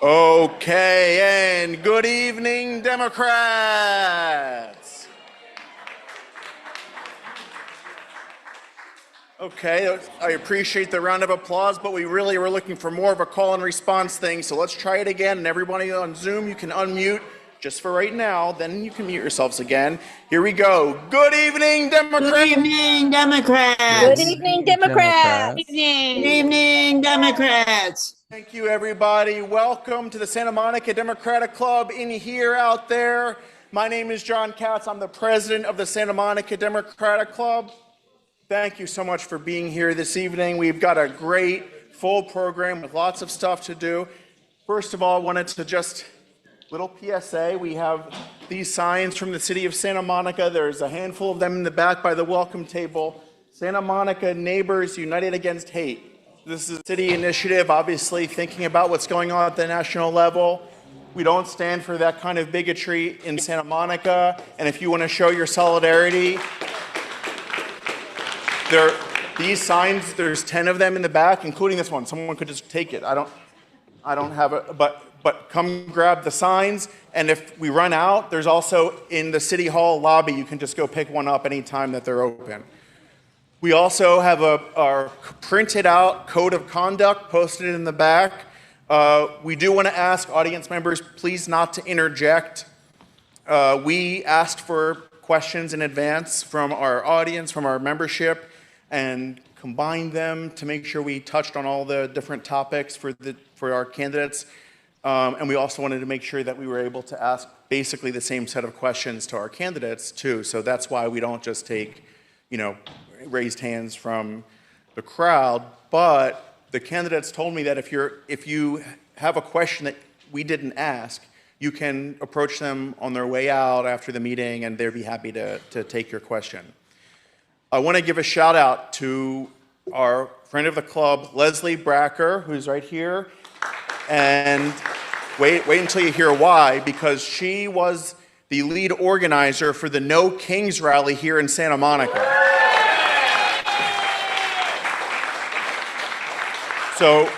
Okay, and good evening, Democrats. Okay, I appreciate the round of applause, but we really were looking for more of a call and response thing, so let's try it again. And everybody on Zoom, you can unmute just for right now, then you can mute yourselves again. Here we go. Good evening, Democrats. Good evening, Democrats. Good evening, Democrats. Good evening, Democrats. Thank you, everybody. Welcome to the Santa Monica Democratic Club in here, out there. My name is John Katz. I'm the president of the Santa Monica Democratic Club. Thank you so much for being here this evening. We've got a great full program with lots of stuff to do. First of all, I wanted to just, little PSA, we have these signs from the city of Santa Monica. There's a handful of them in the back by the welcome table. Santa Monica Neighbors United Against Hate. This is a city initiative, obviously thinking about what's going on at the national level. We don't stand for that kind of bigotry in Santa Monica. And if you want to show your solidarity, these signs, there's 10 of them in the back, including this one. Someone could just take it. I don't have it, but come grab the signs. And if we run out, there's also in the City Hall lobby, you can just go pick one up anytime that they're open. We also have our printed out code of conduct posted in the back. We do want to ask audience members, please not to interject. We asked for questions in advance from our audience, from our membership, and combined them to make sure we touched on all the different topics for our candidates. And we also wanted to make sure that we were able to ask basically the same set of questions to our candidates too. So that's why we don't just take, raised hands from the crowd. But the candidates told me that if you have a question that we didn't ask, you can approach them on their way out after the meeting, and they'd be happy to take your question. I want to give a shout out to our friend of the club, Leslie Bracker, who's right here. And wait until you hear why, because she was the lead organizer for the No Kings rally here in Santa Monica. So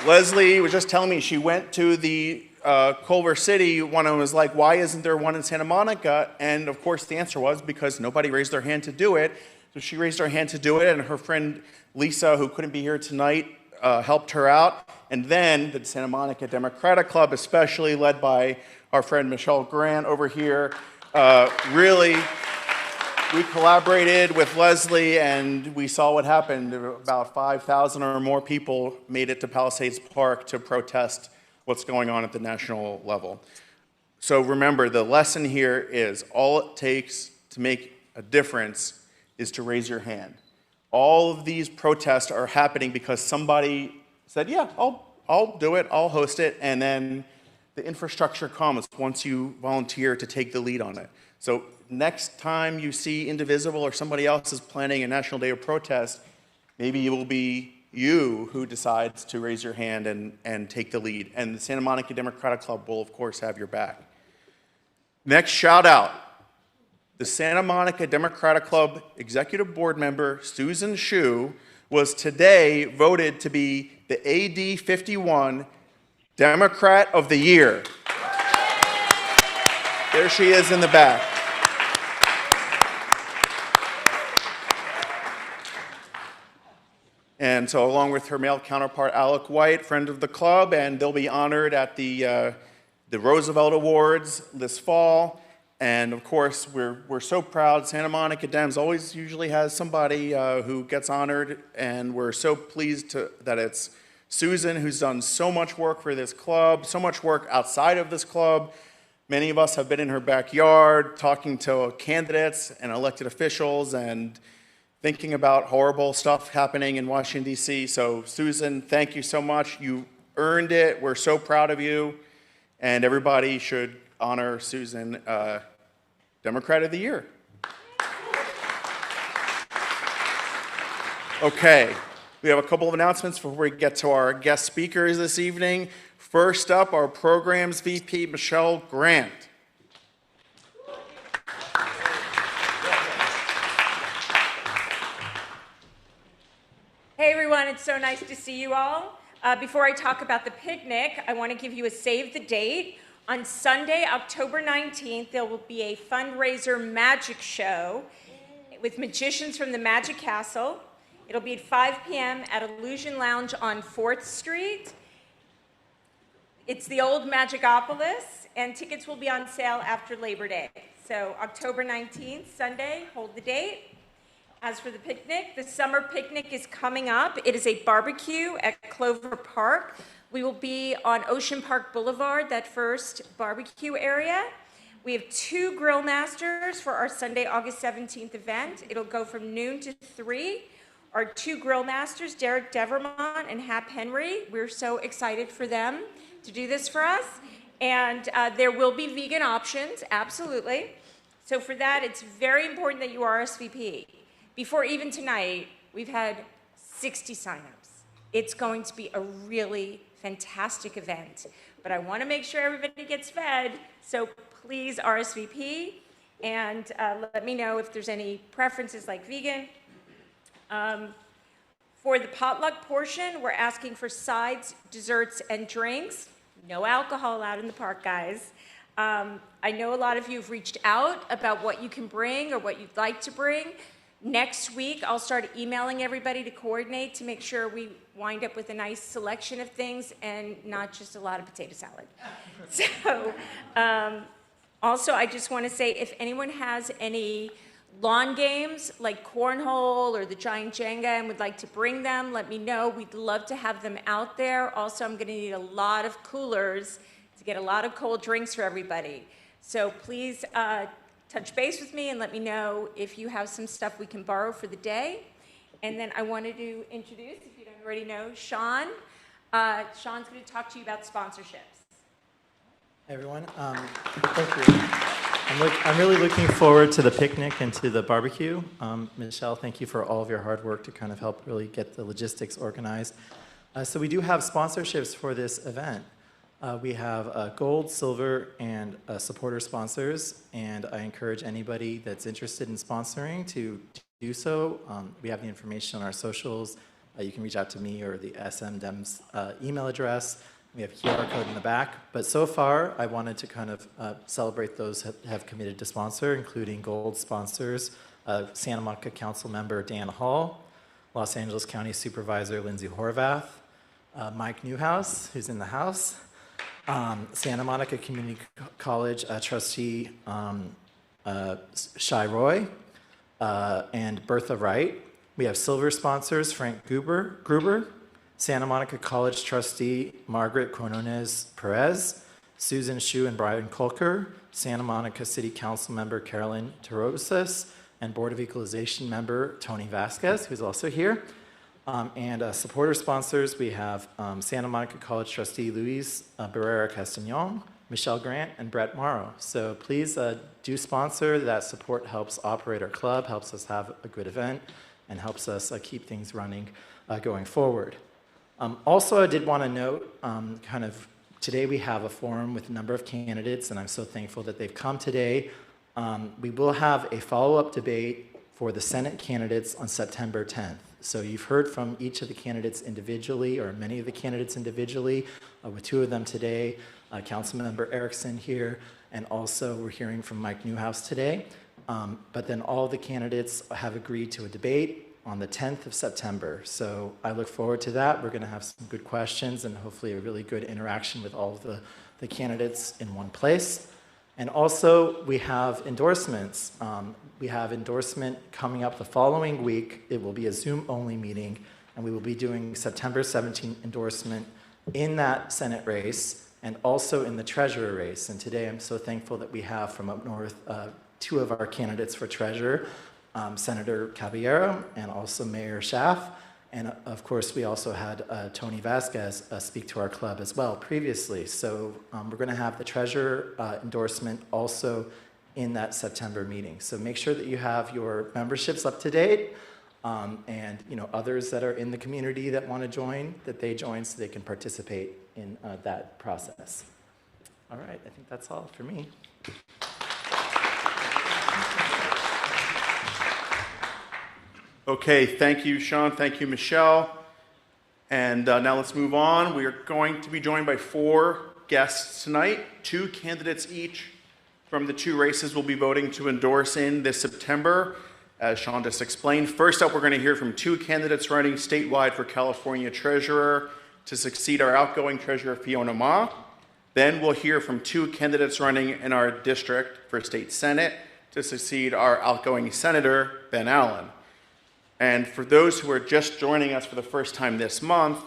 Leslie was just telling me she went to the Culver City one and was like, why isn't there one in Santa Monica? And of course the answer was because nobody raised their hand to do it. So she raised her hand to do it, and her friend Lisa, who couldn't be here tonight, helped her out. And then the Santa Monica Democratic Club, especially led by our friend Michelle Grant over here, we collaborated with Leslie, and we saw what happened. About 5,000 or more people made it to Palisades Park to protest what's going on at the national level. So remember, the lesson here is all it takes to make a difference is to raise your hand. All of these protests are happening because somebody said, yeah, I'll do it, I'll host it, and then the infrastructure comes once you volunteer to take the lead on it. So next time you see Indivisible or somebody else is planning a National Day of Protest, maybe it will be you who decides to raise your hand and take the lead. And the Santa Monica Democratic Club will, of course, have your back. Next shout out. The Santa Monica Democratic Club Executive Board member, Susan Schaaf, was today voted to be the AD51 Democrat of the Year. There she is in the back. And so along with her male counterpart, Alec White, friend of the club, and they'll be honored at the Roosevelt Awards this fall. And of course, we're so proud. Santa Monica Dems always usually has somebody who gets honored, and we're so pleased that it's Susan, who's done so much work for this club, so much work outside of this club. Many of us have been in her backyard talking to candidates and elected officials and thinking about horrible stuff happening in Washington, D.C. So Susan, thank you so much. You earned it. We're so proud of you. And everybody should honor Susan, Democrat of the Year. Okay, we have a couple of announcements before we get to our guest speakers this evening. First up, our programs VP, Michelle Grant. Hey everyone, it's so nice to see you all. Before I talk about the picnic, I want to give you a save the date. On Sunday, October 19th, there will be a fundraiser magic show with magicians from the Magic Castle. It'll be at 5 p.m. at Illusion Lounge on 4th Street. It's the old Magicopolis, and tickets will be on sale after Labor Day. So October 19th, Sunday, hold the date. As for the picnic, the summer picnic is coming up. It is a barbecue at Clover Park. We will be on Ocean Park Boulevard, that first barbecue area. We have 2 grill masters for our Sunday, August 17th event. It'll go from noon to 3. Our 2 grill masters, Derek Devermont and Hap Henry, we're so excited for them to do this for us. And there will be vegan options, absolutely. So for that, it's very important that you RSVP. Before even tonight, we've had 60 signups. It's going to be a really fantastic event, but I want to make sure everybody gets fed, so please RSVP and let me know if there's any preferences like vegan. For the potluck portion, we're asking for sides, desserts, and drinks. No alcohol out in the park, guys. I know a lot of you have reached out about what you can bring or what you'd like to bring. Next week, I'll start emailing everybody to coordinate to make sure we wind up with a nice selection of things and not just a lot of potato salad. So, also, I just want to say if anyone has any lawn games like cornhole or the giant Jenga and would like to bring them, let me know. We'd love to have them out there. Also, I'm going to need a lot of coolers to get a lot of cold drinks for everybody. So please touch base with me and let me know if you have some stuff we can borrow for the day. And then I wanted to introduce, if you don't already know, Sean. Sean's going to talk to you about sponsorships. Hey everyone, thank you. I'm really looking forward to the picnic and to the barbecue. Michelle, thank you for all of your hard work to kind of help really get the logistics organized. So we do have sponsorships for this event. We have gold, silver, and supporter sponsors, and I encourage anybody that's interested in sponsoring to do so. We have the information on our socials. You can reach out to me or the SMDEM's email address. We have a QR code in the back. But so far, I wanted to kind of celebrate those that have committed to sponsor, including gold sponsors, Santa Monica Council member Dan Hall, Los Angeles County Supervisor Lindsay Horvath, Mike Newhouse, who's in the house, Santa Monica Community College trustee Shai Roy, and Bertha Wright. We have silver sponsors, Frank Gruber, Santa Monica College trustee Margaret Quinones Perez, Susan Shu and Brian Kolker, Santa Monica City Council member Carolyn Terosas, and Board of Equalization member Tony Vasquez, who's also here. And supporter sponsors, we have Santa Monica College trustee Luis Barrera Castañon, Michelle Grant, and Brett Morrow. So please do sponsor. That support helps operate our club, helps us have a good event, and helps us keep things running going forward. Also, I did want to note, today we have a forum with a number of candidates, and I'm so thankful that they've come today. We will have a follow-up debate for the Senate candidates on September 10th. So you've heard from each of the candidates individually, or many of the candidates individually, with 2 of them today, Councilmember Erickson here, and also we're hearing from Mike Newhouse today. But then all the candidates have agreed to a debate on the 10th of September. So I look forward to that. We're going to have some good questions and hopefully a really good interaction with all of the candidates in one place. And also, we have endorsements. We have endorsement coming up the following week. It will be a Zoom-only meeting, and we will be doing September 17th endorsement in that Senate race and also in the treasurer race. And today, I'm so thankful that we have from up north 2 of our candidates for treasurer, Senator Caballero and also Mayor Schaaf. And of course, we also had Tony Vasquez speak to our club as well previously. So we're going to have the treasurer endorsement also in that September meeting. So make sure that you have your memberships up to date, and others that are in the community that want to join, that they join so they can participate in that process. All right, I think that's all for me. Okay, thank you, Sean. Thank you, Michelle. And now let's move on. We are going to be joined by 4 guests tonight, 2 candidates each from the 2 races we'll be voting to endorse in this September. As Sean just explained, first up, we're going to hear from 2 candidates running statewide for California Treasurer to succeed our outgoing Treasurer Fiona Ma. Then we'll hear from 2 candidates running in our district for State Senate to succeed our outgoing Senator Ben Allen. And for those who are just joining us for the first time this month,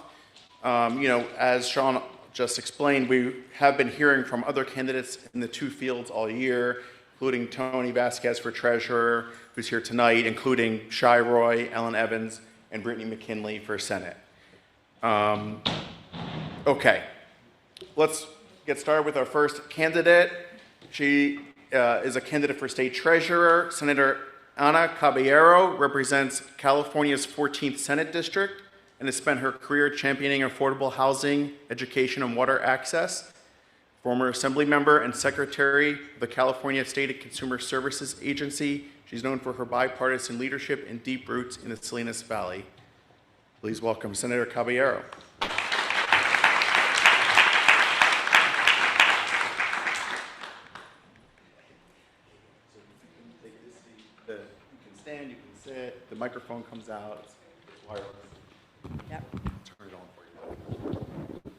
as Sean just explained, we have been hearing from other candidates in the 2 fields all year, including Tony Vasquez for Treasurer, who's here tonight, including Shai Roy, Ellen Evans, and Brittany McKinley for Senate. Okay, let's get started with our first candidate. She is a candidate for State Treasurer. Senator Ana Caballero represents California's 14th Senate District and has spent her career championing affordable housing, education, and water access. Former Assembly member and Secretary of the California State Consumer Services Agency, she's known for her bipartisan leadership and deep roots in the Salinas Valley. Please welcome Senator Caballero. You can stand, you can sit, the microphone comes out, it's wireless. Yep. Turn it on for you.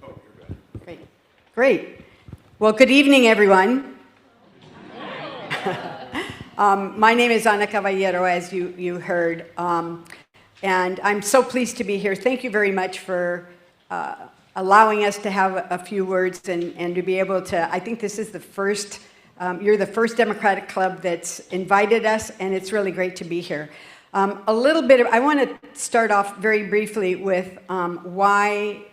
Oh, you're good. Great. Great. Well, good evening, everyone. My name is Ana Caballero, as you heard, and I'm so pleased to be here. Thank you very much for allowing us to have a few words and to be able to, I think this is the first, you're the first Democratic club that's invited us, and it's really great to be here. A little bit of, I want to start off very briefly with why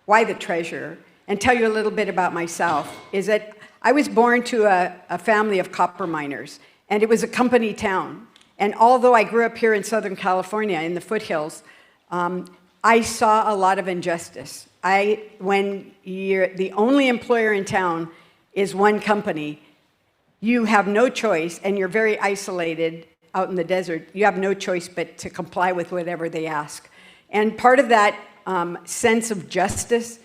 the treasurer, and tell you a little bit about myself. Is that I was born to a family of copper miners, and it was a company town. And although I grew up here in Southern California in the foothills, I saw a lot of injustice. When the only employer in town is one company, you have no choice, and you're very isolated out in the desert. You have no choice but to comply with whatever they ask. And part of that sense of justice,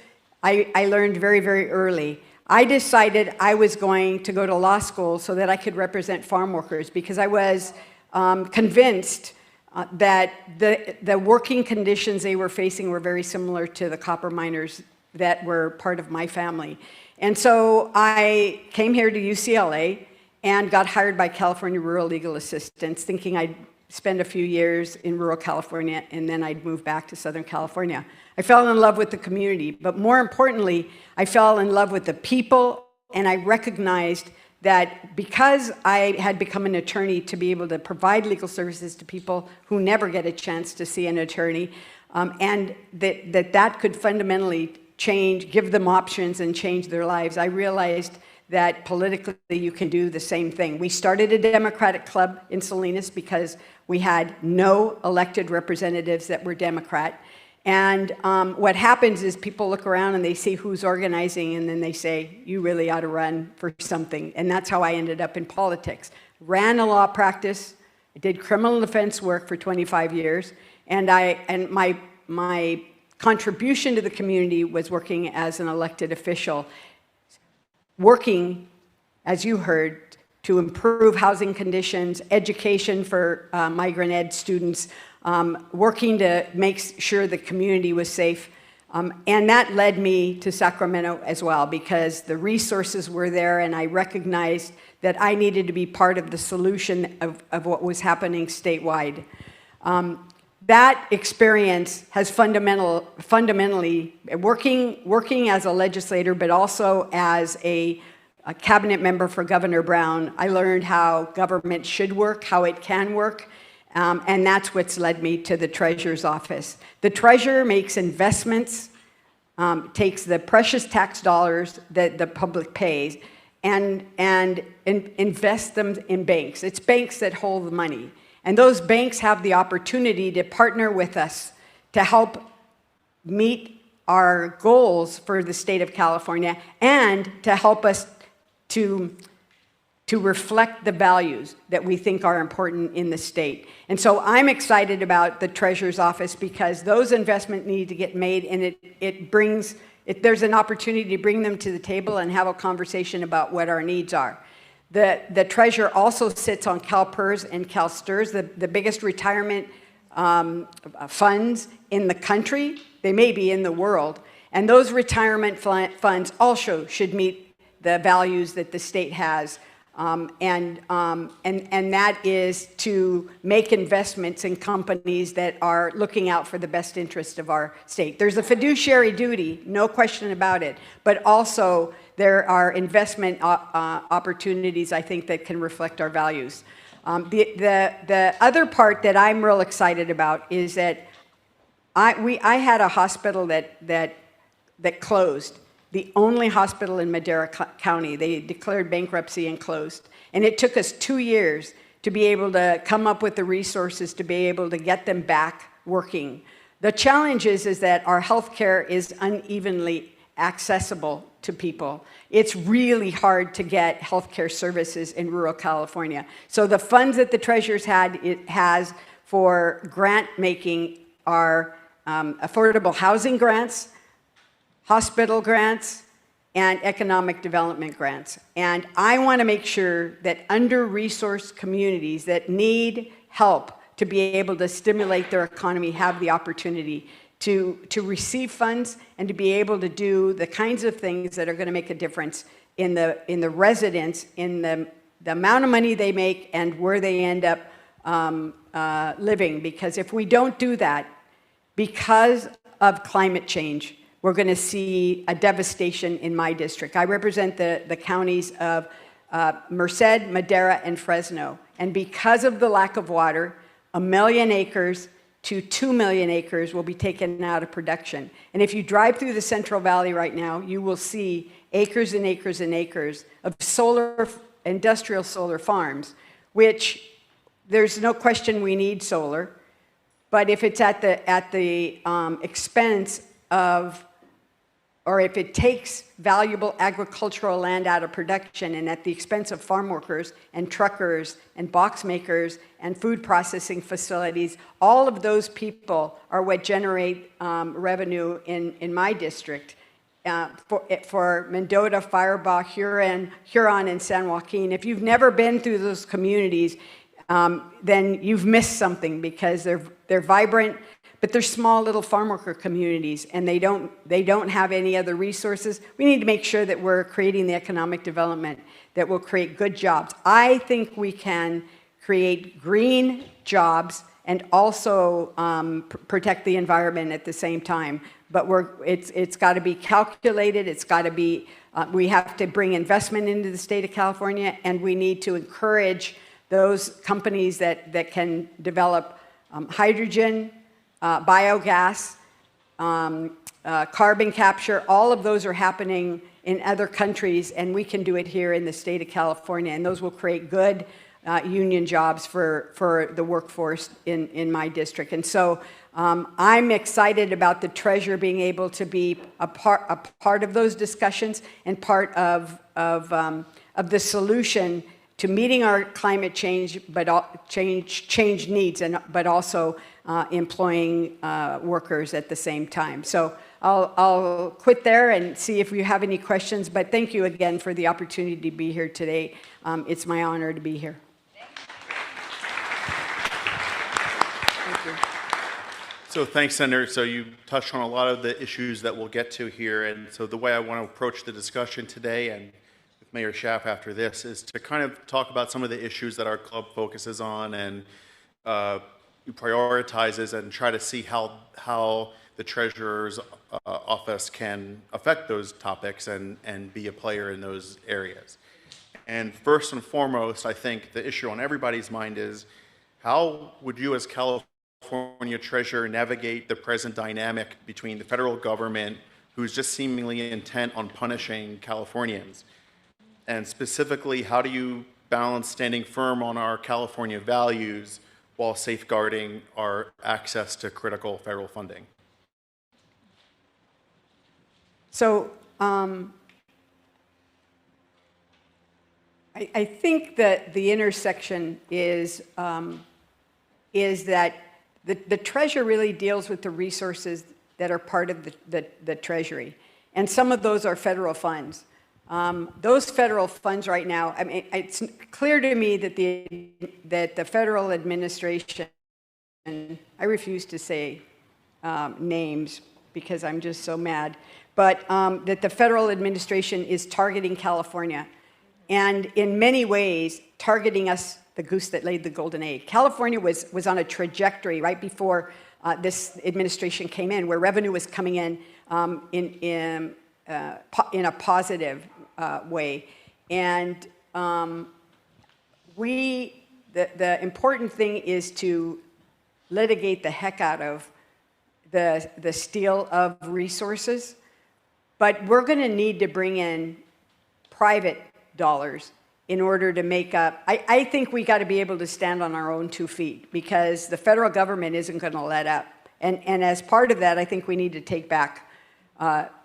I learned very, very early. I decided I was going to go to law school so that I could represent farm workers, because I was convinced that the working conditions they were facing were very similar to the copper miners that were part of my family. And so I came here to UCLA and got hired by California Rural Legal Assistance, thinking I'd spend a few years in rural California and then I'd move back to Southern California. I fell in love with the community, but more importantly, I fell in love with the people, and I recognized that because I had become an attorney to be able to provide legal services to people who never get a chance to see an attorney, and that could fundamentally change, give them options and change their lives, I realized that politically you can do the same thing. We started a Democratic club in Salinas because we had no elected representatives that were Democrat. And what happens is people look around and they see who's organizing, and then they say, you really ought to run for something. And that's how I ended up in politics. Ran a law practice, did criminal defense work for 25 years, and my contribution to the community was working as an elected official, working, as you heard, to improve housing conditions, education for migrant ed students, working to make sure the community was safe. And that led me to Sacramento as well, because the resources were there, and I recognized that I needed to be part of the solution of what was happening statewide. That experience has fundamentally, working as a legislator, but also as a cabinet member for Governor Brown, I learned how government should work, how it can work, and that's what's led me to the treasurer's office. The treasurer makes investments, takes the precious tax dollars that the public pays, and invests them in banks. It's banks that hold the money. And those banks have the opportunity to partner with us to help meet our goals for the state of California, and to help us to to reflect the values that we think are important in the state. And so I'm excited about the Treasurer's Office because those investments need to get made, and there's an opportunity to bring them to the table and have a conversation about what our needs are. The Treasurer also sits on CalPERS and CalSTRS, the biggest retirement funds in the country. They may be in the world. And those retirement funds also should meet the values that the state has. And that is to make investments in companies that are looking out for the best interest of our state. There's a fiduciary duty, no question about it, but also there are investment opportunities, I think, that can reflect our values. The other part that I'm real excited about is that I had a hospital that closed. The only hospital in Madera County. They declared bankruptcy and closed. And it took us 2 years to be able to come up with the resources to be able to get them back working. The challenge is that our healthcare is unevenly accessible to people. It's really hard to get healthcare services in rural California. So the funds that the Treasurer's has for grant making are affordable housing grants, hospital grants, and economic development grants. And I want to make sure that under-resourced communities that need help to be able to stimulate their economy have the opportunity to receive funds and to be able to do the kinds of things that are going to make a difference in the residents, in the amount of money they make and where they end up living. Because if we don't do that, because of climate change, we're going to see a devastation in my district. I represent the counties of Merced, Madera, and Fresno. And because of the lack of water, 1 million acres to 2 million acres will be taken out of production. And if you drive through the Central Valley right now, you will see acres and acres and acres of industrial solar farms, which there's no question we need solar, but if it's at the expense of, or if it takes valuable agricultural land out of production and at the expense of farm workers and truckers and box makers and food processing facilities, all of those people are what generate revenue in my district. For Mendota, Firebaugh, Huron, and San Joaquin. If you've never been through those communities, then you've missed something because they're vibrant, but they're small little farm worker communities, and they don't have any other resources. We need to make sure that we're creating the economic development that will create good jobs. I think we can create green jobs and also protect the environment at the same time. But it's got to be calculated. It's got to be. We have to bring investment into the state of California, and we need to encourage those companies that can develop hydrogen, biogas, carbon capture. All of those are happening in other countries, and we can do it here in the state of California, and those will create good union jobs for the workforce in my district. And so I'm excited about the Treasurer being able to be a part of those discussions and part of the solution to meeting our climate change, but change needs, but also employing workers at the same time. So I'll quit there and see if you have any questions. But thank you again for the opportunity to be here today. It's my honor to be here. Thank you. So thanks, Senator. So you touched on a lot of the issues that we'll get to here. And so the way I want to approach the discussion today, and with Mayor Schaaf after this, is to kind of talk about some of the issues that our club focuses on and prioritizes, and try to see how the Treasurer's office can affect those topics and be a player in those areas. And first and foremost, I think the issue on everybody's mind is, how would you as California Treasurer navigate the present dynamic between the federal government, who's just seemingly intent on punishing Californians? And specifically, how do you balance standing firm on our California values while safeguarding our access to critical federal funding? So I think that the intersection is that the treasurer really deals with the resources that are part of the Treasury. And some of those are federal funds. Those federal funds right now, I mean, it's clear to me that the federal administration, I refuse to say names because I'm just so mad, but that the federal administration is targeting California, and in many ways targeting us, the goose that laid the golden egg. California was on a trajectory right before this administration came in, where revenue was coming in a positive way, and the important thing is to litigate the heck out of the steal of resources, but we're going to need to bring in private dollars in order to make up. I think we got to be able to stand on our own 2 feet, because the federal government isn't going to let up. And as part of that, I think we need to take back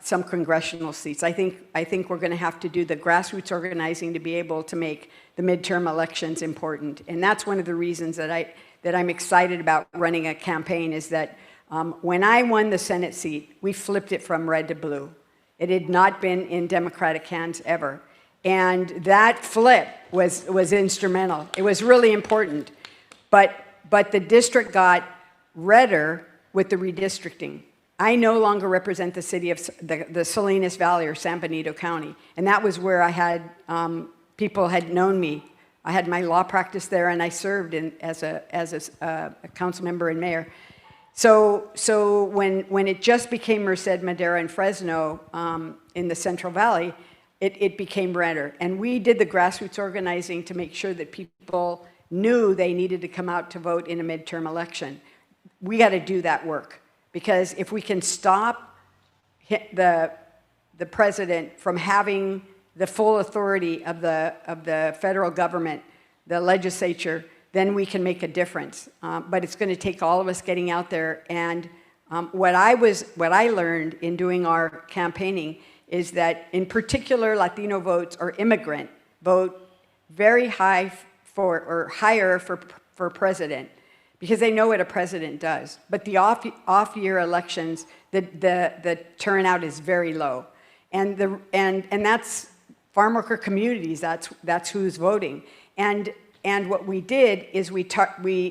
some congressional seats. I think we're going to have to do the grassroots organizing to be able to make the midterm elections important. And that's one of the reasons that I'm excited about running a campaign, is that when I won the Senate seat, we flipped it from red to blue. It had not been in Democratic hands ever. And that flip was instrumental. It was really important. But the district got redder with the redistricting. I no longer represent the city of the Salinas Valley or San Benito County. And that was where I had, people had known me. I had my law practice there, and I served as a council member and mayor. So when it just became Merced, Madera, and Fresno in the Central Valley, it became redder. And we did the grassroots organizing to make sure that people knew they needed to come out to vote in a midterm election. We got to do that work, because if we can stop the president from having the full authority of the federal government, the legislature, then we can make a difference. But it's going to take all of us getting out there. And what I learned in doing our campaigning is that, in particular, Latino votes or immigrant vote very high or higher for president, because they know what a president does. But the off-year elections, the turnout is very low, and that's farm worker communities. That's who's voting. And what we did is we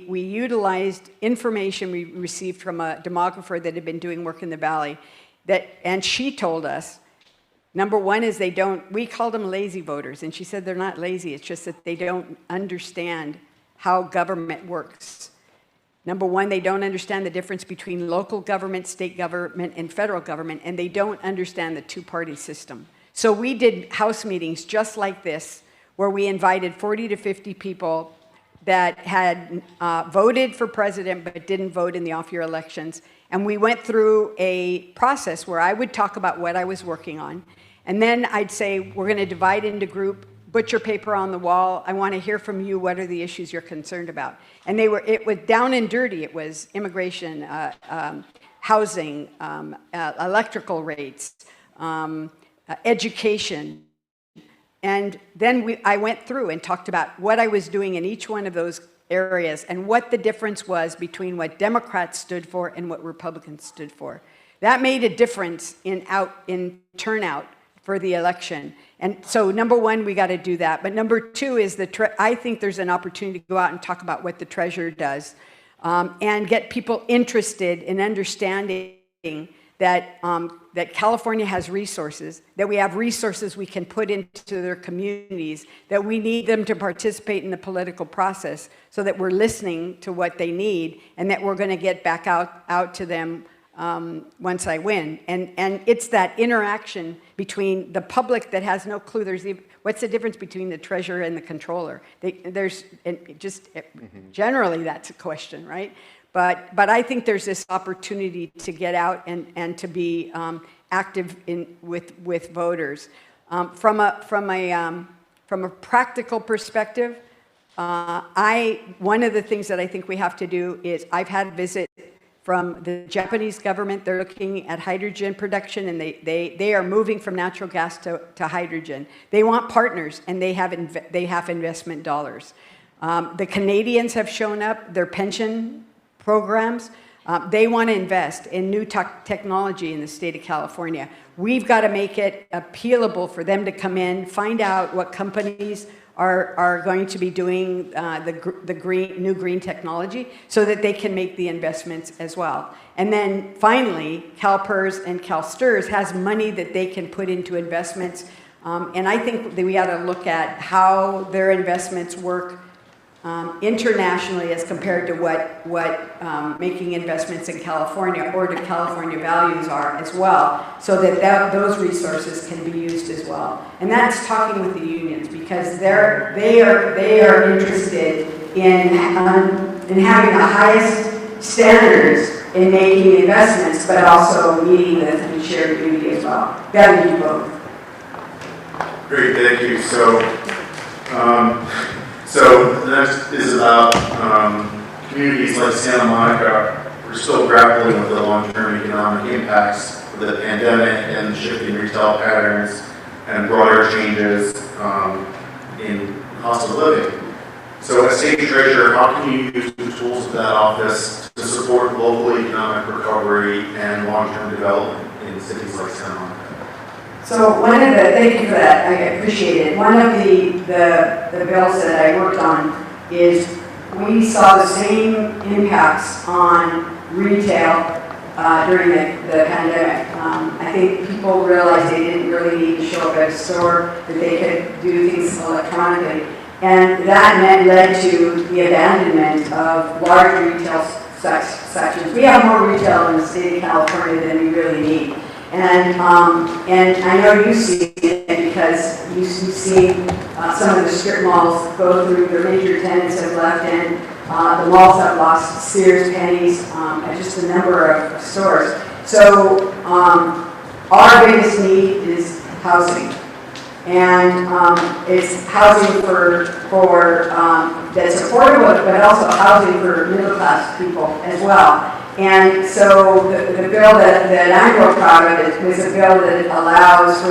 utilized information we received from a demographer that had been doing work in the Valley, and she told us, number one is we called them lazy voters, and she said they're not lazy, it's just that they don't understand how government works. Number one, they don't understand the difference between local government, state government, and federal government, and they don't understand the two-party system. So we did House meetings just like this, where we invited 40 to 50 people that had voted for president but didn't vote in the off-year elections. And we went through a process where I would talk about what I was working on. And then I'd say, we're going to divide into group, put your paper on the wall. I want to hear from you. What are the issues you're concerned about? And it was down and dirty. It was immigration, housing, electrical rates, education. And then I went through and talked about what I was doing in each one of those areas and what the difference was between what Democrats stood for and what Republicans stood for. That made a difference in turnout for the election. And so number one, we got to do that. But number two is I think there's an opportunity to go out and talk about what the treasurer does, and get people interested in understanding that California has resources, that we have resources we can put into their communities, that we need them to participate in the political process so that we're listening to what they need, and that we're going to get back out to them once I win. And it's that interaction between the public that has no clue. What's the difference between the treasurer and the controller? Generally that's a question, right? But I think there's this opportunity to get out and to be active with voters. From a practical perspective, one of the things that I think we have to do is I've had visit from the Japanese government. They're looking at hydrogen production, and they are moving from natural gas to hydrogen. They want partners, and they have investment dollars. The Canadians have shown up, their pension programs. They want to invest in new technology in the state of California. We've got to make it appealable for them to come in, find out what companies are going to be doing the new green technology so that they can make the investments as well. And then finally, CalPERS and CalSTRS has money that they can put into investments. And I think that we ought to look at how their investments work internationally as compared to what making investments in California or to California values are as well, so that those resources can be used as well. And that's talking with the unions, because they are interested in having the highest standards in making investments, but also meeting the fiduciary duty as well. Got to do both. Great, thank you. So the next is about communities like Santa Monica. We're still grappling with the long-term economic impacts of the pandemic and shifting retail patterns and broader changes in cost of living. So as state treasurer, how can you use the tools of that office to support local economic recovery and long-term development in cities like Santa Monica? So thank you for that, I appreciate it. One of the bills that I worked on is we saw the same impacts on retail during the pandemic. I think people realized they didn't really need to show up at a store, that they could do things electronically. And that led to the abandonment of large retail sections. We have more retail in the state of California than we really need. And I know you see it because you see some of the strip malls go through, their major tenants have left, and the malls have lost Sears, Penny's, just a number of stores. So our biggest need is housing. And it's housing for that's affordable, but also housing for middle class people as well. And so the bill that I'm real proud of was a bill that allows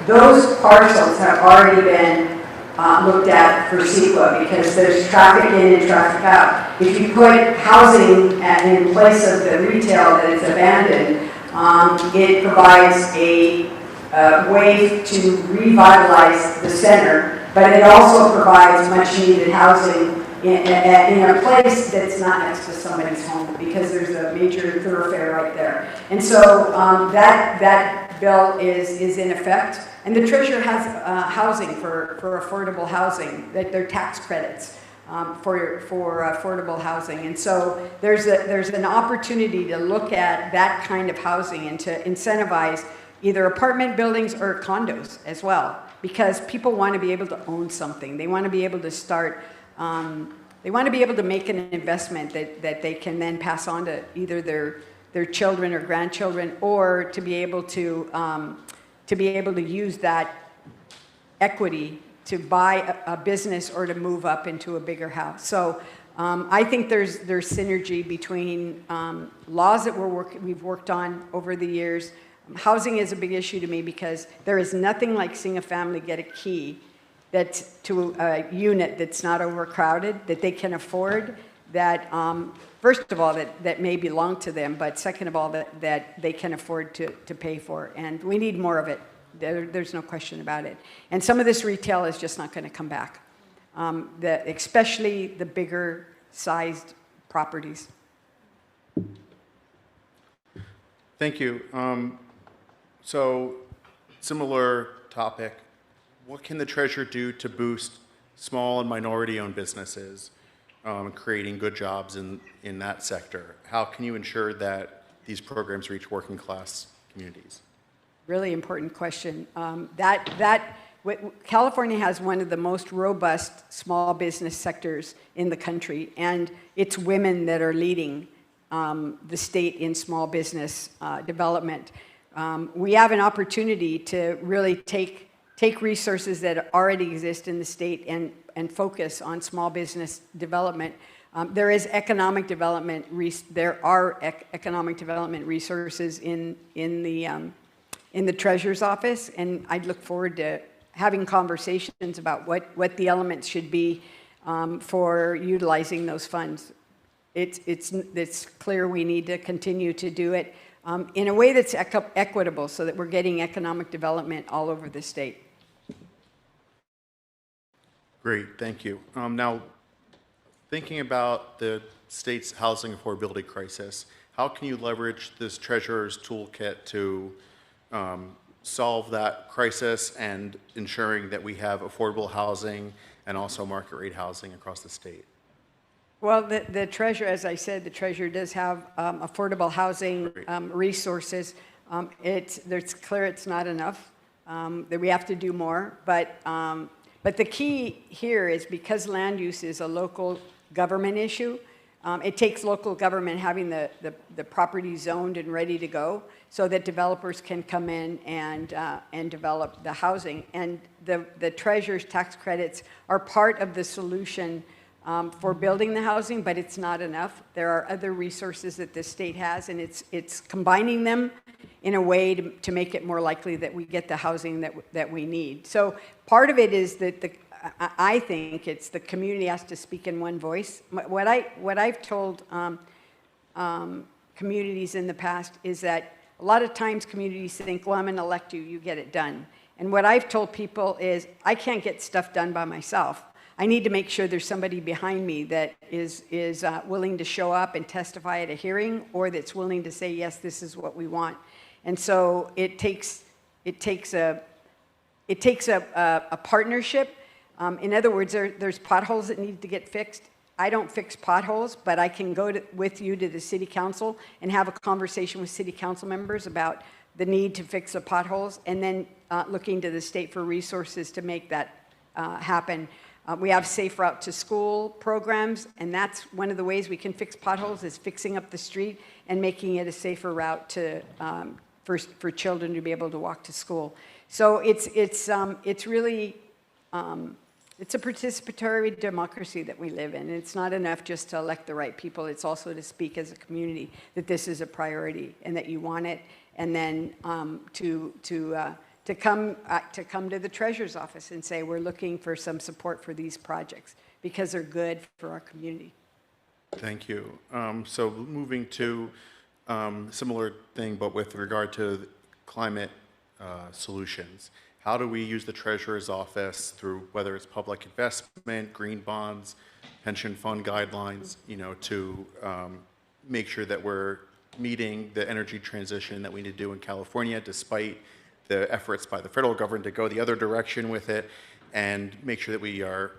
those parcels have already been looked at for CEQA, because there's traffic in and traffic out. If you put housing in place of the retail that is abandoned, it provides a way to revitalize the center, but it also provides much needed housing in a place that's not next to somebody's home, because there's a major thoroughfare right there. And so that bill is in effect, and the treasurer has housing for affordable housing, that they're tax credits for affordable housing. And so there's an opportunity to look at that kind of housing and to incentivize either apartment buildings or condos as well, because people want to be able to own something. They want to be able to start, they want to be able to make an investment that they can then pass on to either their children or grandchildren, or to be able to use that equity to buy a business or to move up into a bigger house. So I think there's synergy between laws that we've worked on over the years. Housing is a big issue to me, because there is nothing like seeing a family get a key that's to a unit that's not overcrowded, that they can afford, that first of all, that may belong to them, but second of all, that they can afford to pay for. And we need more of it. There's no question about it. And some of this retail is just not going to come back, especially the bigger sized properties. Thank you. So, similar topic. What can the treasurer do to boost small and minority-owned businesses, creating good jobs in that sector? How can you ensure that these programs reach working-class communities? Really important question. California has one of the most robust small business sectors in the country, and it's women that are leading the state in small business development. We have an opportunity to really take resources that already exist in the state and focus on small business development. There is economic development. There are economic development resources in the Treasurer's office, and I'd look forward to having conversations about what the elements should be for utilizing those funds. It's clear we need to continue to do it in a way that's equitable, so that we're getting economic development all over the state. Great, thank you. Now, thinking about the state's housing affordability crisis, how can you leverage this treasurer's toolkit to solve that crisis and ensuring that we have affordable housing and also market rate housing across the state? Well, the treasurer, as I said, the treasurer does have affordable housing resources. It's clear it's not enough, that we have to do more. But the key here is, because land use is a local government issue, it takes local government having the property zoned and ready to go, so that developers can come in and develop the housing. And the treasurer's tax credits are part of the solution for building the housing, but it's not enough. There are other resources that the state has, and it's combining them in a way to make it more likely that we get the housing that we need. So part of it is that I think it's the community has to speak in one voice. What I've told communities in the past is that a lot of times communities think, well, I'm going to elect you, you get it done. And what I've told people is, I can't get stuff done by myself. I need to make sure there's somebody behind me that is willing to show up and testify at a hearing, or that's willing to say, yes, this is what we want. And so it takes a partnership. In other words, there's potholes that need to get fixed. I don't fix potholes, but I can go with you to the city council and have a conversation with city council members about the need to fix the potholes, and then looking to the state for resources to make that happen. We have safe route to school programs, and that's one of the ways we can fix potholes, is fixing up the street and making it a safer route to for children to be able to walk to school. So it's really it's a participatory democracy that we live in. It's not enough just to elect the right people. It's also to speak as a community that this is a priority and that you want it, and then to come to the treasurer's office and say, we're looking for some support for these projects because they're good for our community. Thank you. So moving to similar thing, but with regard to climate solutions. How do we use the treasurer's office through, whether it's public investment, green bonds, pension fund guidelines, to make sure that we're meeting the energy transition that we need to do in California, despite the efforts by the federal government to go the other direction with it, and make sure that we are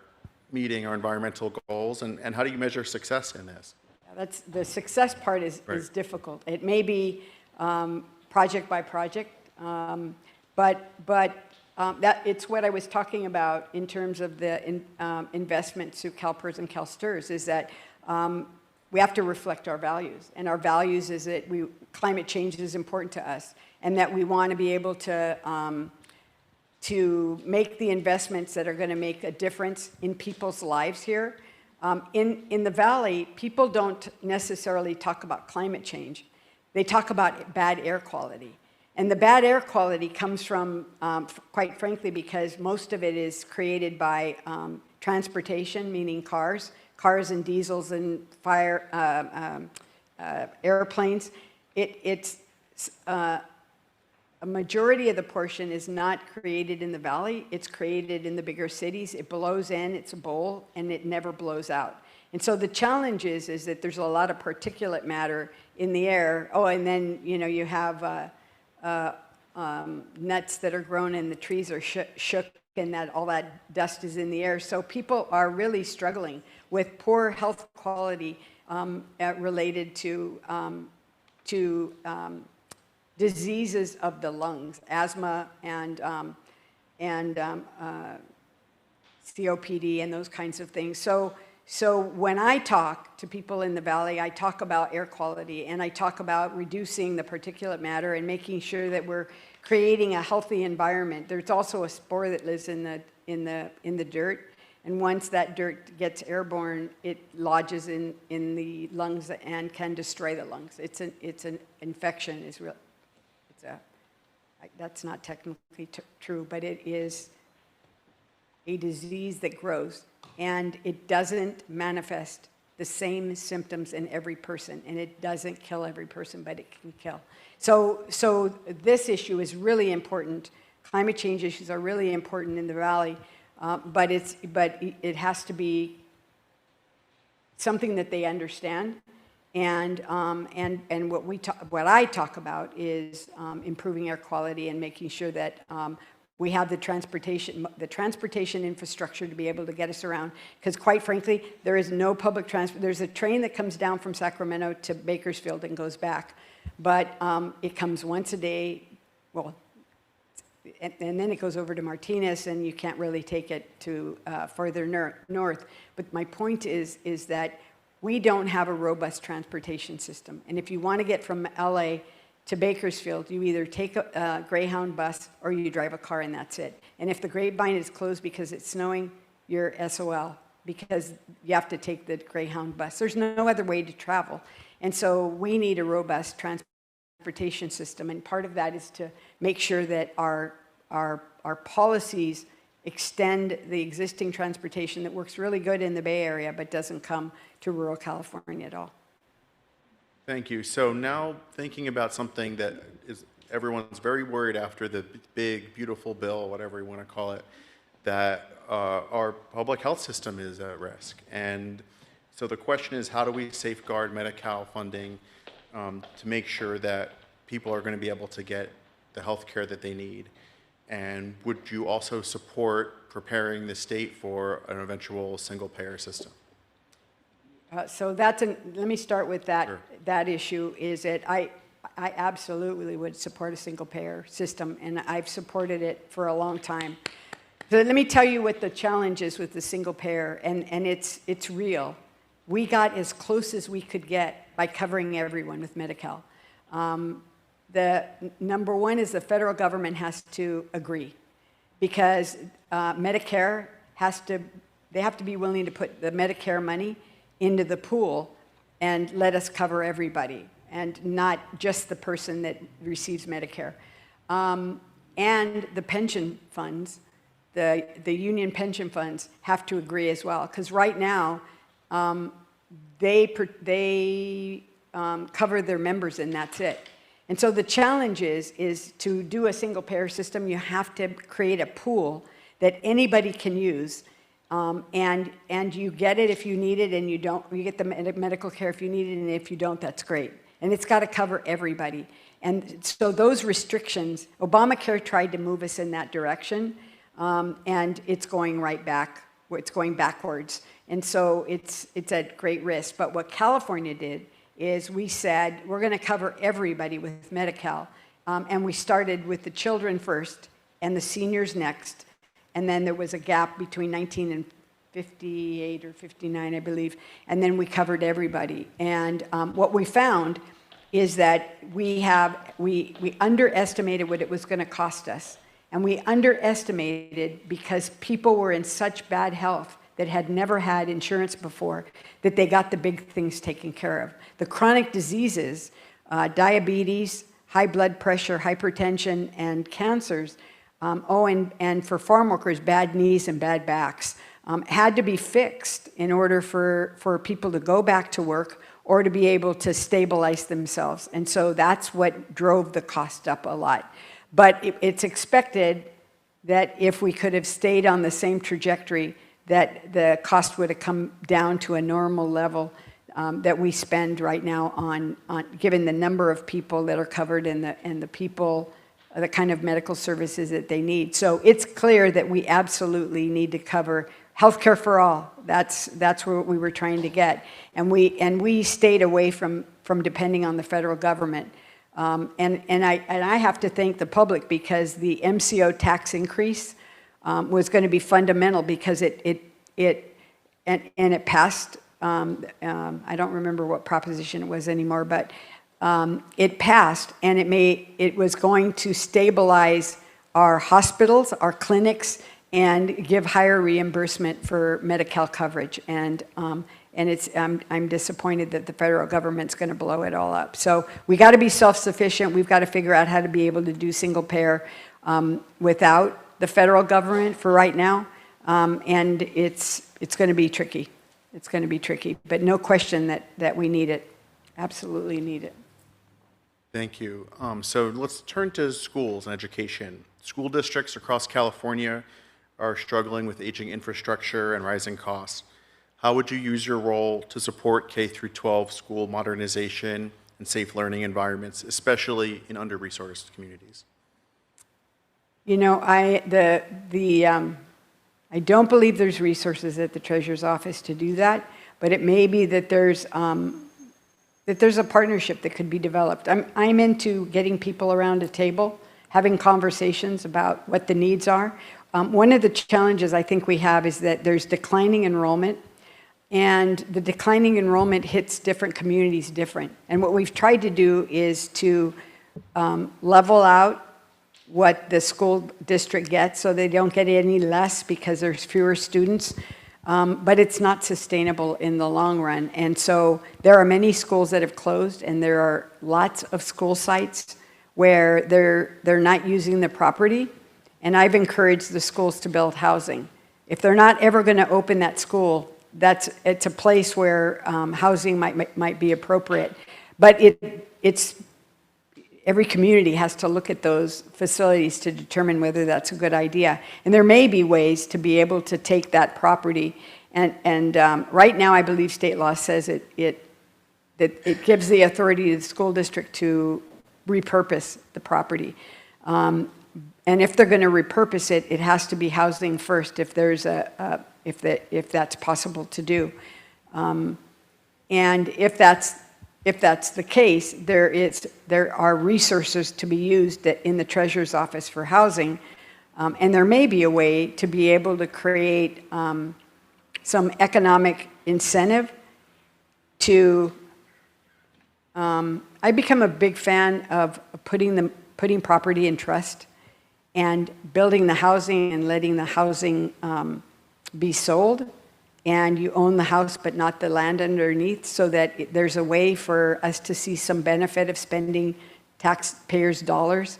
meeting our environmental goals? And how do you measure success in this? That's the success part is difficult. It may be project by project, but that it's what I was talking about in terms of the investments through CalPERS and CalSTRS, is that we have to reflect our values, and our values is that climate change is important to us, and that we want to be able to make the investments that are going to make a difference in people's lives here. In the Valley, people don't necessarily talk about climate change. They talk about bad air quality. And the bad air quality comes from, quite frankly, because most of it is created by transportation, meaning cars and diesels and airplanes. A majority of the portion is not created in the Valley. It's created in the bigger cities. It blows in, it's a bowl, and it never blows out. And so the challenge is that there's a lot of particulate matter in the air. Oh, and then, you have nuts that are grown and the trees are shook, and that all that dust is in the air. So people are really struggling with poor health quality related to diseases of the lungs, asthma and COPD and those kinds of things. So when I talk to people in the Valley, I talk about air quality, and I talk about reducing the particulate matter and making sure that we're creating a healthy environment. There's also a spore that lives in the dirt, And once that dirt gets airborne, it lodges in the lungs and can destroy the lungs. It's an infection. That's not technically true, but it is a disease that grows, and it doesn't manifest the same symptoms in every person, and it doesn't kill every person, but it can kill. So this issue is really important. Climate change issues are really important in the valley, but it has to be something that they understand. And what I talk about is improving air quality and making sure that we have the transportation infrastructure to be able to get us around. Because quite frankly, there is no public transport. There's a train that comes down from Sacramento to Bakersfield and goes back, but it comes once a day. Well, and then it goes over to Martinez, and you can't really take it to further north. But my point is that we don't have a robust transportation system. And if you want to get from LA to Bakersfield, you either take a Greyhound bus or you drive a car, and that's it. And if the Grapevine is closed because it's snowing, you're SOL, because you have to take the Greyhound bus. There's no other way to travel. And so we need a robust transportation system, and part of that is to make sure that our policies extend the existing transportation that works really good in the Bay Area but doesn't come to rural California at all. Thank you. So now thinking about something that is everyone's very worried after the big, beautiful bill, whatever you want to call it, that our public health system is at risk. And so the question is, how do we safeguard Medi-Cal funding to make sure that people are going to be able to get the health care that they need? And would you also support preparing the state for an eventual single-payer system? So let me start with that. Sure. That issue is that I absolutely would support a single-payer system, and I've supported it for a long time. So let me tell you what the challenge is with the single-payer, and it's real. We got as close as we could get by covering everyone with Medi-Cal. The number one is the federal government has to agree, because Medicare they have to be willing to put the Medicare money into the pool and let us cover everybody, and not just the person that receives Medicare. And the pension funds, the union pension funds have to agree as well, because right now they cover their members and that's it. And so the challenge is to do a single payer system, you have to create a pool that anybody can use, and you get it if you need it, and you get the medical care if you need it, and if you don't, that's great. And it's got to cover everybody. And so those restrictions, Obamacare tried to move us in that direction, and it's going right back. It's going backwards. And so it's at great risk. But what California did is we said, we're going to cover everybody with Medi-Cal. And we started with the children first and the seniors next. And then there was a gap between 19 and 58 or 59, I believe. And then we covered everybody. And what we found is that we underestimated what it was going to cost us. And we underestimated because people were in such bad health that had never had insurance before, that they got the big things taken care of. The chronic diseases, diabetes, high blood pressure, hypertension, and cancers, and for farm workers, bad knees and bad backs, had to be fixed in order for people to go back to work or to be able to stabilize themselves. And so that's what drove the cost up a lot. But it's expected that if we could have stayed on the same trajectory, that the cost would have come down to a normal level that we spend right now on given the number of people that are covered and the people, the kind of medical services that they need. So it's clear that we absolutely need to cover healthcare for all. That's what we were trying to get, and we stayed away from depending on the federal government. And I have to thank the public, because the MCO tax increase was going to be fundamental, because it passed. I don't remember what proposition it was anymore, but it passed, and it was going to stabilize our hospitals, our clinics, and give higher reimbursement for Medi-Cal coverage. And I'm disappointed that the federal government's going to blow it all up. So we got to be self-sufficient. We've got to figure out how to be able to do single payer without the federal government for right now. And it's going to be tricky. It's going to be tricky, but no question that we need it. Absolutely need it. Thank you. So let's turn to schools and education. School districts across California are struggling with aging infrastructure and rising costs. How would you use your role to support K through 12 school modernization and safe learning environments, especially in under-resourced communities? You know, I don't believe there's resources at the Treasurer's Office to do that, but it may be that there's a partnership that could be developed. I'm into getting people around a table, having conversations about what the needs are. One of the challenges I think we have is that there's declining enrollment, and the declining enrollment hits different communities different. And what we've tried to do is to level out what the school district gets so they don't get any less because there's fewer students. But it's not sustainable in the long run. And so there are many schools that have closed, and there are lots of school sites where they're not using the property. And I've encouraged the schools to build housing. If they're not ever going to open that school, it's a place where housing might be appropriate. But every community has to look at those facilities to determine whether that's a good idea. And there may be ways to be able to take that property. And right now, I believe state law says that it gives the authority to the school district to repurpose the property. And if they're going to repurpose it, it has to be housing first if there's if that's possible to do. And if that's the case, there are resources to be used in the Treasurer's Office for housing, and there may be a way to be able to create some economic incentive to. I become a big fan of putting property in trust and building the housing and letting the housing be sold. And you own the house but not the land underneath, so that there's a way for us to see some benefit of spending taxpayers' dollars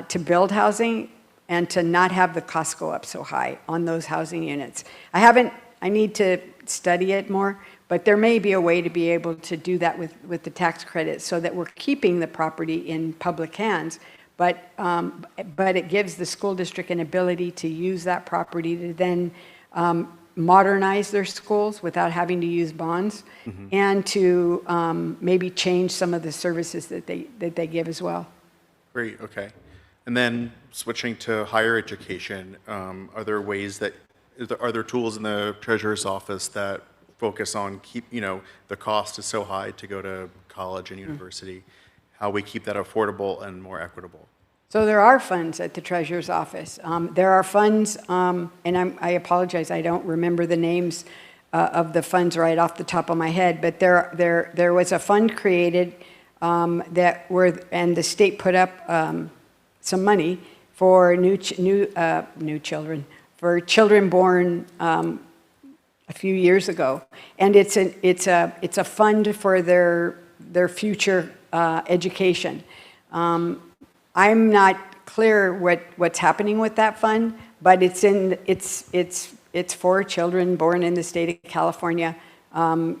to build housing and to not have the costs go up so high on those housing units. I need to study it more, but there may be a way to be able to do that with the tax credit so that we're keeping the property in public hands, but it gives the school district an ability to use that property to then modernize their schools without having to use bonds, and to maybe change some of the services that they give as well. Great, okay. And then switching to higher education, are there tools in the Treasurer's Office that focus on the cost is so high to go to college and university, how we keep that affordable and more equitable? So there are funds at the Treasurer's Office. There are funds, and I apologize, I don't remember the names of the funds right off the top of my head, but there was a fund created and the state put up some money for children born a few years ago, and it's a fund for their future education. I'm not clear what's happening with that fund, but it's for children born in the state of California, and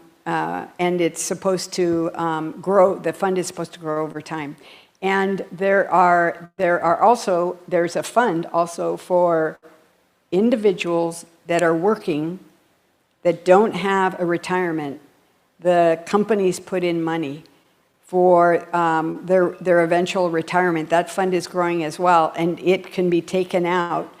it's supposed to grow. The fund is supposed to grow over time, and there's a fund also for individuals that are working that don't have a retirement. The companies put in money for their eventual retirement. That fund is growing as well, and it can be taken out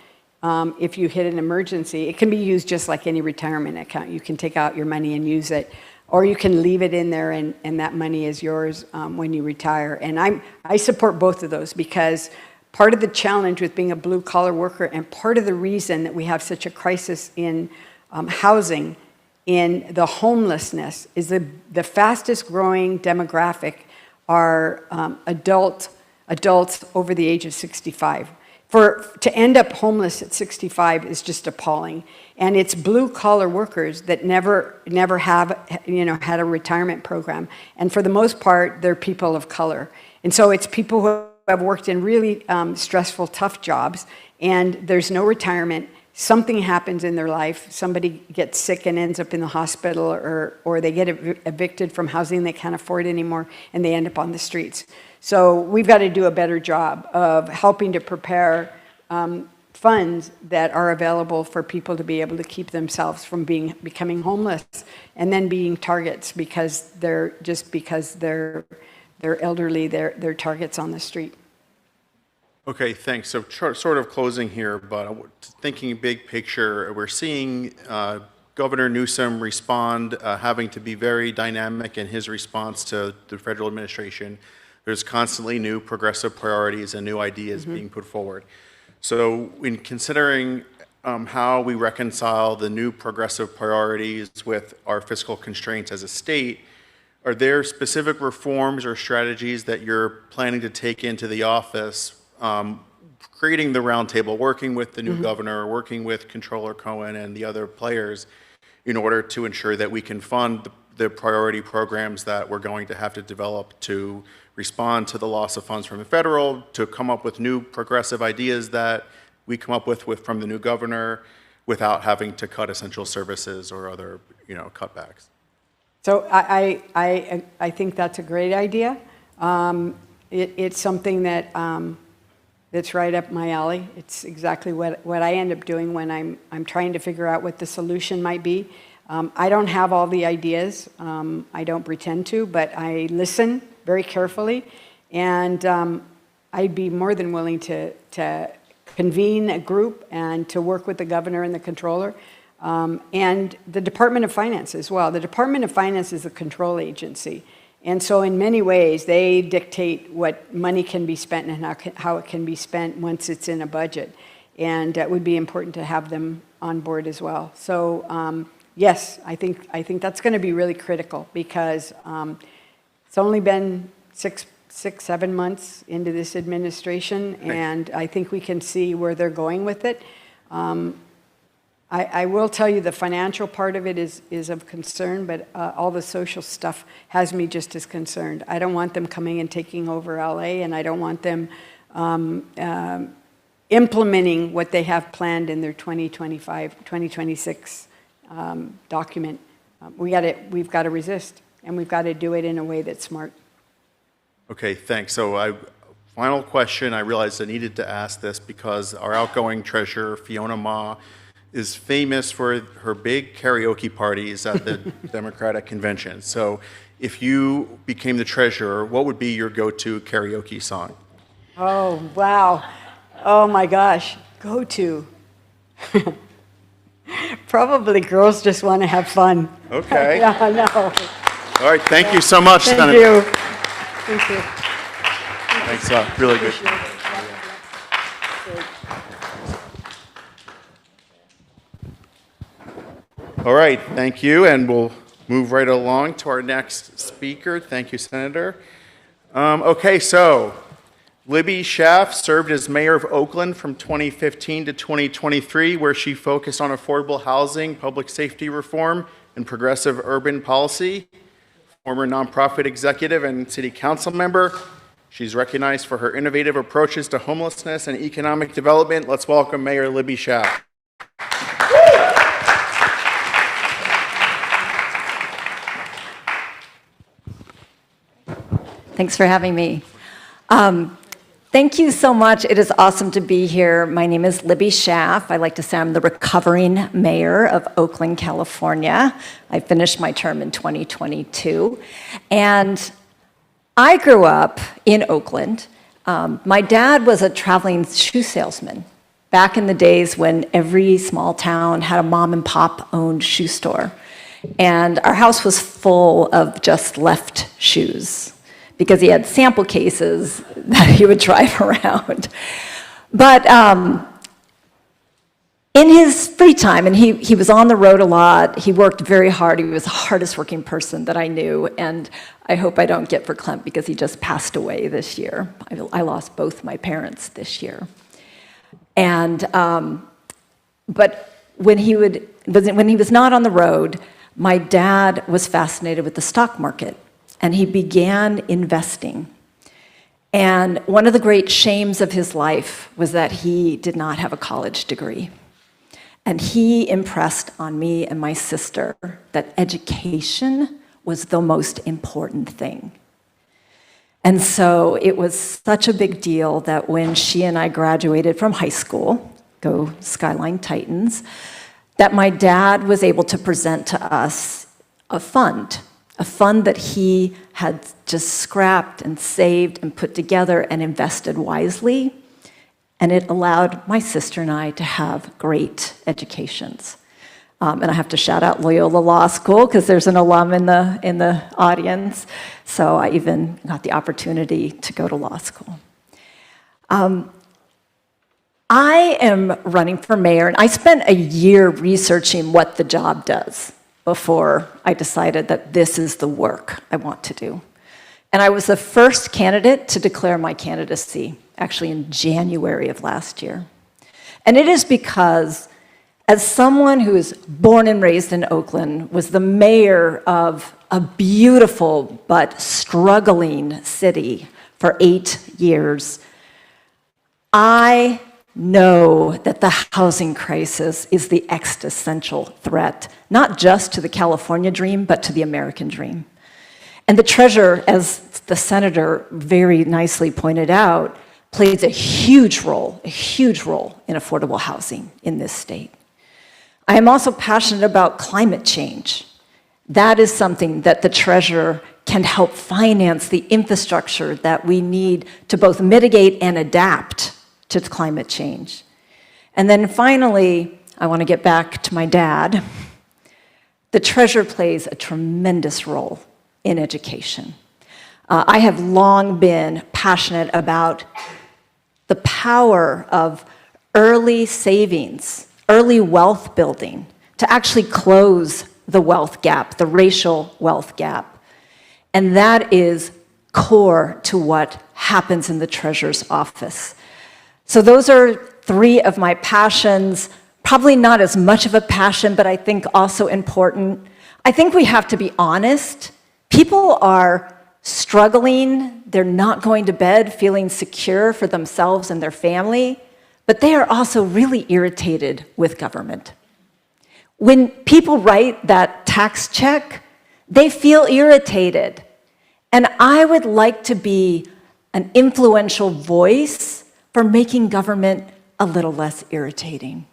if you hit an emergency. It can be used just like any retirement account. You can take out your money and use it, or you can leave it in there, and that money is yours when you retire. And I support both of those, because part of the challenge with being a blue-collar worker, and part of the reason that we have such a crisis in housing, in the homelessness, is the fastest growing demographic are adults over the age of 65. to end up homeless at 65 is just appalling. And it's blue-collar workers that never have, had a retirement program. And for the most part, they're people of color. And so it's people who have worked in really stressful, tough jobs, and there's no retirement. Something happens in their life. Somebody gets sick and ends up in the hospital, or they get evicted from housing they can't afford anymore, and they end up on the streets. So we've got to do a better job of helping to prepare funds that are available for people to be able to keep themselves from becoming homeless and then being targets because they're elderly, they're targets on the street. Okay, thanks. So sort of closing here, but thinking big picture, we're seeing Governor Newsom respond, having to be very dynamic in his response to the federal administration. There's constantly new progressive priorities and new ideas being put forward. So in considering how we reconcile the new progressive priorities with our fiscal constraints as a state, are there specific reforms or strategies that you're planning to take into the office, creating the roundtable, working with the new governor, working with Controller Cohen and the other players in order to ensure that we can fund the priority programs that we're going to have to develop to respond to the loss of funds from the federal, to come up with new progressive ideas that we come up with from the new governor without having to cut essential services or other, cutbacks? So I think that's a great idea. It's something that that's right up my alley. It's exactly what I end up doing when I'm trying to figure out what the solution might be. I don't have all the ideas. I don't pretend to, but I listen very carefully, and I'd be more than willing to convene a group and to work with the governor and the controller, and the Department of Finance as well. The Department of Finance is a control agency, and so in many ways they dictate what money can be spent and how it can be spent once it's in a budget, and it would be important to have them on board as well. So yes, I think that's going to be really critical because it's only been 7 months into this administration, and I think we can see where they're going with it. I will tell you the financial part of it is of concern, but all the social stuff has me just as concerned. I don't want them coming and taking over LA, and I don't want them implementing what they have planned in their 2026 document. We've got to resist, and we've got to do it in a way that's smart. Okay, thanks. So final question, I realized I needed to ask this because our outgoing treasurer, Fiona Ma, is famous for her big karaoke parties at the Democratic convention. So if you became the treasurer, what would be your go-to karaoke song? Oh, wow. Oh, my gosh. Go-to. Probably Girls Just Want to Have Fun. Okay. Yeah, I know. All right, thank you so much, Thank Senator. you. Thank you. Thanks, really good. All right, thank you, and we'll move right along to our next speaker. Thank you, Senator. Okay, so Libby Schaaf served as mayor of Oakland from 2015 to 2023, where she focused on affordable housing, public safety reform, and progressive urban policy. Former nonprofit executive and city council member, she's recognized for her innovative approaches to homelessness and economic development. Let's welcome Mayor Libby Schaaf. Thanks for having me. Thank you so much. It is awesome to be here. My name is Libby Schaaf. I like to say I'm the recovering mayor of Oakland, California. I finished my term in 2022. And I grew up in Oakland. My dad was a traveling shoe salesman back in the days when every small town had a mom and pop owned shoe store. And our house was full of just left shoes, because he had sample cases that he would drive around. But in his free time, and he was on the road a lot, he worked very hard. He was the hardest working person that I knew, and I hope I don't get verklempt because he just passed away this year. I lost both my parents this year. And, but when he was not on the road, my dad was fascinated with the stock market, and he began investing. And one of the great shames of his life was that he did not have a college degree. And he impressed on me and my sister that education was the most important thing. And so it was such a big deal that when she and I graduated from high school, go Skyline Titans, that my dad was able to present to us a fund that he had just scrapped and saved and put together and invested wisely. And it allowed my sister and I to have great educations. And I have to shout out Loyola Law School because there's an alum in the audience. So I even got the opportunity to go to law school. I am running for mayor, and I spent a year researching what the job does before I decided that this is the work I want to do. And I was the first candidate to declare my candidacy, actually in January of last year. And it is because, as someone who is born and raised in Oakland, was the mayor of a beautiful but struggling city for 8 years, I know that the housing crisis is the existential threat, not just to the California dream, but to the American dream. And the treasurer, as the senator very nicely pointed out, plays a huge role in affordable housing in this state. I am also passionate about climate change. That is something that the treasurer can help finance the infrastructure that we need to both mitigate and adapt to climate change. And then finally, I want to get back to my dad. The treasurer plays a tremendous role in education. I have long been passionate about the power of early savings, early wealth building, to actually close the wealth gap, the racial wealth gap. And that is core to what happens in the treasurer's office. So those are 3 of my passions, probably not as much of a passion, but I think also important. I think we have to be honest. People are struggling. They're not going to bed feeling secure for themselves and their family, but they are also really irritated with government. When people write that tax check, they feel irritated. And I would like to be an influential voice for making government a little less irritating.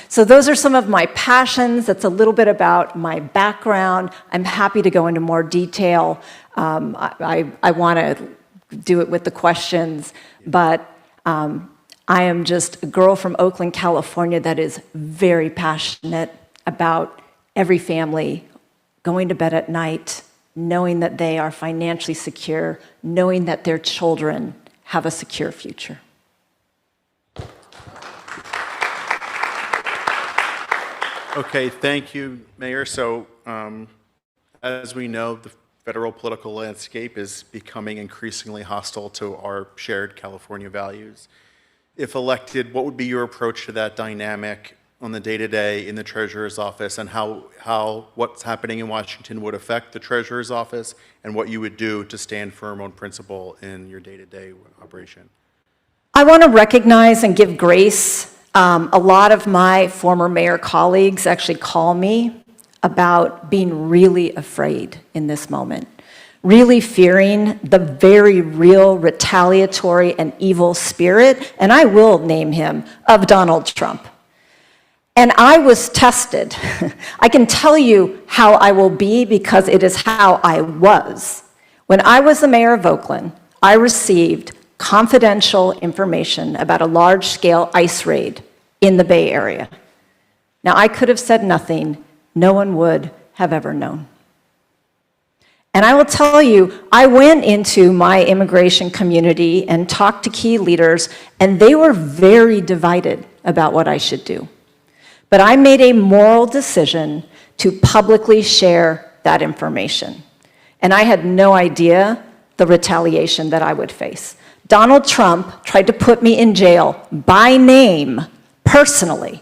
So those are some of my passions. That's a little bit about my background. I'm happy to go into more detail. I want to do it with the questions, but I am just a girl from Oakland, California that is very passionate about every family going to bed at night, knowing that they are financially secure, knowing that their children have a secure future. Okay, thank you, Mayor. So, as we know, the federal political landscape is becoming increasingly hostile to our shared California values. If elected, what would be your approach to that dynamic on the day-to-day in the Treasurer's office, and how what's happening in Washington would affect the Treasurer's office, and what you would do to stand firm on principle in your day-to-day operation? I want to recognize and give grace. A lot of my former mayor colleagues actually call me about being really afraid in this moment, really fearing the very real retaliatory and evil spirit, and I will name him, of Donald Trump. And I was tested. I can tell you how I will be because it is how I was. When I was the mayor of Oakland, I received confidential information about a large-scale ICE raid in the Bay Area. Now, I could have said nothing. No one would have ever known. And I will tell you, I went into my immigration community and talked to key leaders, and they were very divided about what I should do. But I made a moral decision to publicly share that information. And I had no idea the retaliation that I would face. Donald Trump tried to put me in jail by name personally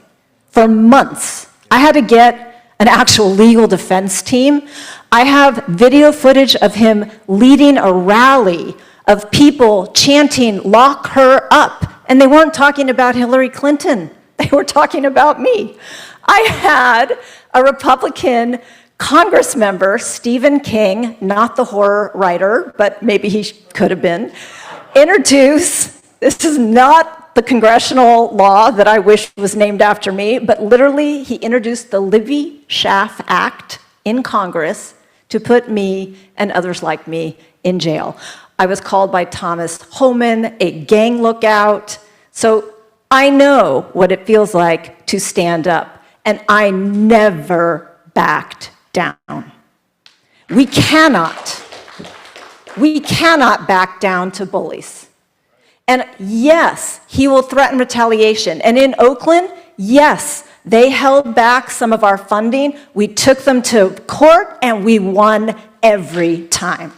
for months. I had to get an actual legal defense team. I have video footage of him leading a rally of people chanting, "Lock her up." And they weren't talking about Hillary Clinton. They were talking about me. I had a Republican Congress member, Stephen King, not the horror writer, but maybe he could have been, introduce, this is not the congressional law that I wish was named after me, but literally he introduced the Libby Schaaf Act in Congress to put me and others like me in jail. I was called by Thomas Homan a gang lookout. So I know what it feels like to stand up, and I never backed down. We cannot back down to bullies. And yes, he will threaten retaliation. And in Oakland, yes, they held back some of our funding. We took them to court, and we won every time.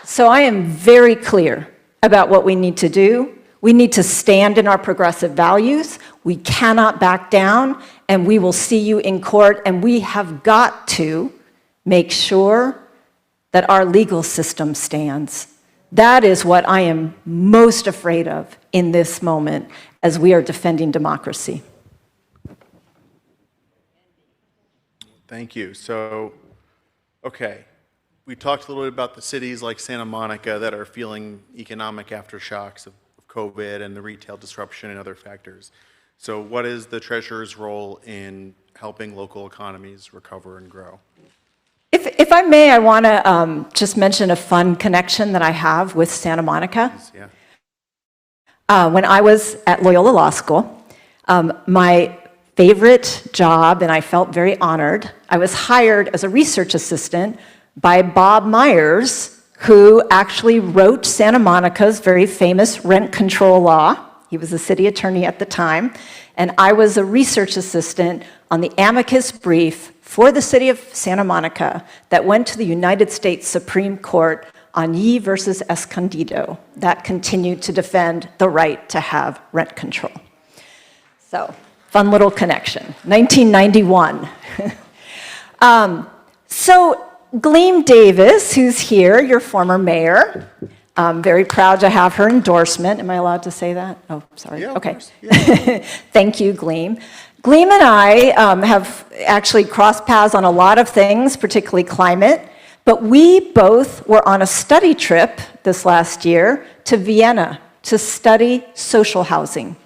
So I am very clear about what we need to do. We need to stand in our progressive values. We cannot back down, and we will see you in court, and we have got to make sure that our legal system stands. That is what I am most afraid of in this moment as we are defending democracy. Thank you. So, okay. We talked a little bit about the cities like Santa Monica that are feeling economic aftershocks of COVID and the retail disruption and other factors. So what is the treasurer's role in helping local economies recover and grow? If I may, I want to just mention a fun connection that I have with Santa Monica. Yeah. When I was at Loyola Law School, my favorite job, and I felt very honored, I was hired as a research assistant by Bob Myers, who actually wrote Santa Monica's very famous rent control law. He was the city attorney at the time, and I was a research assistant on the amicus brief for the city of Santa Monica that went to the United States Supreme Court on Yee versus Escondido that continued to defend the right to have rent control. So, fun little connection. 1991. So, Gleam Davis, who's here, your former mayor, I'm very proud to have her endorsement. Am I allowed to say that? Oh, sorry. Yeah, okay. of course. Yeah. Thank you, Gleam. Gleam and I have actually crossed paths on a lot of things, particularly climate, but we both were on a study trip this last year to Vienna to study social housing.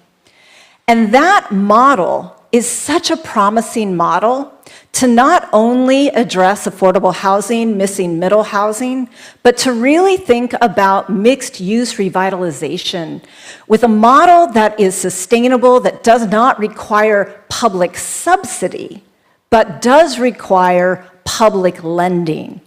And that model is such a promising model to not only address affordable housing, missing middle housing, but to really think about mixed-use revitalization with a model that is sustainable, that does not require public subsidy, but does require public lending.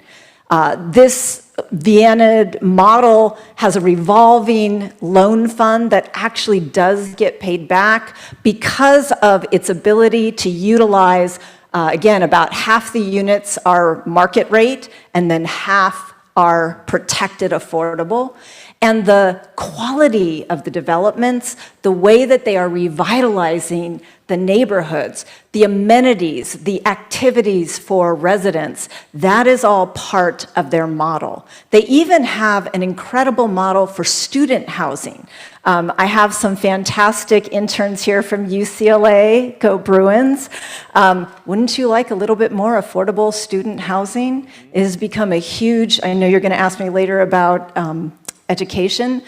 This Vienna model has a revolving loan fund that actually does get paid back because of its ability to utilize, again, about half the units are market rate and then half are protected affordable. And the quality of the developments, the way that they are revitalizing the neighborhoods, the amenities, the activities for residents, that is all part of their model. They even have an incredible model for student housing. I have some fantastic interns here from UCLA, go Bruins. Wouldn't you like a little bit more affordable student housing? It has become a huge, I know you're going to ask me later about education,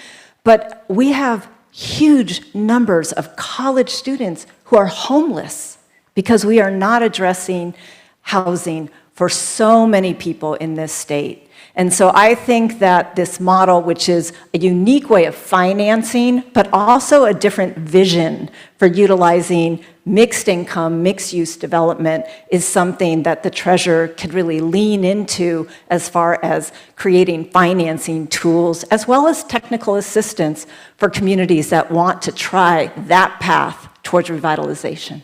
but we have huge numbers of college students who are homeless because we are not addressing housing for so many people in this state. And so I think that this model, which is a unique way of financing, but also a different vision for utilizing mixed income, mixed use development, is something that the treasurer could really lean into as far as creating financing tools, as well as technical assistance for communities that want to try that path towards revitalization.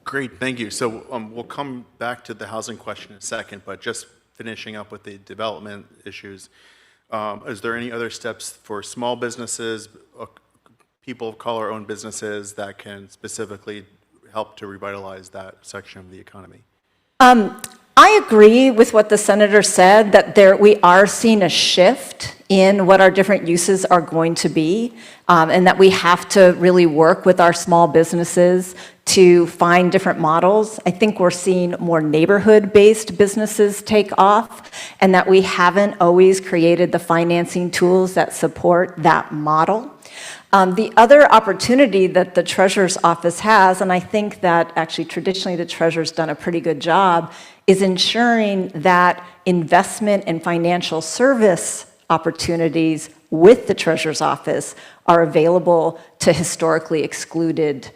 Great, thank you. So we'll come back to the housing question in a second, but just finishing up with the development issues. Is there any other steps for small businesses, people of color owned businesses that can specifically help to revitalize that section of the economy? I agree with what the senator said, that we are seeing a shift in what our different uses are going to be, and that we have to really work with our small businesses to find different models. I think we're seeing more neighborhood-based businesses take off, and that we haven't always created the financing tools that support that model. The other opportunity that the Treasurer's Office has, and I think that actually traditionally the Treasurer's done a pretty good job, is ensuring that investment and financial service opportunities with the Treasurer's Office are available to historically excluded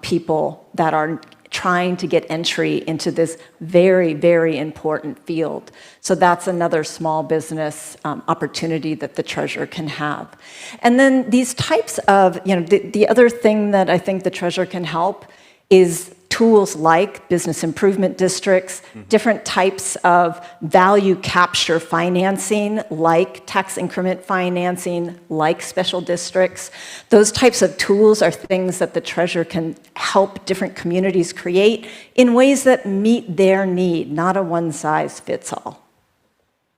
people that are trying to get entry into this very, very important field. So that's another small business opportunity that the treasurer can have. And then these types of, the other thing that I think the treasurer can help is tools like business improvement districts, different types of value capture financing, like tax increment financing, like special districts. Those types of tools are things that the treasurer can help different communities create in ways that meet their need, not a one-size-fits-all.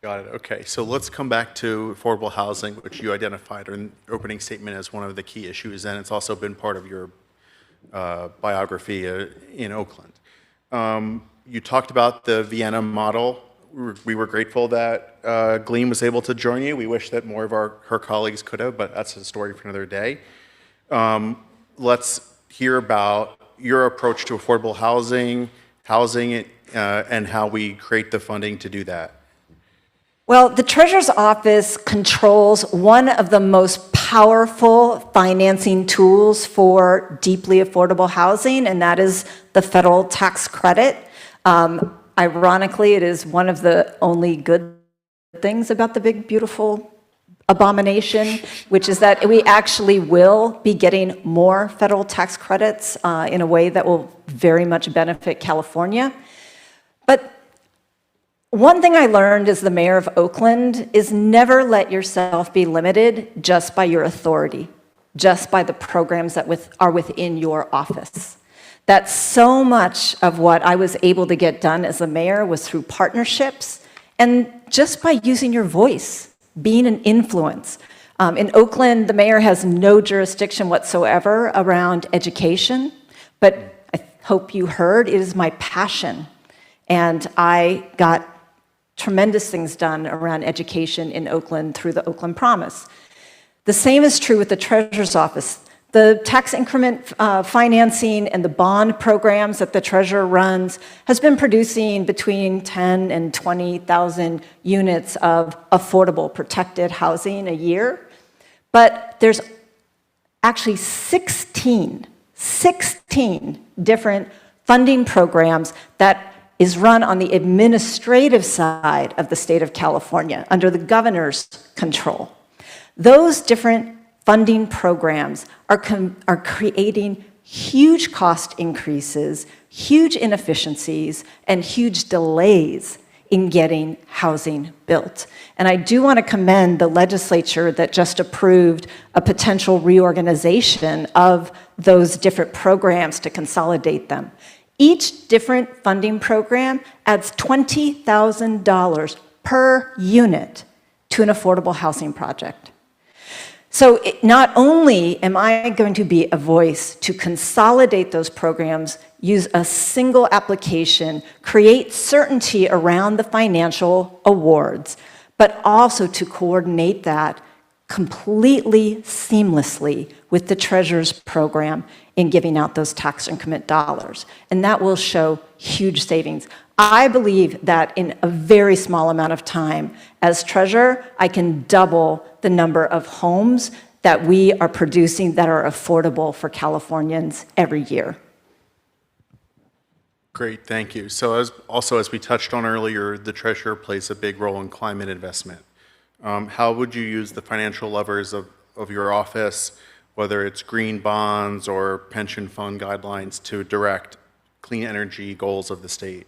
Got it. Okay. So let's come back to affordable housing, which you identified in the opening statement as one of the key issues, and it's also been part of your biography in Oakland. You talked about the Vienna model. We were grateful that Gleam was able to join you. We wish that more of her colleagues could have, but that's a story for another day. Let's hear about your approach to affordable housing, and how we create the funding to do that. Well, the Treasurer's Office controls one of the most powerful financing tools for deeply affordable housing, and that is the federal tax credit. Ironically, it is one of the only good things about the big, beautiful abomination, which is that we actually will be getting more federal tax credits in a way that will very much benefit California. But one thing I learned as the mayor of Oakland is never let yourself be limited just by your authority, just by the programs that are within your office. That so much of what I was able to get done as a mayor was through partnerships and just by using your voice, being an influence. In Oakland, the mayor has no jurisdiction whatsoever around education, but I hope you heard it is my passion. And I got tremendous things done around education in Oakland through the Oakland Promise. The same is true with the Treasurer's Office. The tax increment financing and the bond programs that the Treasurer runs has been producing between 10 and 20,000 units of affordable protected housing a year. But there's actually 16 different funding programs that is run on the administrative side of the state of California under the governor's control. Those different funding programs are creating huge cost increases, huge inefficiencies, and huge delays in getting housing built. And I do want to commend the legislature that just approved a potential reorganization of those different programs to consolidate them. Each different funding program adds $20,000 per unit to an affordable housing project. So not only am I going to be a voice to consolidate those programs, use a single application, create certainty around the financial awards, but also to coordinate that completely seamlessly with the Treasurer's program in giving out those tax increment dollars. And that will show huge savings. I believe that in a very small amount of time, as treasurer, I can double the number of homes that we are producing that are affordable for Californians every year. Great, thank you. So as we touched on earlier, the treasurer plays a big role in climate investment. How would you use the financial levers of your office, whether it's green bonds or pension fund guidelines, to direct clean energy goals of the state?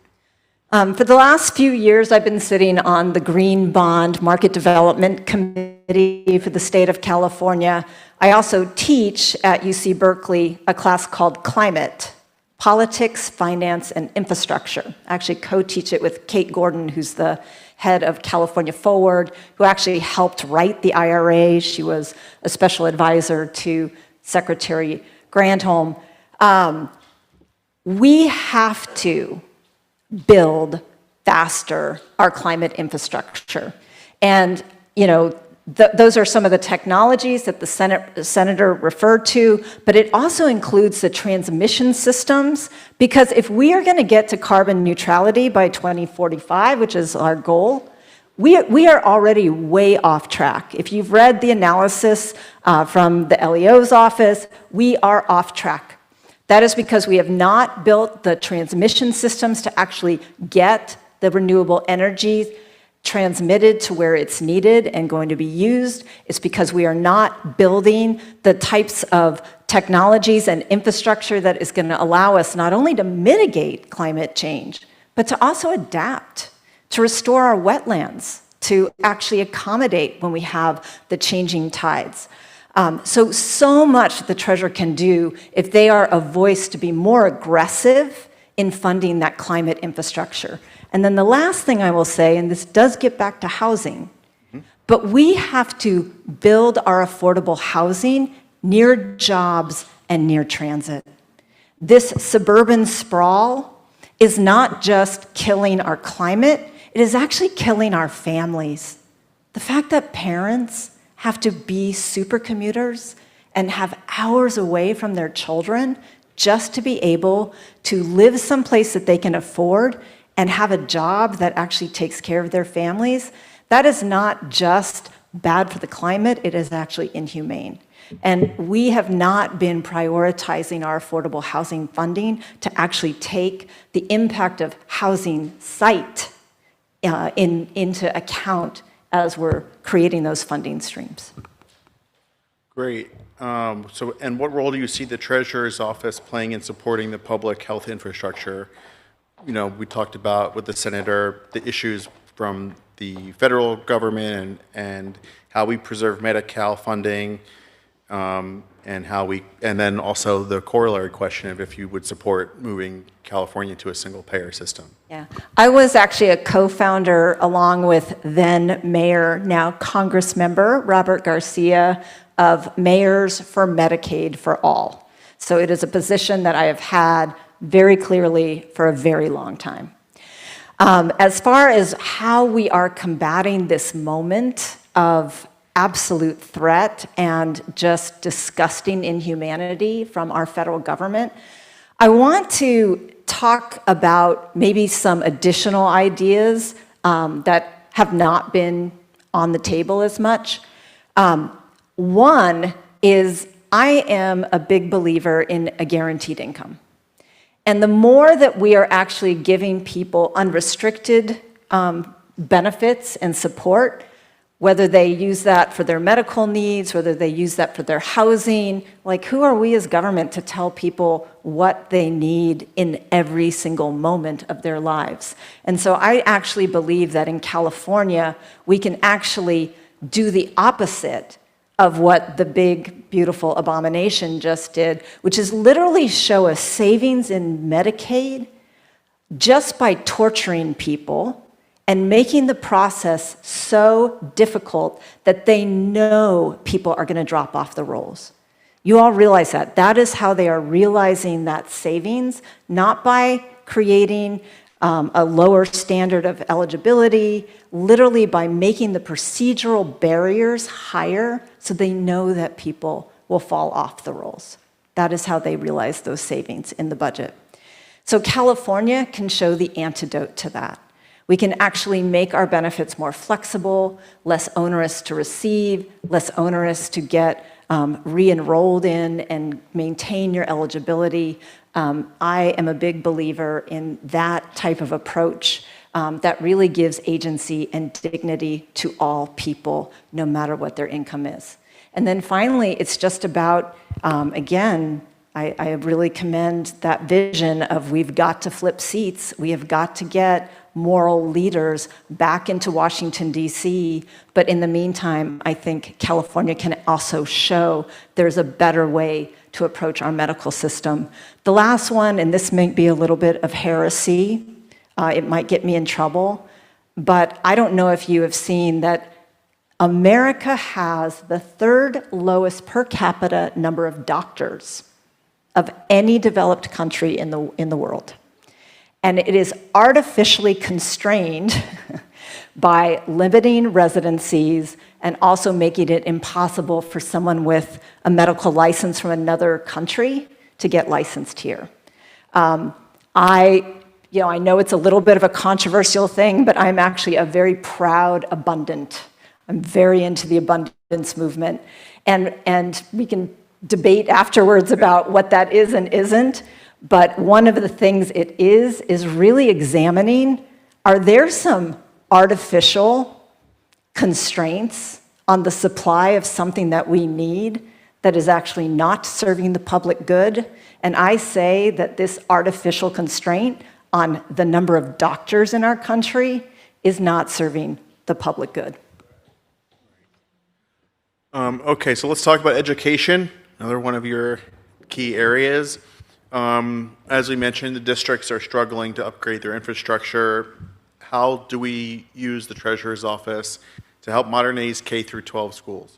For the last few years, I've been sitting on the Green Bond Market Development Committee committee for the state of California. I also teach at UC Berkeley a class called Climate, Politics, Finance, and Infrastructure. I actually co-teach it with Kate Gordon, who's the head of California Forward, who actually helped write the IRA. She was a special advisor to Secretary Granholm. We have to build faster our climate infrastructure. And, you know, those are some of the technologies that the senator referred to, but it also includes the transmission systems, because if we are going to get to carbon neutrality by 2045, which is our goal, we are already way off track. If you've read the analysis from the LEO's office, we are off track. That is because we have not built the transmission systems to actually get the renewable energy transmitted to where it's needed and going to be used. It's because we are not building the types of technologies and infrastructure that is going to allow us not only to mitigate climate change, but to also adapt, to restore our wetlands, to actually accommodate when we have the changing tides. So much the Treasurer can do if they are a voice to be more aggressive in funding that climate infrastructure. And then the last thing I will say, and this does get back to housing, but we have to build our affordable housing near jobs and near transit. This suburban sprawl is not just killing our climate, it is actually killing our families. The fact that parents have to be supercommuters and have hours away from their children just to be able to live someplace that they can afford and have a job that actually takes care of their families, that is not just bad for the climate, it is actually inhumane. And we have not been prioritizing our affordable housing funding to actually take the impact of housing site into account as we're creating those funding streams. Great. And what role do you see the Treasurer's Office playing in supporting the public health infrastructure? You know, we talked about with the Senator the issues from the federal government and how we preserve Medi-Cal funding, and then also the corollary question of if you would support moving California to a single-payer system. Yeah, I was actually a co-founder along with then Mayor, now Congress member Robert Garcia, of Mayors for Medicaid for All. So it is a position that I have had very clearly for a very long time. As far as how we are combating this moment of absolute threat and just disgusting inhumanity from our federal government, I want to talk about maybe some additional ideas that have not been on the table as much. One is I am a big believer in a guaranteed income. And the more that we are actually giving people unrestricted benefits and support, whether they use that for their medical needs, whether they use that for their housing, like who are we as government to tell people what they need in every single moment of their lives? And so I actually believe that in California, we can actually do the opposite of what the big, beautiful abomination just did, which is literally show a savings in Medicaid just by torturing people and making the process so difficult that they know people are going to drop off the rolls. You all realize that. That is how they are realizing that savings, not by creating a lower standard of eligibility, literally by making the procedural barriers higher so they know that people will fall off the rolls. That is how they realize those savings in the budget. So California can show the antidote to that. We can actually make our benefits more flexible, less onerous to receive, less onerous to get re-enrolled in and maintain your eligibility. I am a big believer in that type of approach that really gives agency and dignity to all people, no matter what their income is. And then finally, it's just about, again, I really commend that vision of we've got to flip seats. We have got to get moral leaders back into Washington, D.C. But in the meantime, I think California can also show there's a better way to approach our medical system. The last one, and this may be a little bit of heresy, it might get me in trouble, but I don't know if you have seen that America has the third lowest per capita number of doctors of any developed country in the world. And it is artificially constrained by limiting residencies and also making it impossible for someone with a medical license from another country to get licensed here. I know it's a little bit of a controversial thing, but I'm actually a very proud abundant. I'm very into the abundance movement. And we can debate afterwards about what that is and isn't. But one of the things it is really examining, are there some artificial constraints on the supply of something that we need that is actually not serving the public good? And I say that this artificial constraint on the number of doctors in our country is not serving the public good. Okay, so let's talk about education, another one of your key areas. As we mentioned, the districts are struggling to upgrade their infrastructure. How do we use the Treasurer's Office to help modernize K through 12 schools?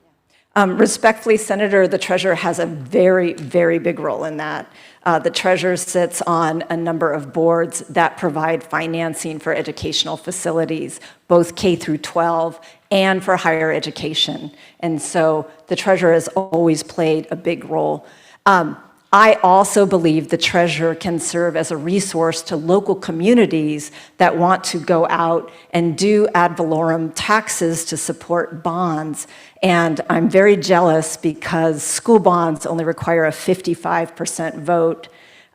Respectfully, Senator, the Treasurer has a very, very big role in that. The Treasurer sits on a number of boards that provide financing for educational facilities, both K through 12 and for higher education. And so the Treasurer has always played a big role. I also believe the Treasurer can serve as a resource to local communities that want to go out and do ad valorem taxes to support bonds. And I'm very jealous because school bonds only require a 55% vote.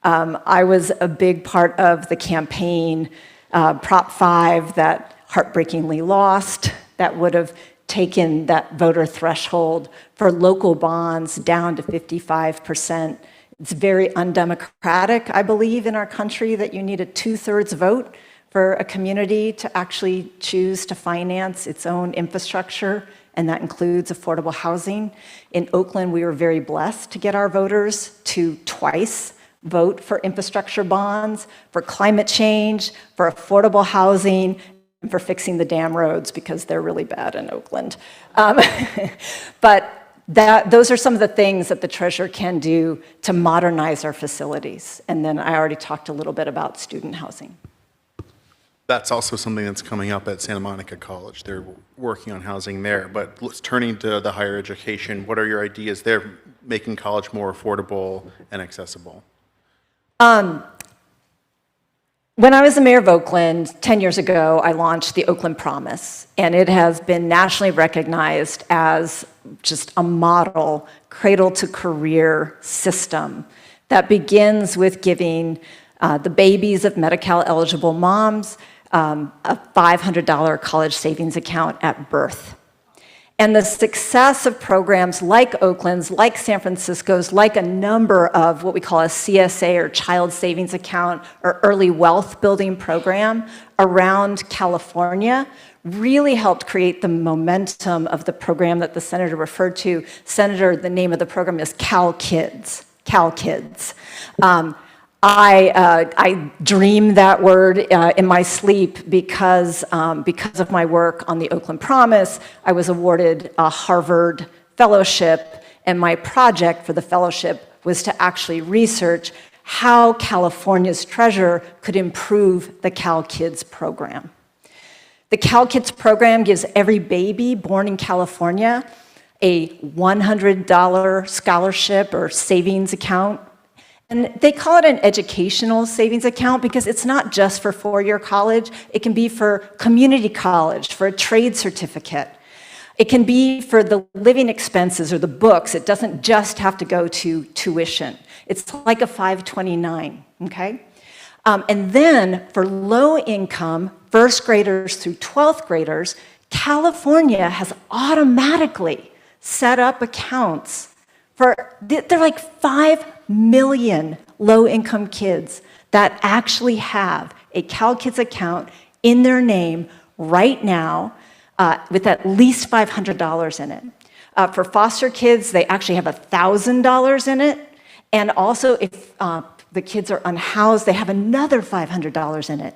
I was a big part of the campaign, Prop 5, that heartbreakingly lost, that would have taken that voter threshold for local bonds down to 55%. It's very undemocratic, I believe, in our country that you need a 2/3 vote for a community to actually choose to finance its own infrastructure, and that includes affordable housing. In Oakland, we were very blessed to get our voters to twice vote for infrastructure bonds, for climate change, for affordable housing, and for fixing the damn roads because they're really bad in Oakland. But those are some of the things that the Treasurer can do to modernize our facilities. And then I already talked a little bit about student housing. That's also something that's coming up at Santa Monica College. They're working on housing there. But turning to the higher education, what are your ideas there, making college more affordable and accessible? When I was the mayor of Oakland 10 years ago, I launched the Oakland Promise, and it has been nationally recognized as just a model cradle-to-career system that begins with giving the babies of Medi-Cal-eligible moms a $500 college savings account at birth. And the success of programs like Oakland's, like San Francisco's, like a number of what we call a CSA or Child Savings Account or early wealth building program around California really helped create the momentum of the program that the Senator referred to. Senator, the name of the program is Cal Kids. Cal Kids. I dream that word in my sleep because of my work on the Oakland Promise. I was awarded a Harvard fellowship, and my project for the fellowship was to actually research how California's treasurer could improve the Cal Kids program. The Cal Kids program gives every baby born in California a $100 scholarship or savings account. And they call it an educational savings account because it's not just for four-year college. It can be for community college, for a trade certificate. It can be for the living expenses or the books. It doesn't just have to go to tuition. It's like a 529, okay? And then for low-income first graders through 12th graders, California has automatically set up accounts they're like 5 million low-income kids that actually have a Cal Kids account in their name right now with at least $500 in it. For foster kids, they actually have $1,000 in it. And also, if the kids are unhoused, they have another $500 in it.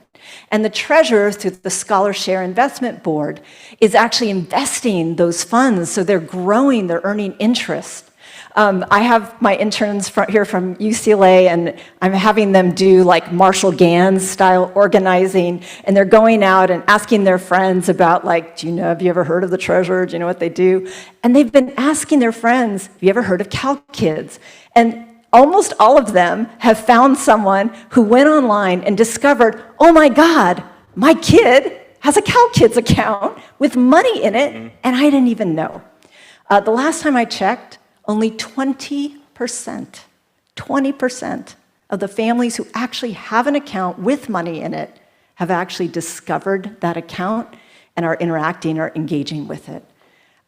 And the treasurer, through the Scholar Share Investment Board, is actually investing those funds, so they're growing, they're earning interest. I have my interns here from UCLA, and I'm having them do like Marshall Gans style organizing, and they're going out and asking their friends about like, have you ever heard of the treasurer? Do you know what they do? And they've been asking their friends, have you ever heard of Cal Kids? And almost all of them have found someone who went online and discovered, oh my God, my kid has a Cal Kids account with money in it, and I didn't even know. The last time I checked, only 20% of the families who actually have an account with money in it have actually discovered that account and are interacting or engaging with it.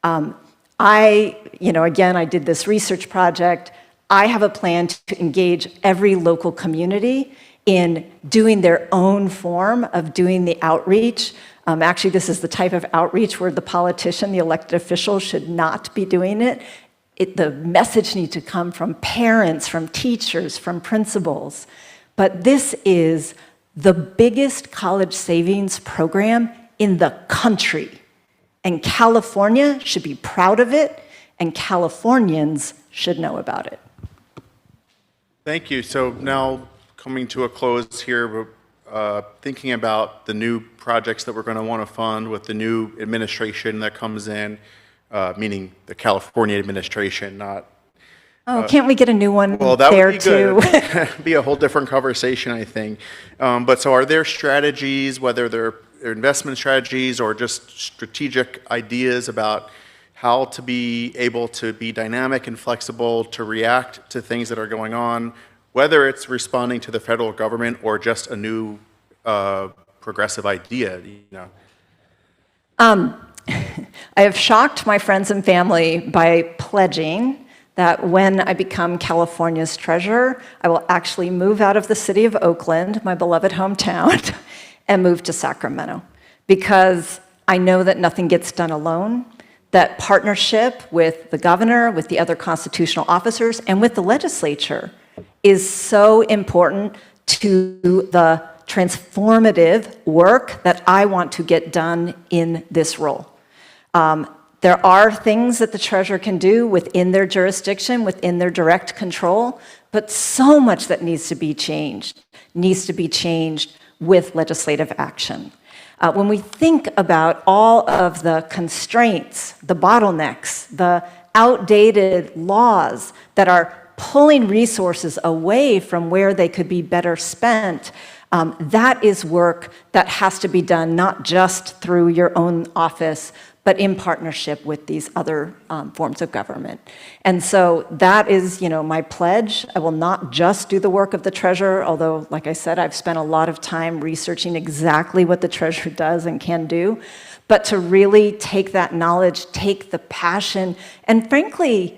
Again, I did this research project. I have a plan to engage every local community in doing their own form of doing the outreach. Actually, this is the type of outreach where the politician, the elected official, should not be doing it. The message needs to come from parents, from teachers, from principals. But this is the biggest college savings program in the country. And California should be proud of it, and Californians should know about it. Thank you. So now coming to a close here, thinking about the new projects that we're going to want to fund with the new administration that comes in, meaning the California administration, not... Can't we get a new one well, that there would be too? good. Be a whole different conversation, I think. But so are there strategies, whether they're investment strategies or just strategic ideas about how to be able to be dynamic and flexible to react to things that are going on, whether it's responding to the federal government or just a new progressive idea, I have shocked my friends and family by pledging that when I become California's treasurer, I will actually move out of the city of Oakland, my beloved hometown, and move to Sacramento. Because I know that nothing gets done alone, that partnership with the governor, with the other constitutional officers, and with the legislature is so important to the transformative work that I want to get done in this role. There are things that the treasurer can do within their jurisdiction, within their direct control, but so much that needs to be changed with legislative action. When we think about all of the constraints, the bottlenecks, the outdated laws that are pulling resources away from where they could be better spent, that is work that has to be done not just through your own office, but in partnership with these other forms of government. And so that is, my pledge. I will not just do the work of the treasurer, although, like I said, I've spent a lot of time researching exactly what the treasurer does and can do, but to really take that knowledge, take the passion, and frankly,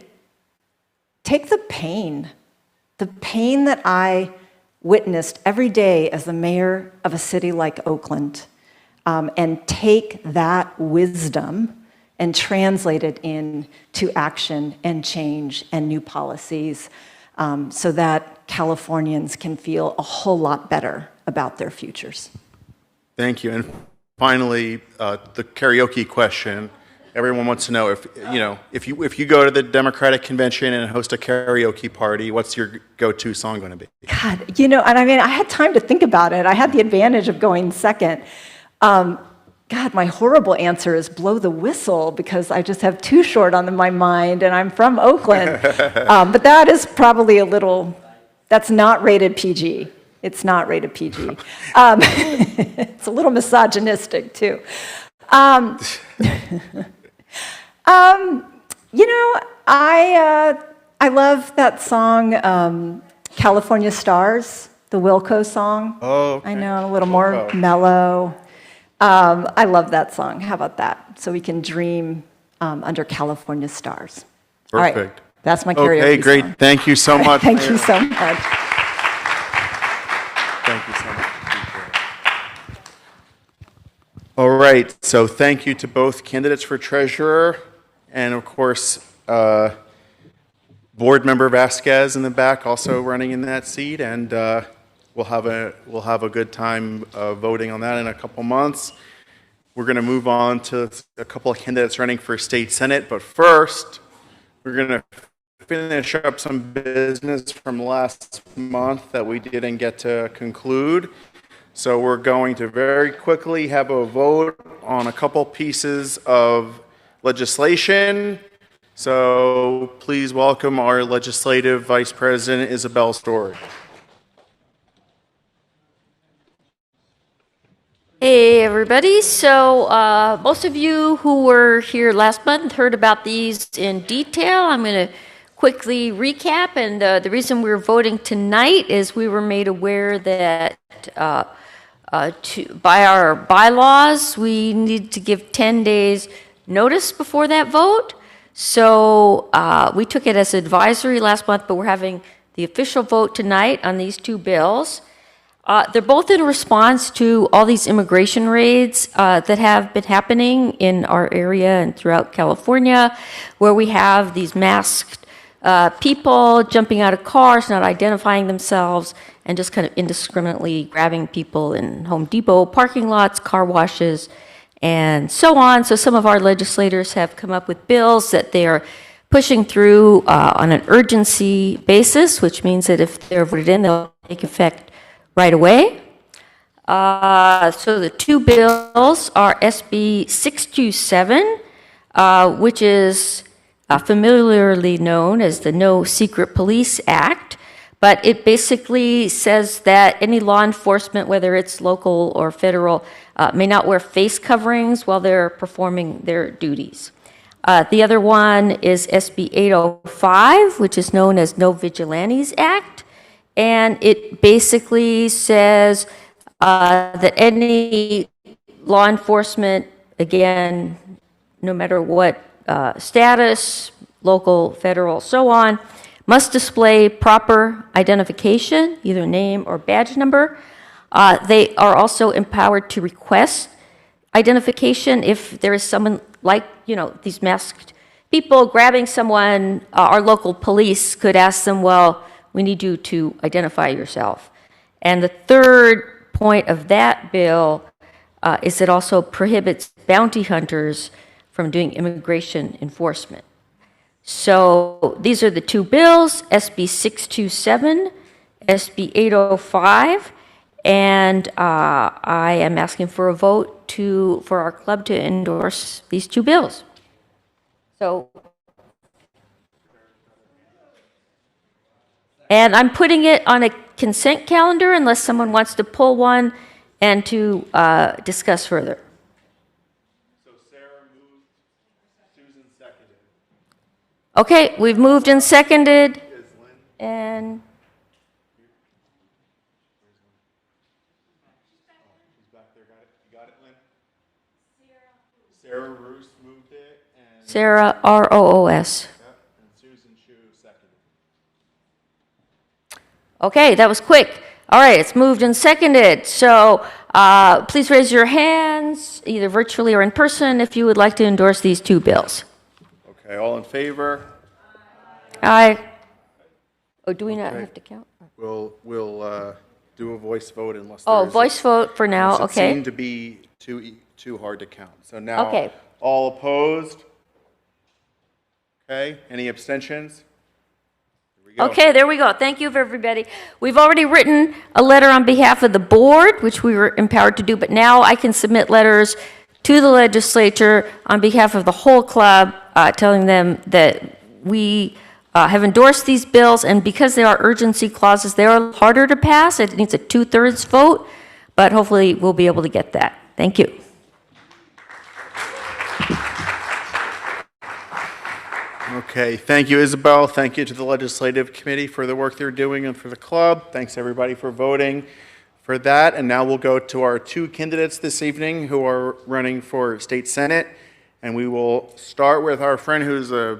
take the pain that I witnessed every day as the mayor of a city like Oakland, and take that wisdom and translate it into action and change and new policies, so that Californians can feel a whole lot better about their futures. Thank you. And finally, the karaoke question. Everyone wants to know if you go to the Democratic convention and host a karaoke party, what's your go-to song going to be? God, and I had time to think about it. I had the advantage of going second. God, my horrible answer is Blow the Whistle, because I just have Too Short on my mind, and I'm from Oakland. But that is probably that's not rated PG. It's not rated PG. It's a little misogynistic, too. I love that song, California Stars, the Wilco song. Oh, okay. I know, a little more mellow. I love that song. How about that? So we can dream under California stars. Perfect. All right, that's my karaoke Okay, great. song. Thank you so much. Thank Mayor. you so much. Thank you so much. right, so thank you to both candidates for treasurer, and of course, Board Member Vasquez in the back also running in that seat, and we'll have a good time voting on that in a couple months. We're going to move on to a couple of candidates running for state senate, but first, we're going to finish up some business from last month that we didn't get to conclude. So we're going to very quickly have a vote on a couple pieces of legislation. So please welcome our Legislative Vice President, Isabel Story. Hey everybody, so most of you who were here last month heard about these in detail. I'm going to quickly recap, and the reason we're voting tonight is we were made aware that by our bylaws we need to give 10 days notice before that vote. So we took it as advisory last month, but we're having the official vote tonight on these two bills. They're both in response to all these immigration raids that have been happening in our area and throughout California, where we have these masked people jumping out of cars, not identifying themselves, and just kind of indiscriminately grabbing people in Home Depot parking lots, car washes, and so on. So some of our legislators have come up with bills that they are pushing through on an urgency basis, which means that if they're voted in, they'll take effect right away. So the two bills are SB 627, which is familiarly known as the No Secret Police Act, but it basically says that any law enforcement, whether it's local or federal, may not wear face coverings while they're performing their duties. The other one is SB 805, which is known as No Vigilantes Act, and it basically says that any law enforcement, again, no matter what status, local, federal, so on, must display proper identification, either name or badge number. They are also empowered to request identification if there is someone like, these masked people grabbing someone. Our local police could ask them, well, we need you to identify yourself. And the third point of that bill is it also prohibits bounty hunters from doing immigration enforcement. So these are the two bills, SB 627, SB 805, and I am asking for a vote for our club to endorse these two bills. So, and I'm putting it on a consent calendar unless someone wants to pull one and to discuss further. Okay, we've moved and seconded, and Sarah Roos moved it, and Sarah, R-O-O-S. and Susan Chu seconded. Okay, that was quick. All right, it's moved and seconded. So please raise your hands, either virtually or in person, if you would like to endorse these two bills. Okay, all in favor? Aye. Oh, do we not have to count? We'll do a voice vote unless Oh, there's voice vote for now, unless it okay. seemed to be too hard to count. So now, Okay. all opposed? Okay, any abstentions? Here we go. Okay, there we go. Thank you, everybody. We've already written a letter on behalf of the board, which we were empowered to do, but now I can submit letters to the legislature on behalf of the whole club, telling them that we have endorsed these bills, and because there are urgency clauses, they are harder to pass. It needs a 2/3 vote, but hopefully we'll be able to get that. Thank you. Okay, thank you, Isabel. Thank you to the Legislative Committee for the work they're doing and for the club. Thanks, everybody, for voting for that. And now we'll go to our two candidates this evening who are running for State Senate. And we will start with our friend who's a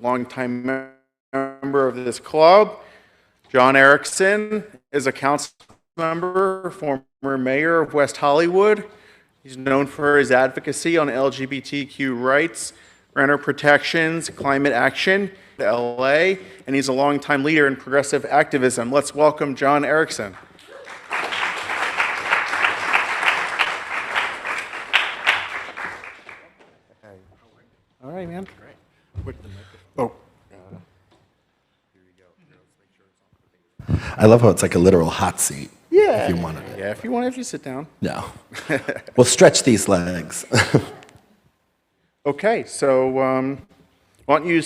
longtime member of this club. John Erickson is a council member, former mayor of West Hollywood. He's known for his advocacy on LGBTQ rights, renter protections, climate action, LA, and he's a longtime leader in progressive activism. Let's welcome John Erickson. All right, man. Oh. I love how it's like a literal hot seat. Yeah. If you wanted it. Yeah, if you sit down. No. We'll stretch these legs. Okay, so why don't you,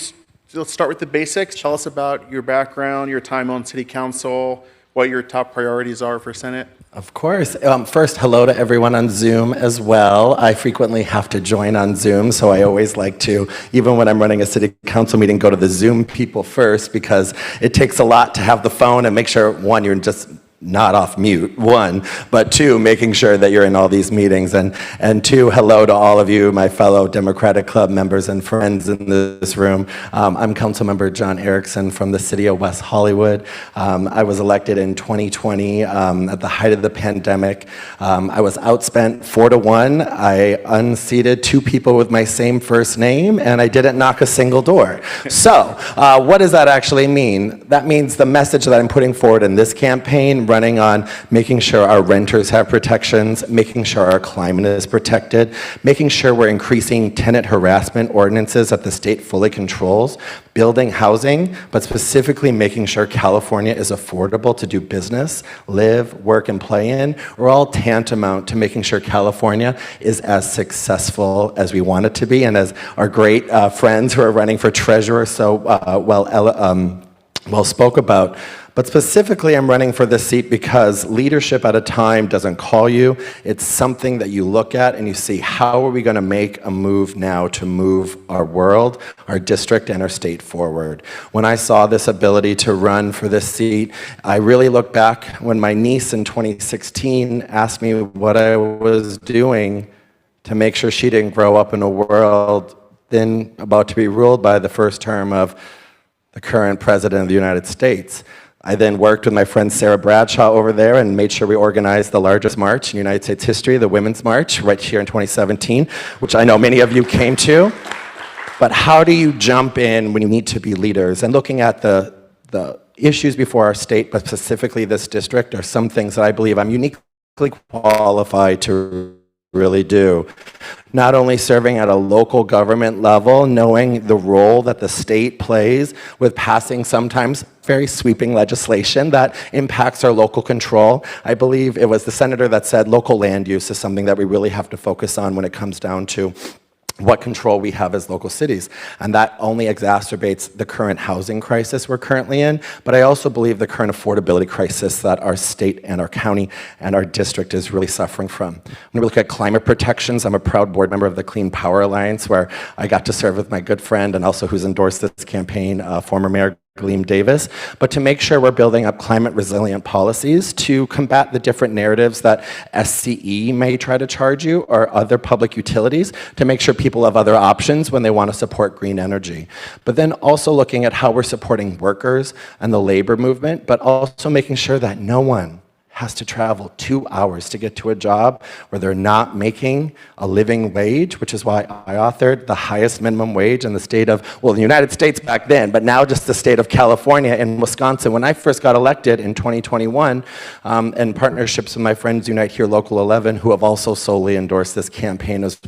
let's start with the basics. Tell us about your background, your time on city council, what your top priorities are for Senate. Of course. First, hello to everyone on Zoom as well. I frequently have to join on Zoom, so I always like to, even when I'm running a city council meeting, go to the Zoom people first because it takes a lot to have the phone and make sure, one, you're just not off mute, one, but two, making sure that you're in all these meetings. And two, hello to all of you, my fellow Democratic Club members and friends in this room. I'm Councilmember John Erickson from the city of West Hollywood. I was elected in 2020 at the height of the pandemic. I was outspent 4-1. I unseated 2 people with my same first name, and I didn't knock a single door. So what does that actually mean? That means the message that I'm putting forward in this campaign running on making sure our renters have protections, making sure our climate is protected, making sure we're increasing tenant harassment ordinances that the state fully controls, building housing, but specifically making sure California is affordable to do business, live, work, and play in, are all tantamount to making sure California is as successful as we want it to be, and as our great friends who are running for treasurer so well spoke about. But specifically, I'm running for this seat because leadership at a time doesn't call you. It's something that you look at and you see, how are we going to make a move now to move our world, our district, and our state forward? When I saw this ability to run for this seat, I really look back when my niece in 2016 asked me what I was doing to make sure she didn't grow up in a world then about to be ruled by the first term of the current president of the United States. I then worked with my friend Sarah Bradshaw over there and made sure we organized the largest march in United States history, the Women's March, right here in 2017, which I know many of you came to. But how do you jump in when you need to be leaders? And looking at the issues before our state, but specifically this district, are some things that I believe I'm uniquely qualified to really do. Not only serving at a local government level, knowing the role that the state plays with passing sometimes very sweeping legislation that impacts our local control. I believe it was the senator that said local land use is something that we really have to focus on when it comes down to what control we have as local cities. And that only exacerbates the current housing crisis we're currently in, but I also believe the current affordability crisis that our state and our county and our district is really suffering from. When we look at climate protections, I'm a proud board member of the Clean Power Alliance, where I got to serve with my good friend and also who's endorsed this campaign, former Mayor Gleam Davis, but to make sure we're building up climate resilient policies to combat the different narratives that SCE may try to charge you or other public utilities, to make sure people have other options when they want to support green energy. But then also looking at how we're supporting workers and the labor movement, but also making sure that no one has to travel 2 hours to get to a job where they're not making a living wage, which is why I authored the highest minimum wage in the state of, well, the United States back then, but now just the state of California and Wisconsin. When I first got elected in 2021, in partnerships with my friends Unite Here Local 11, who have also solely endorsed this campaign as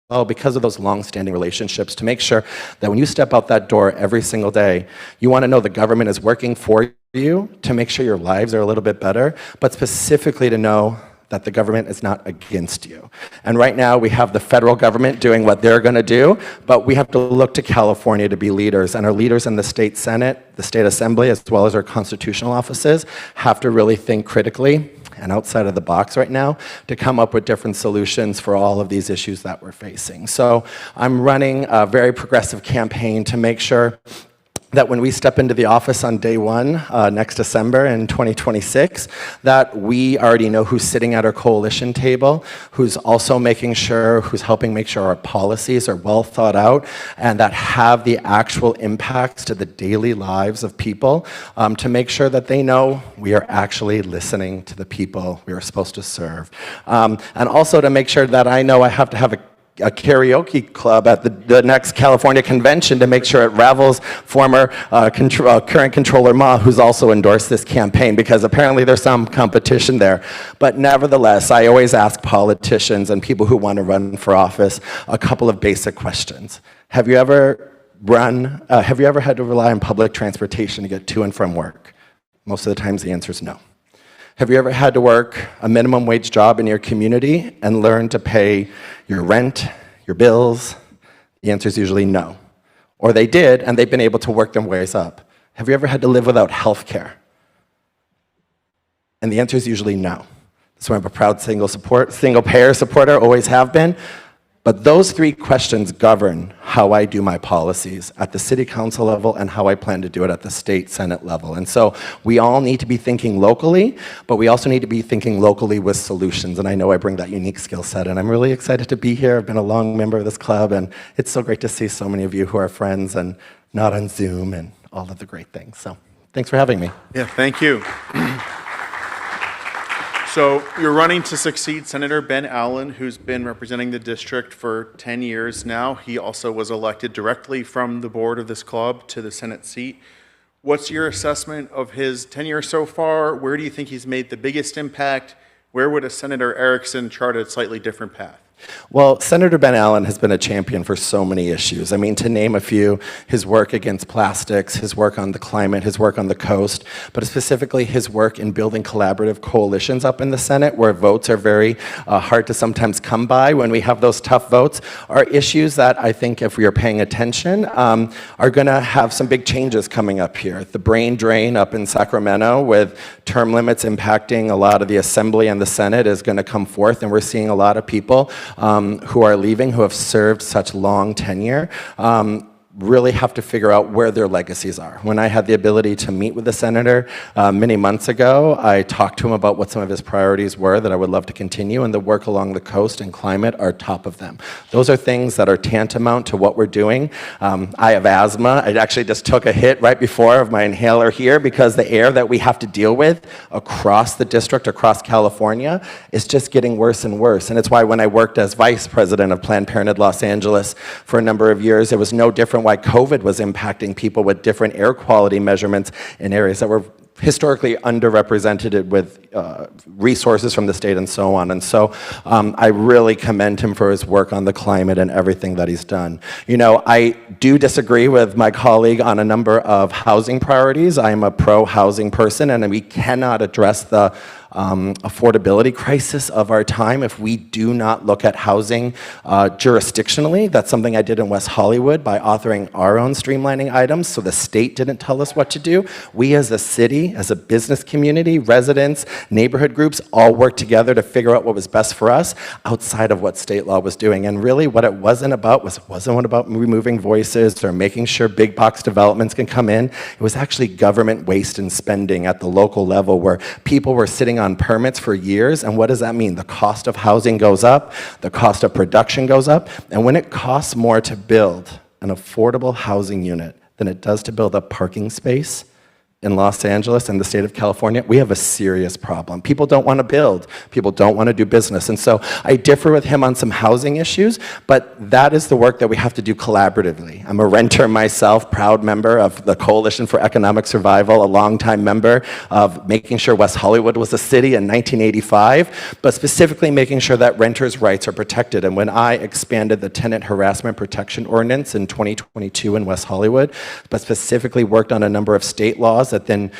well, because of those long-standing relationships, to make sure that when you step out that door every single day, you want to know the government is working for you to make sure your lives are a little bit better, but specifically to know that the government is not against you. And right now we have the federal government doing what they're going to do, but we have to look to California to be leaders, and our leaders in the state Senate, the state assembly, as well as our constitutional offices have to really think critically and outside of the box right now to come up with different solutions for all of these issues that we're facing. So I'm running a very progressive campaign to make sure that when we step into the office on day one, next December in 2026, that we already know who's sitting at our coalition table, who's also making sure, who's helping make sure our policies are well thought out, and that have the actual impacts to the daily lives of people, to make sure that they know we are actually listening to the people we are supposed to serve. And also to make sure that I know I have to have a karaoke club at the next California convention to make sure it ravels former current controller Ma, who's also endorsed this campaign, because apparently there's some competition there. But nevertheless, I always ask politicians and people who want to run for office a couple of basic questions. Have you ever had to rely on public transportation to get to and from work? Most of the times the answer is no. Have you ever had to work a minimum wage job in your community and learn to pay your rent, your bills? The answer is usually no. Or they did, and they've been able to work their ways up. Have you ever had to live without health care? And the answer is usually no. So I'm a proud single-payer supporter, always have been. But those three questions govern how I do my policies at the city council level and how I plan to do it at the state senate level. And so we all need to be thinking locally, but we also need to be thinking locally with solutions. And I know I bring that unique skill set, and I'm really excited to be here. I've been a long member of this club, and it's so great to see so many of you who are friends and not on Zoom and all of the great things. So thanks for having me. Yeah, thank you. So you're running to succeed Senator Ben Allen, who's been representing the district for 10 years now. He also was elected directly from the board of this club to the Senate seat. What's your assessment of his tenure so far? Where do you think he's made the biggest impact? Where would a Senator Erickson chart a slightly different path? Well, Senator Ben Allen has been a champion for so many issues. I mean, to name a few, his work against plastics, his work on the climate, his work on the coast, but specifically his work in building collaborative coalitions up in the Senate, where votes are very hard to sometimes come by when we have those tough votes, are issues that I think, if we are paying attention, are going to have some big changes coming up here. The brain drain up in Sacramento, with term limits impacting a lot of the Assembly and the Senate, is going to come forth, and we're seeing a lot of people who are leaving, who have served such long tenure, really have to figure out where their legacies are. When I had the ability to meet with the senator many months ago, I talked to him about what some of his priorities were that I would love to continue, and the work along the coast and climate are top of them. Those are things that are tantamount to what we're doing. I have asthma. I actually just took a hit right before of my inhaler here, because the air that we have to deal with across the district, across California, is just getting worse and worse. And it's why when I worked as vice president of Planned Parenthood Los Angeles for a number of years, it was no different why COVID was impacting people with different air quality measurements in areas that were historically underrepresented with resources from the state and so on. And so I really commend him for his work on the climate and everything that he's done. You know, I do disagree with my colleague on a number of housing priorities. I am a pro-housing person, and we cannot address the affordability crisis of our time if we do not look at housing jurisdictionally. That's something I did in West Hollywood by authoring our own streamlining items, so the state didn't tell us what to do. We as a city, as a business community, residents, neighborhood groups, all worked together to figure out what was best for us outside of what state law was doing. And really what it wasn't about wasn't about removing voices or making sure big box developments can come in. It was actually government waste and spending at the local level, where people were sitting on permits for years. And what does that mean? The cost of housing goes up, the cost of production goes up, and when it costs more to build an affordable housing unit than it does to build a parking space in Los Angeles and the state of California, we have a serious problem. People don't want to build. People don't want to do business. And so I differ with him on some housing issues, but that is the work that we have to do collaboratively. I'm a renter myself, proud member of the Coalition for Economic Survival, a longtime member of making sure West Hollywood was a city in 1985, but specifically making sure that renters' rights are protected. And when I expanded the tenant harassment protection ordinance in 2022 in West Hollywood, but specifically worked on a number of state laws laws that then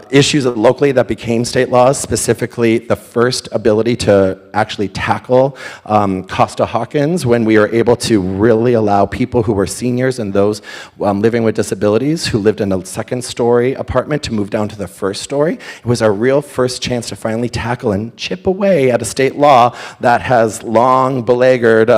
issues locally that became state laws, specifically the first ability to actually tackle Costa-Hawkins when we were able to really allow people who were seniors and those living with disabilities who lived in a second-story apartment to move down to the first story. It was our real first chance to finally tackle and chip away at a state law that has long beleaguered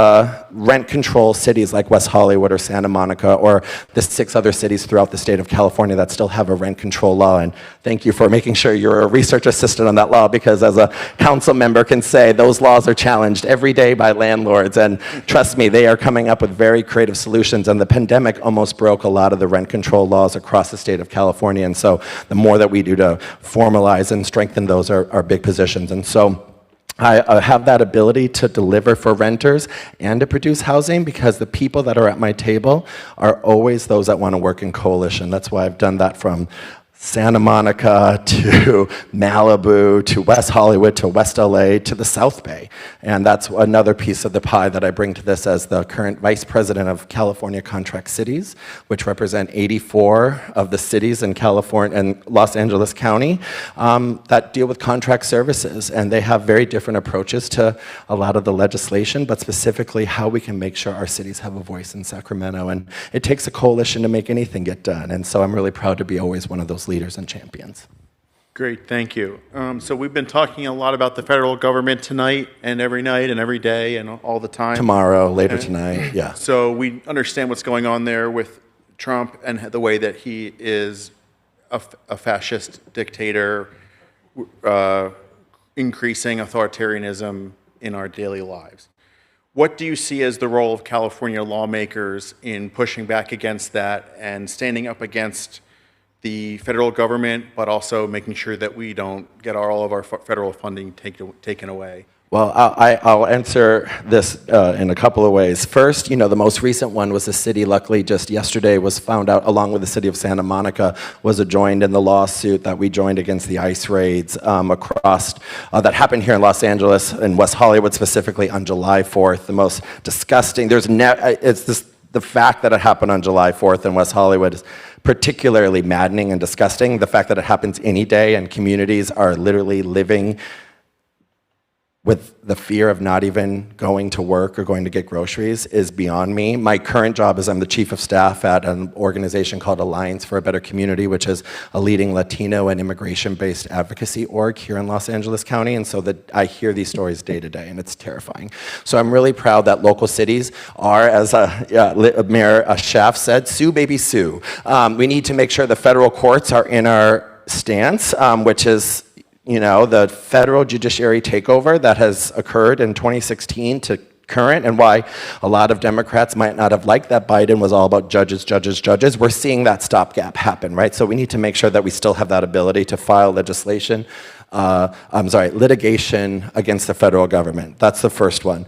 rent control cities like West Hollywood or Santa Monica or the 6 other cities throughout the state of California that still have a rent control law. And thank you for making sure you're a research assistant on that law, because as a council member can say, those laws are challenged every day by landlords. And trust me, they are coming up with very creative solutions. And the pandemic almost broke a lot of the rent control laws across the state of California. And so the more that we do to formalize and strengthen those are big positions. And so I have that ability to deliver for renters and to produce housing because the people that are at my table are always those that want to work in coalition. That's why I've done that from Santa Monica to Malibu to West Hollywood to West LA to the South Bay. And that's another piece of the pie that I bring to this as the current vice president of California Contract Cities, which represent 84 of the cities in California and Los Angeles County that deal with contract services. And they have very different approaches to a lot of the legislation, but specifically how we can make sure our cities have a voice in Sacramento. And it takes a coalition to make anything get done. And so I'm really proud to be always one of those leaders and champions. Great, thank you. So we've been talking a lot about the federal government tonight and every day and all the time. Tomorrow, later tonight, yeah. So we understand what's going on there with Trump and the way that he is a fascist dictator, increasing authoritarianism in our daily lives. What do you see as the role of California lawmakers in pushing back against that and standing up against the federal government, but also making sure that we don't get all of our federal funding taken away? Well, I'll answer this in a couple of ways. First, the most recent one was the city, luckily just yesterday, was found out, along with the city of Santa Monica, was joined in the lawsuit that we joined against the ICE raids across, that happened here in Los Angeles, in West Hollywood specifically, on July 4th. The most disgusting, the fact that it happened on July 4th in West Hollywood is particularly maddening and disgusting. The fact that it happens any day and communities are literally living with the fear of not even going to work or going to get groceries is beyond me. My current job is I'm the chief of staff at an organization called Alliance for a Better Community, which is a leading Latino and immigration-based advocacy org here in Los Angeles County, and so that I hear these stories day to day, and it's terrifying. So I'm really proud that local cities are, as Mayor Schaaf said, sue baby sue. We need to make sure the federal courts are in our stance, which is the federal judiciary takeover that has occurred in 2016 to current, and why a lot of Democrats might not have liked that Biden was all about judges, judges, judges. We're seeing that stopgap happen, right? So we need to make sure that we still have that ability to file litigation against the federal government. That's the first one.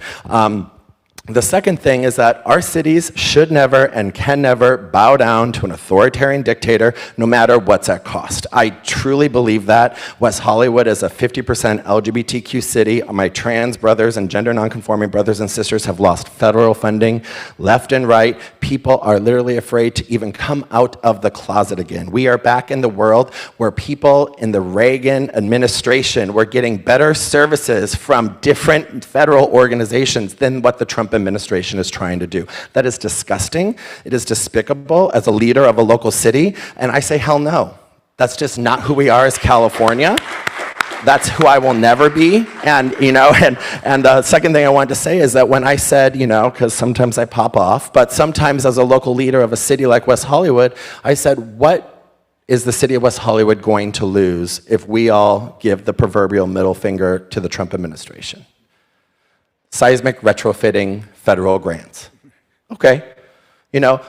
The second thing is that our cities should never and can never bow down to an authoritarian dictator, no matter what's at cost. I truly believe that. West Hollywood is a 50% LGBTQ city. My trans brothers and gender nonconforming brothers and sisters have lost federal funding left and right. People are literally afraid to even come out of the closet again. We are back in the world where people in the Reagan administration were getting better services from different federal organizations than what the Trump administration is trying to do. That is disgusting. It is despicable as a leader of a local city, and I say hell no. That's just not who we are as California. That's who I will never be. And the second thing I wanted to say is that when I said, because sometimes I pop off, but sometimes as a local leader of a city like West Hollywood, I said, what is the city of West Hollywood going to lose if we all give the proverbial middle finger to the Trump administration? Seismic retrofitting federal grants. Okay.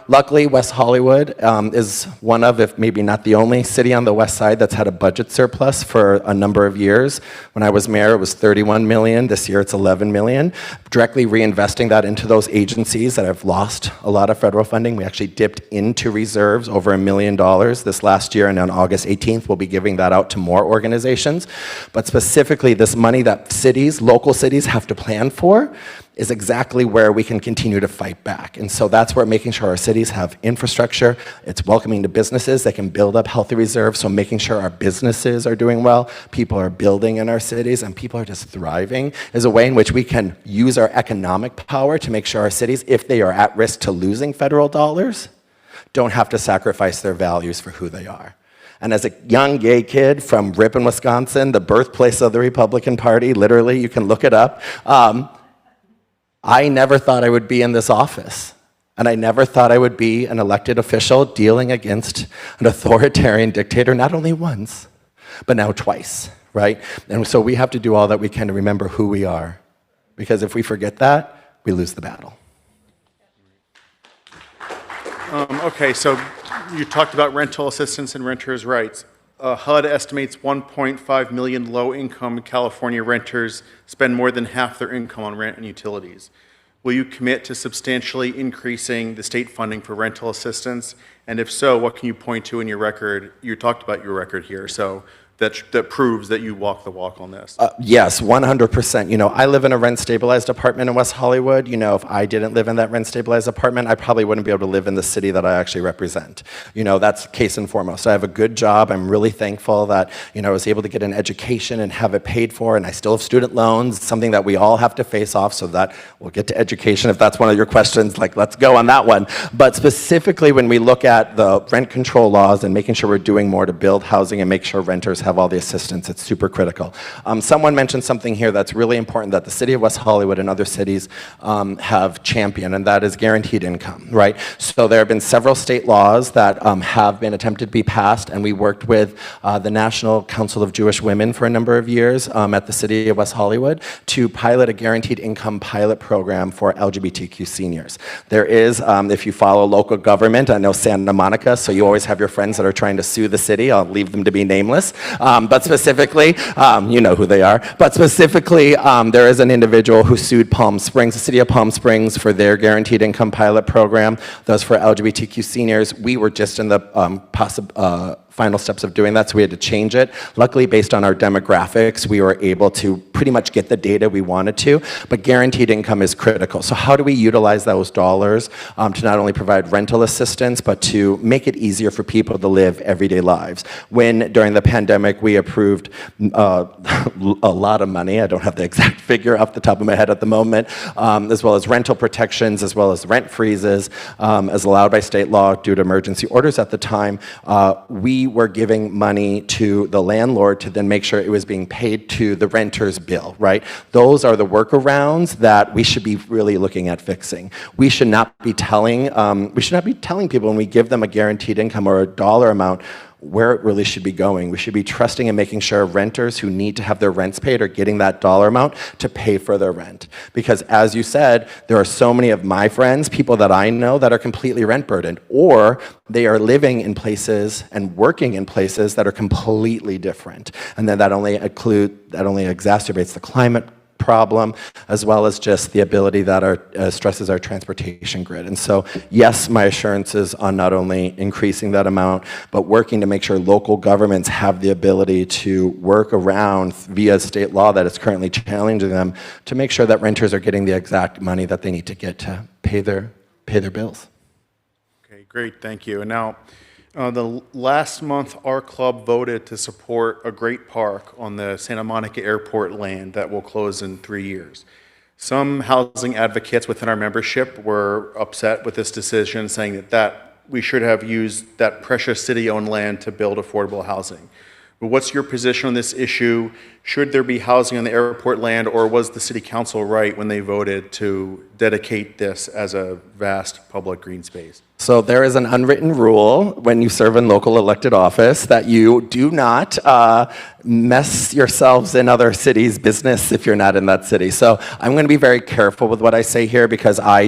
Luckily, West Hollywood is one of, if maybe not the only city on the west side that's had a budget surplus for a number of years. When I was mayor, it was $31 million. This year, it's $11 million. Directly reinvesting that into those agencies that have lost a lot of federal funding. We actually dipped into reserves over $1 million this last year, and on August 18th, we'll be giving that out to more organizations. But specifically, this money that local cities have to plan for is exactly where we can continue to fight back. And so that's where making sure our cities have infrastructure, it's welcoming to businesses that can build up healthy reserves, so making sure our businesses are doing well, people are building in our cities, and people are just thriving is a way in which we can use our economic power to make sure our cities, if they are at risk to losing federal dollars, don't have to sacrifice their values for who they are. And as a young gay kid from Ripon, Wisconsin, the birthplace of the Republican Party, literally, you can look it up, I never thought I would be in this office. And I never thought I would be an elected official dealing against an authoritarian dictator, not only once, but now twice, right? And so we have to do all that we can to remember who we are. Because if we forget that, we lose the battle. Okay, so you talked about rental assistance and renters' rights. HUD estimates 1.5 million low-income California renters spend more than half their income on rent and utilities. Will you commit to substantially increasing the state funding for rental assistance? And if so, what can you point to in your record? You talked about your record here, so that proves that you walk the walk on this. Yes, 100%. You know, I live in a rent-stabilized apartment in West Hollywood. You know, if I didn't live in that rent-stabilized apartment, I probably wouldn't be able to live in the city that I actually represent. You know, that's case and foremost. I have a good job. I'm really thankful that, you know, I was able to get an education and have it paid for, and I still have student loans, something that we all have to face off, so that we'll get to education if that's one of your questions. Like, let's go on that one. But specifically, when we look at the rent control laws and making sure we're doing more to build housing and make sure renters have all the assistance, it's super critical. Someone mentioned something here that's really important that the city of West Hollywood and other cities have championed, and that is guaranteed income, right? So there have been several state laws that have been attempted to be passed, and we worked with the National Council of Jewish Women for a number of years at the city of West Hollywood to pilot a guaranteed income pilot program for LGBTQ seniors. There is, if you follow local government, I know Santa Monica, so you always have your friends that are trying to sue the city. I'll leave them to be nameless. But specifically, you know who they are, but specifically, there is an individual who sued Palm Springs, the city of Palm Springs, for their guaranteed income pilot program. That was for LGBTQ seniors. We were just in the final steps of doing that, so we had to change it. Luckily, based on our demographics, we were able to pretty much get the data we wanted to, but guaranteed income is critical. So how do we utilize those dollars to not only provide rental assistance, but to make it easier for people to live everyday lives? When, during the pandemic, we approved a lot of money, I don't have the exact figure off the top of my head at the moment, as well as rental protections, as well as rent freezes, as allowed by state law due to emergency orders at the time, we were giving money to the landlord to then make sure it was being paid to the renter's bill, right? Those are the workarounds that we should be really looking at fixing. We should not be telling people when we give them a guaranteed income or a dollar amount where it really should be going. We should be trusting and making sure renters who need to have their rents paid are getting that dollar amount to pay for their rent. Because as you said, there are so many of my friends, people that I know, that are completely rent burdened, or they are living in places and working in places that are completely different. And then that only exacerbates the climate problem, as well as just the ability that stresses our transportation grid. And so, yes, my assurances on not only increasing that amount, but working to make sure local governments have the ability to work around via state law that is currently challenging them to make sure that renters are getting the exact money that they need to get to pay their bills. Okay, great, thank you. And now, the last month, our club voted to support a great park on the Santa Monica Airport land that will close in 3 years. Some housing advocates within our membership were upset with this decision, saying that we should have used that precious city-owned land to build affordable housing. But what's your position on this issue? Should there be housing on the airport land, or was the city council right when they voted to dedicate this as a vast public green space? So there is an unwritten rule when you serve in local elected office that you do not mess yourselves in other cities' business if you're not in that city. So I'm going to be very careful with what I say here, because I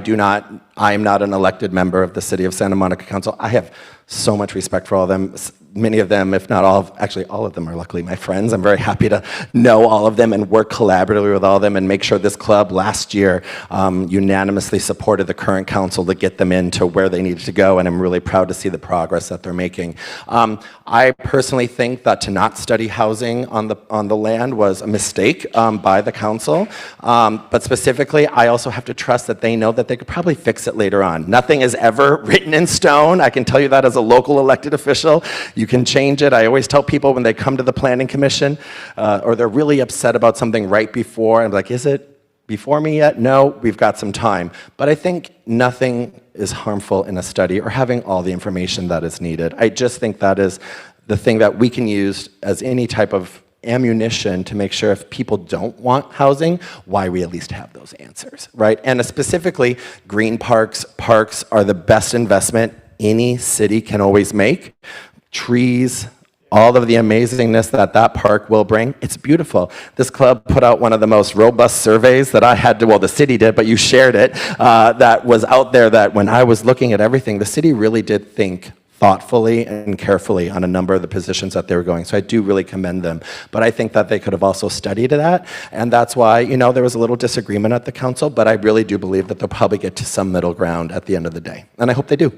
am not an elected member of the City of Santa Monica Council. I have so much respect for all of them. Many of them, if not all, actually all of them are luckily my friends. I'm very happy to know all of them and work collaboratively with all of them and make sure this club last year unanimously supported the current council to get them into where they needed to go, and I'm really proud to see the progress that they're making. I personally think that to not study housing on the land was a mistake by the council, but specifically, I also have to trust that they know that they could probably fix it later on. Nothing is ever written in stone. I can tell you that as a local elected official. You can change it. I always tell people when they come to the Planning Commission or they're really upset about something right before, I'm like, is it before me yet? No, we've got some time. But I think nothing is harmful in a study or having all the information that is needed. I just think that is the thing that we can use as any type of ammunition to make sure if people don't want housing, why we at least have those answers, right? And specifically, green parks are the best investment any city can always make. Trees, all of the amazingness that park will bring. It's beautiful. This club put out one of the most robust surveys that I had to, well, the city did, but you shared it, that was out there that when I was looking at everything, the city really did think thoughtfully and carefully on a number of the positions that they were going. So I do really commend them. But I think that they could have also studied that. And that's why, there was a little disagreement at the council, but I really do believe that they'll probably get to some middle ground at the end of the day. And I hope they do.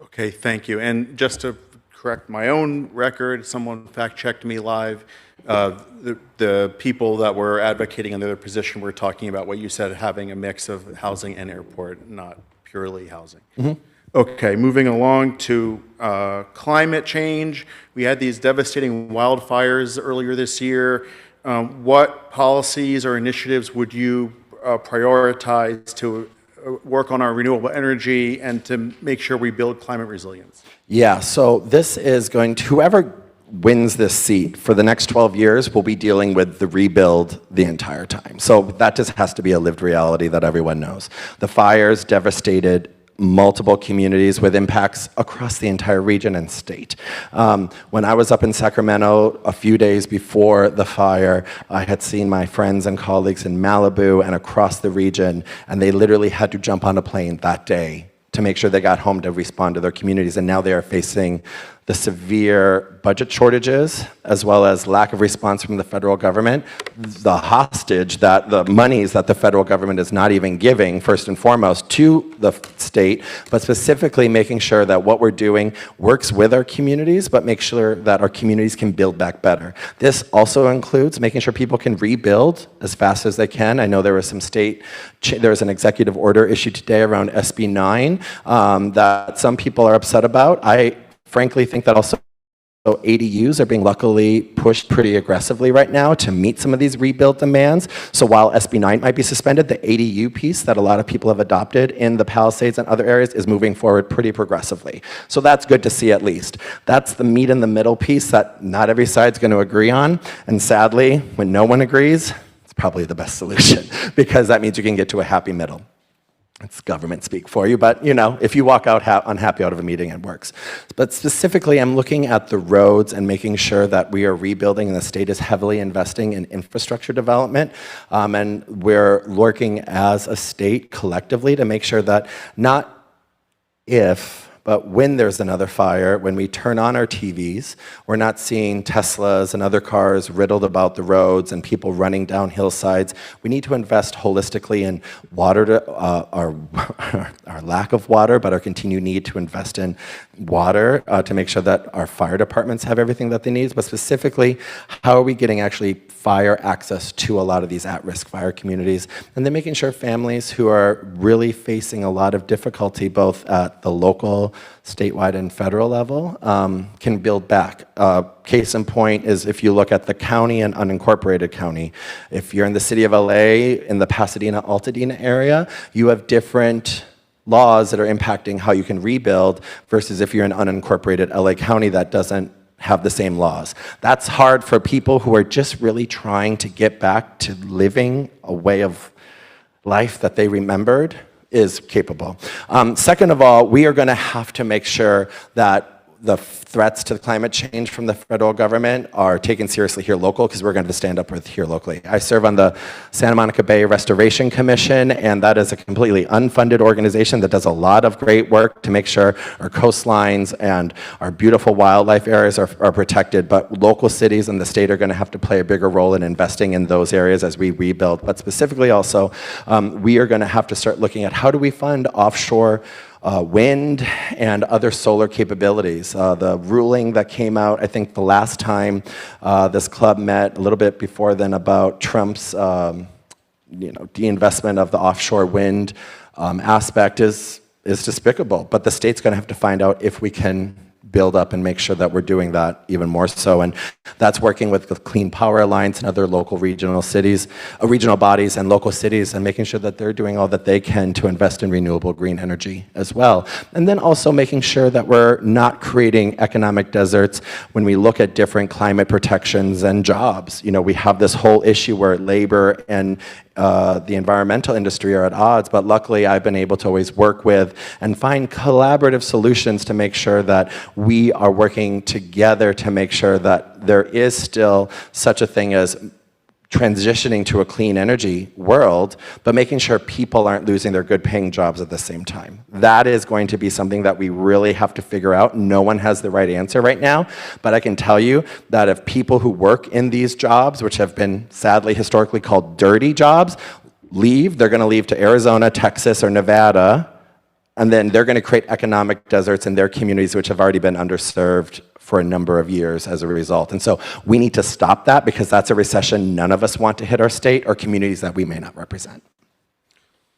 Okay, thank you. And just to correct my own record, someone fact-checked me live. The people that were advocating in their position were talking about what you said, having a mix of housing and airport, not purely housing. Mm-hmm. Okay, moving along to climate change. We had these devastating wildfires earlier this year. What policies or initiatives would you prioritize to work on our renewable energy and to make sure we build climate resilience? Yeah, so this is going to, whoever wins this seat for the next 12 years will be dealing with the rebuild the entire time. So that just has to be a lived reality that everyone knows. The fires devastated multiple communities with impacts across the entire region and state. When I was up in Sacramento a few days before the fire, I had seen my friends and colleagues in Malibu and across the region, and they literally had to jump on a plane that day to make sure they got home to respond to their communities, and now they are facing the severe budget shortages, as well as lack of response from the federal government, the hostage that the monies that the federal government is not even giving, first and foremost, to the state, but specifically making sure that what we're doing works with our communities, but make sure that our communities can build back better. This also includes making sure people can rebuild as fast as they can. I know there was there was an executive order issued today around SB9 that some people are upset about. I frankly think that also ADUs are being luckily pushed pretty aggressively right now to meet some of these rebuild demands. So while SB9 might be suspended, the ADU piece that a lot of people have adopted in the Palisades and other areas is moving forward pretty progressively. So that's good to see at least. That's the meat in the middle piece that not every side's going to agree on. And sadly, when no one agrees, it's probably the best solution because that means you can get to a happy middle. It's government speak for you, but if you walk out unhappy out of a meeting, it works. But specifically, I'm looking at the roads and making sure that we are rebuilding, and the state is heavily investing in infrastructure development, and we're working as a state collectively to make sure that not if, but when there's another fire, when we turn on our TVs, we're not seeing Teslas and other cars riddled about the roads and people running down hillsides. We need to invest holistically in water, our lack of water, but our continued need to invest in water to make sure that our fire departments have everything that they need. But specifically, how are we getting actually fire access to a lot of these at-risk fire communities? And then making sure families who are really facing a lot of difficulty, both at the local, statewide, and federal level, can build back. Case in point is if you look at the county and unincorporated county. If you're in the city of LA, in the Pasadena-Altadena area, you have different laws that are impacting how you can rebuild versus if you're in unincorporated LA County that doesn't have the same laws. That's hard for people who are just really trying to get back to living a way of life that they remembered is capable. Second of all, we are going to have to make sure that the threats to climate change from the federal government are taken seriously here local, because we're going to stand up with here locally. I serve on the Santa Monica Bay Restoration Commission, and that is a completely unfunded organization that does a lot of great work to make sure our coastlines and our beautiful wildlife areas are protected. But local cities and the state are going to have to play a bigger role in investing in those areas as we rebuild. But specifically also, we are going to have to start looking at how do we fund offshore wind and other solar capabilities. The ruling that came out, I think the last time this club met, a little bit before then, about Trump's deinvestment of the offshore wind aspect is despicable. But the state's going to have to find out if we can build up and make sure that we're doing that even more so. And that's working with the Clean Power Alliance and other local regional cities, regional bodies and local cities, and making sure that they're doing all that they can to invest in renewable green energy as well. And then also making sure that we're not creating economic deserts when we look at different climate protections and jobs. We have this whole issue where labor and the environmental industry are at odds, but luckily I've been able to always work with and find collaborative solutions to make sure that we are working together to make sure that there is still such a thing as transitioning to a clean energy world, but making sure people aren't losing their good paying jobs at the same time. That is going to be something that we really have to figure out. No one has the right answer right now, but I can tell you that if people who work in these jobs, which have been sadly historically called dirty jobs, leave, they're going to leave to Arizona, Texas, or Nevada, and then they're going to create economic deserts in their communities which have already been underserved for a number of years as a result. And so we need to stop that, because that's a recession none of us want to hit our state or communities that we may not represent.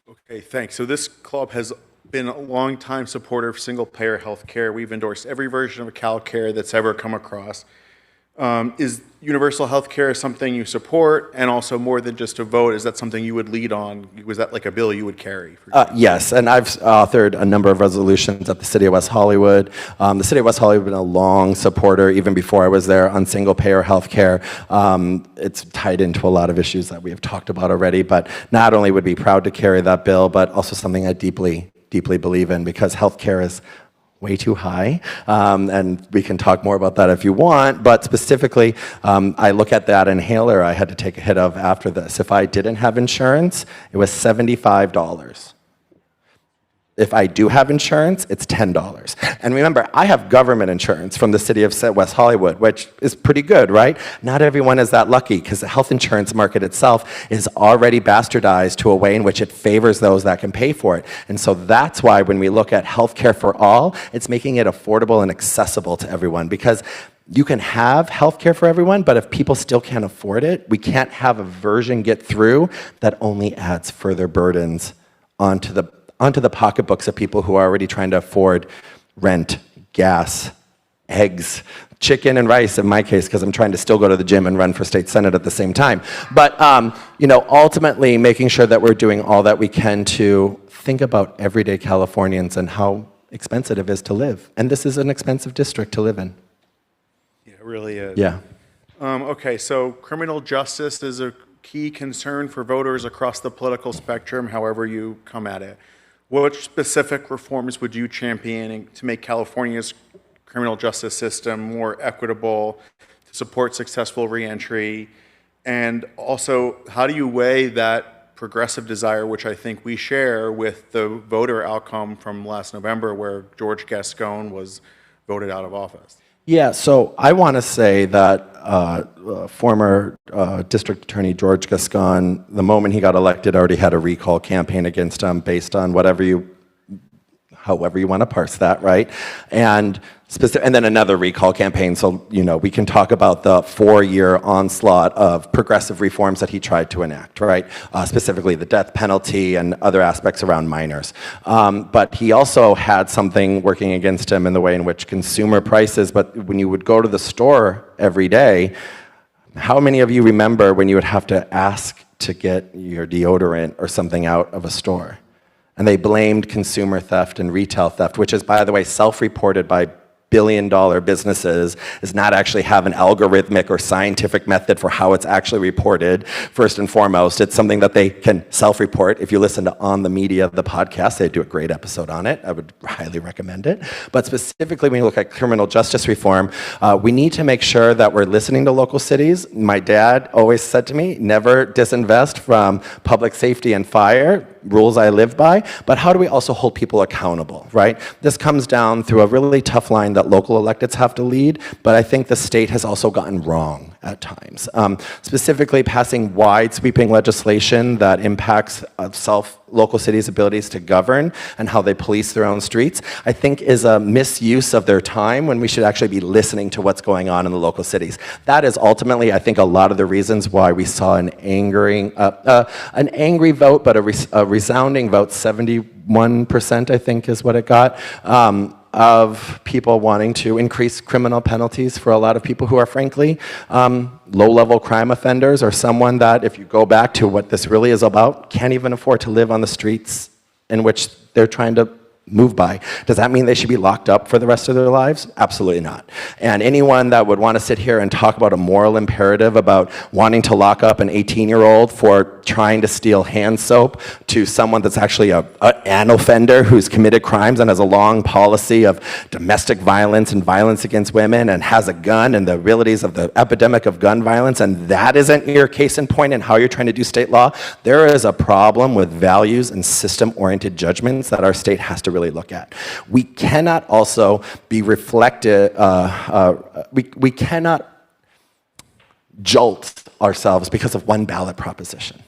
Okay, thanks. So this club has been a longtime supporter of single-payer health care. We've endorsed every version of CalCare that's ever come across. Is universal health care something you support? And also, more than just a vote, is that something you would lead on? Was that like a bill you would carry? Yes, and I've authored a number of resolutions at the City of West Hollywood. The City of West Hollywood has been a long supporter, even before I was there, on single-payer health care. It's tied into a lot of issues that we have talked about already, but not only would be proud to carry that bill, but also something I deeply, deeply believe in, because health care is way too high, and we can talk more about that if you want, but specifically, I look at that inhaler I had to take a hit of after this. If I didn't have insurance, it was $75. If I do have insurance, it's $10. And remember, I have government insurance from the City of West Hollywood, which is pretty good, right? Not everyone is that lucky, because the health insurance market itself is already bastardized to a way in which it favors those that can pay for it. And so that's why when we look at healthcare for all, it's making it affordable and accessible to everyone, because you can have healthcare for everyone, but if people still can't afford it, we can't have a version get through that only adds further burdens onto the pocketbooks of people who are already trying to afford rent, gas, eggs, chicken and rice in my case, because I'm trying to still go to the gym and run for state senate at the same time. But ultimately making sure that we're doing all that we can to think about everyday Californians and how expensive it is to live. And this is an expensive district to live in. Yeah, it really is. Yeah. Okay, so criminal justice is a key concern for voters across the political spectrum, however you come at it. What specific reforms would you champion to make California's criminal justice system more equitable, to support successful reentry? And also, how do you weigh that progressive desire, which I think we share, with the voter outcome from last November where George Gascon was voted out of office? Yeah, so I want to say that former District Attorney George Gascon, the moment he got elected, already had a recall campaign against him based on however you want to parse that, right? And then another recall campaign, so we can talk about the 4-year onslaught of progressive reforms that he tried to enact, right? Specifically the death penalty and other aspects around minors. But he also had something working against him in the way in which consumer prices, but when you would go to the store every day, how many of you remember when you would have to ask to get your deodorant or something out of a store? And they blamed consumer theft and retail theft, which is, by the way, self-reported by billion-dollar businesses is not actually have an algorithmic or scientific method for how it's actually reported. First and foremost, it's something that they can self-report. If you listen to On the Media, the podcast, they do a great episode on it. I would highly recommend it. But specifically, when you look at criminal justice reform, we need to make sure that we're listening to local cities. My dad always said to me, never disinvest from public safety and fire, rules I live by, but how do we also hold people accountable, right? This comes down through a really tough line that local electeds have to lead, but I think the state has also gotten wrong at times. Specifically, passing wide sweeping legislation that impacts local cities' abilities to govern and how they police their own streets, I think is a misuse of their time when we should actually be listening to what's going on in the local cities. That is ultimately, I think, a lot of the reasons why we saw an angry vote, but a resounding vote, 71%, I think is what it got, of people wanting to increase criminal penalties for a lot of people who are, frankly, low-level crime offenders, or someone that, if you go back to what this really is about, can't even afford to live on the streets in which they're trying to move by. Does that mean they should be locked up for the rest of their lives? Absolutely not. And anyone that would want to sit here and talk about a moral imperative about wanting to lock up an 18-year-old for trying to steal hand soap to someone that's actually an offender who's committed crimes and has a long policy of domestic violence and violence against women and has a gun and the realities of the epidemic of gun violence, and that isn't your case in point in how you're trying to do state law, there is a problem with values and system-oriented judgments that our state has to really look at. We cannot also be reflected, we cannot jolt ourselves because of one ballot proposition.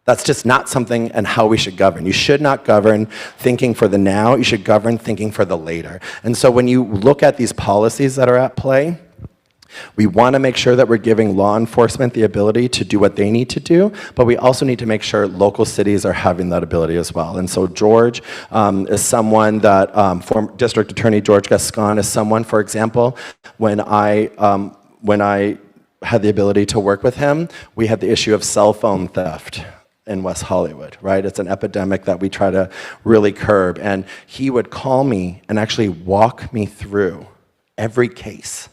That's just not something and how we should govern. You should not govern thinking for the now, you should govern thinking for the later. And so when you look at these policies that are at play, we want to make sure that we're giving law enforcement the ability to do what they need to do, but we also need to make sure local cities are having that ability as well. And so George is someone that, former District Attorney George Gascon is someone, for example, when I had the ability to work with him, we had the issue of cell phone theft in West Hollywood, right? It's an epidemic that we try to really curb. And he would call me and actually walk me through every case,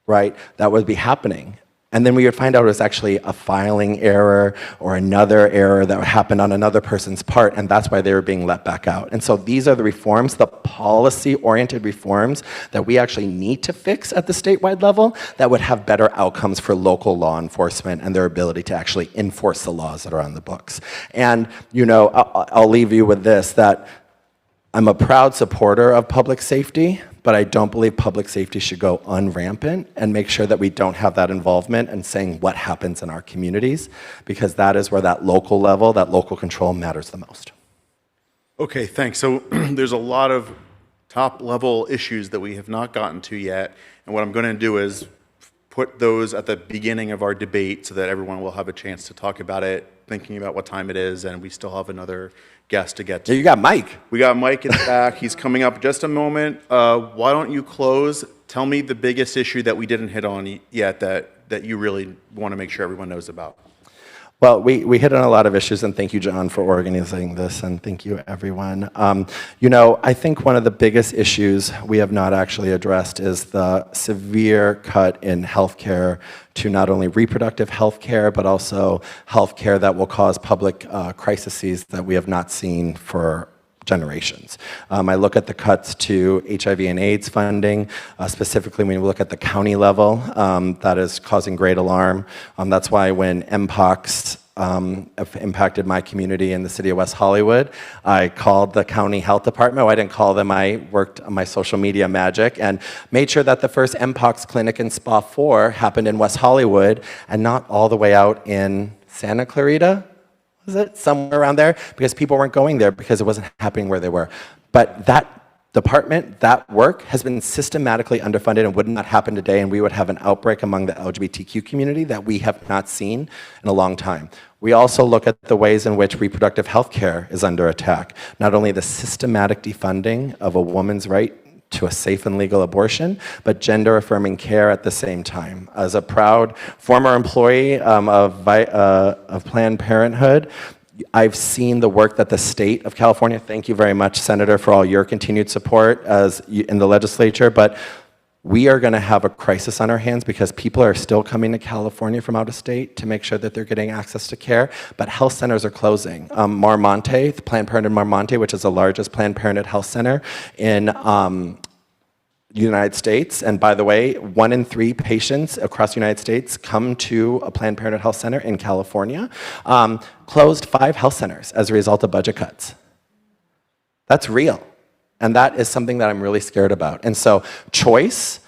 right, that would be happening. And then we would find out it was actually a filing error or another error that happened on another person's part, and that's why they were being let back out. And so these are the reforms, the policy-oriented reforms that we actually need to fix at the statewide level that would have better outcomes for local law enforcement and their ability to actually enforce the laws that are on the books. And, you know, I'll leave you with this, that I'm a proud supporter of public safety, but I don't believe public safety should go unrampant, and make sure that we don't have that involvement in saying what happens in our communities, because that is where that local level, that local control matters the most. Okay, thanks. So there's a lot of top-level issues that we have not gotten to yet, and what I'm going to do is put those at the beginning of our debate so that everyone will have a chance to talk about it, thinking about what time it is, and we still have another guest to get to. Yeah, you got Mike. We got Mike in the back. He's coming up in just a moment. Why don't you close? Tell me the biggest issue that we didn't hit on yet that you really want to make sure everyone knows about. Well, we hit on a lot of issues, and thank you, John, for organizing this, and thank you, everyone. You know, I think one of the biggest issues we have not actually addressed is the severe cut in healthcare to not only reproductive health care, but also health care that will cause public crises that we have not seen for generations. I look at the cuts to HIV and AIDS funding, specifically when you look at the county level, that is causing great alarm. That's why when MPOX impacted my community in the city of West Hollywood, I called the county health department. Well, I didn't call them, I worked on my social media magic and made sure that the first MPOX clinic in SPA 4 happened in West Hollywood and not all the way out in Santa Clarita. Was it somewhere around there? Because people weren't going there because it wasn't happening where they were. But that department, that work has been systematically underfunded and would not happen today, and we would have an outbreak among the LGBTQ community that we have not seen in a long time. We also look at the ways in which reproductive health care is under attack. Not only the systematic defunding of a woman's right to a safe and legal abortion, but gender-affirming care at the same time. As a proud former employee of Planned Parenthood, I've seen the work that the state of California, thank you very much, Senator, for all your continued support in the legislature, but we are going to have a crisis on our hands because people are still coming to California from out of state to make sure that they're getting access to care, but health centers are closing. Marmonte, the Planned Parenthood Marmonte, which is the largest Planned Parenthood health center in United States, and by the way, 1 in 3 patients across the United States come to a Planned Parenthood health center in California, closed 5 health centers as a result of budget cuts. That's real. And that is something that I'm really scared about. And so choice,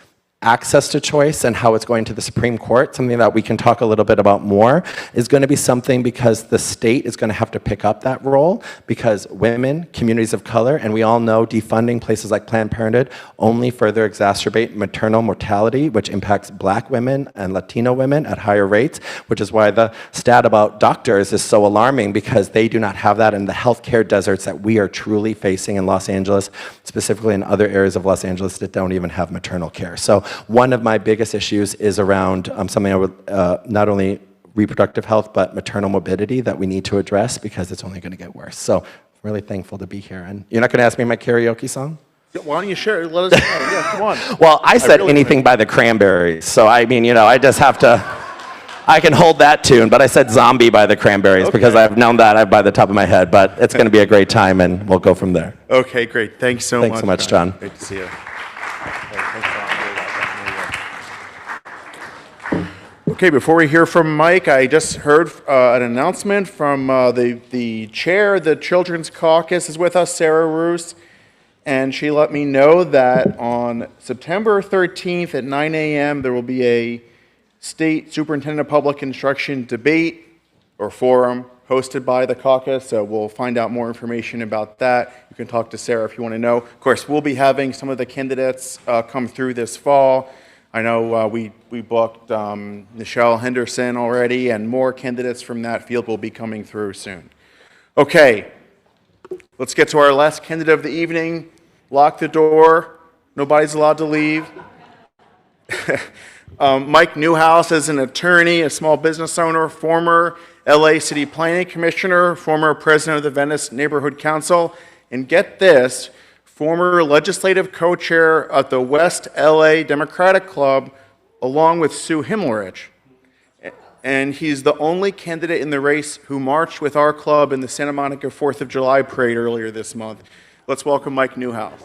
access to choice, and how it's going to the Supreme Court, something that we can talk a little bit about more, is going to be something because the state is going to have to pick up that role because women, communities of color, and we all know defunding places like Planned Parenthood only further exacerbate maternal mortality, which impacts black women and Latino women at higher rates, which is why the stat about doctors is so alarming because they do not have that in the healthcare deserts that we are truly facing in Los Angeles, specifically in other areas of Los Angeles that don't even have maternal care. So one of my biggest issues is around something I would, not only reproductive health, but maternal morbidity that we need to address because it's only going to get worse. So I'm really thankful to be here. And you're not going to ask me my karaoke song? Why don't you share it? Let us know. Yeah, come on. Well, I said really anything by the Cranberries. So I mean, you know, I just have to, I can hold that tune, but I said Zombie by the Cranberries because I've known that by the top of my head. But it's going to be a great time and we'll go from there. Okay, great. Thanks so much. Thanks so much, John. Great to see you. Okay, before we hear from Mike, I just heard an announcement from the chair of the Children's Caucus is with us, Sarah Roos, and she let me know that on September 13th at 9 a.m. there will be a State Superintendent of Public Instruction debate or forum hosted by the caucus, so we'll find out more information about that. You can talk to Sarah if you want to know. Of course, we'll be having some of the candidates come through this fall. I know we booked Nichelle Henderson already, and more candidates from that field will be coming through soon. Okay, let's get to our last candidate of the evening. Lock the door. Nobody's allowed to leave. Mike Newhouse is an attorney, a small business owner, former LA City Planning Commissioner, former president of the Venice Neighborhood Council, and get this, former legislative co-chair at the West LA Democratic Club, along with Sue Himmelrich. And he's the only candidate in the race who marched with our club in the Santa Monica 4th of July parade earlier this month. Let's welcome Mike Newhouse.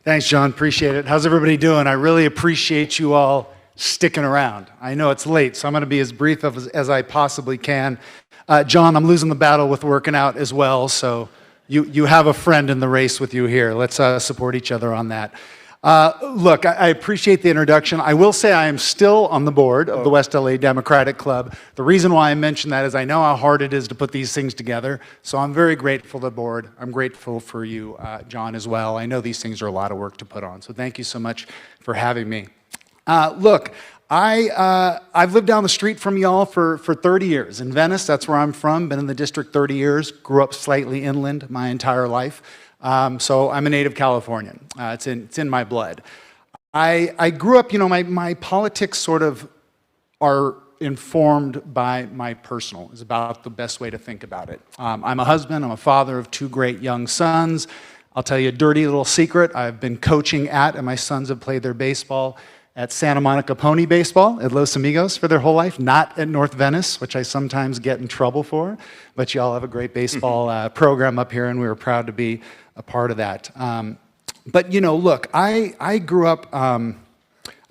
Thanks, John. Appreciate it. How's everybody doing? I really appreciate you all sticking around. I know it's late, so I'm going to be as brief as I possibly can. John, I'm losing the battle with working out as well, so you have a friend in the race with you here. Let's support each other on that. Look, I appreciate the introduction. I will say I am still on the board of the West LA Democratic Club. The reason why I mention that is I know how hard it is to put these things together, so I'm very grateful to the board. I'm grateful for you, John, as well. I know these things are a lot of work to put on, so thank you so much for having me. Look, I've lived down the street from y'all for 30 years. In Venice, that's where I'm from, been in the district 30 years, grew up slightly inland my entire life. So I'm a native Californian. It's in my blood. I grew up, you know, my politics sort of are informed by my personal, is about the best way to think about it. I'm a husband, I'm a father of 2 great young sons. I'll tell you a dirty little secret. I've been coaching at, and my sons have played their baseball at Santa Monica Pony Baseball at Los Amigos for their whole life, not at North Venice, which I sometimes get in trouble for. But y'all have a great baseball program up here, and we were proud to be a part of that. But you know, look, I grew up out in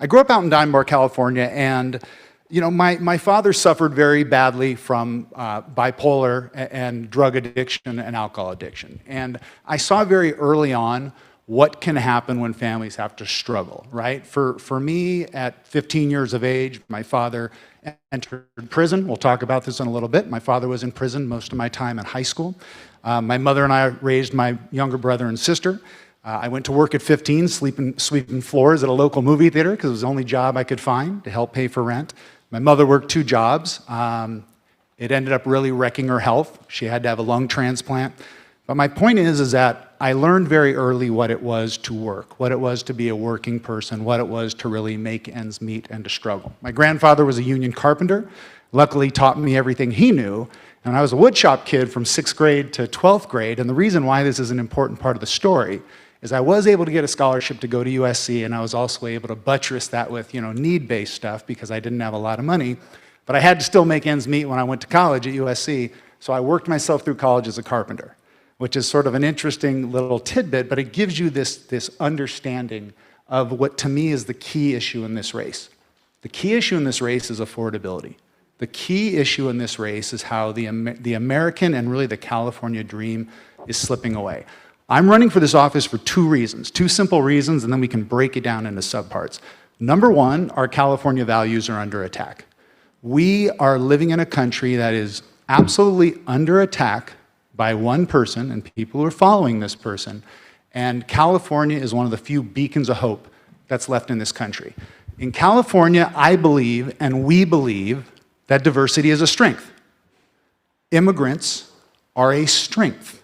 Dimeboro, California, and you know, my father suffered very badly from bipolar and drug addiction and alcohol addiction, and I saw very early on what can happen when families have to struggle, right? For me, at 15 years of age, my father entered prison. We'll talk about this in a little bit. My father was in prison most of my time in high school. My mother and I raised my younger brother and sister. I went to work at 15, sweeping floors at a local movie theater because it was the only job I could find to help pay for rent. My mother worked 2 jobs. It ended up really wrecking her health. She had to have a lung transplant. But my point is that I learned very early what it was to work, what it was to be a working person, what it was to really make ends meet and to struggle. My grandfather was a union carpenter. luckily taught me everything he knew. And I was a woodshop kid from 6th grade to 12th grade. And the reason why this is an important part of the story is I was able to get a scholarship to go to USC, and I was also able to buttress that with, need-based stuff because I didn't have a lot of money. But I had to still make ends meet when I went to college at USC, so I worked myself through college as a carpenter, which is sort of an interesting little tidbit, but it gives you this understanding of what to me is the key issue in this race. The key issue in this race is affordability. The key issue in this race is how the American and really the California dream is slipping away. I'm running for this office for two reasons, two simple reasons, and then we can break it down into subparts. Number one, our California values are under attack. We are living in a country that is absolutely under attack by one person and people who are following this person, and California is one of the few beacons of hope that's left in this country. In California, I believe, and we believe, that diversity is a strength. Immigrants are a strength.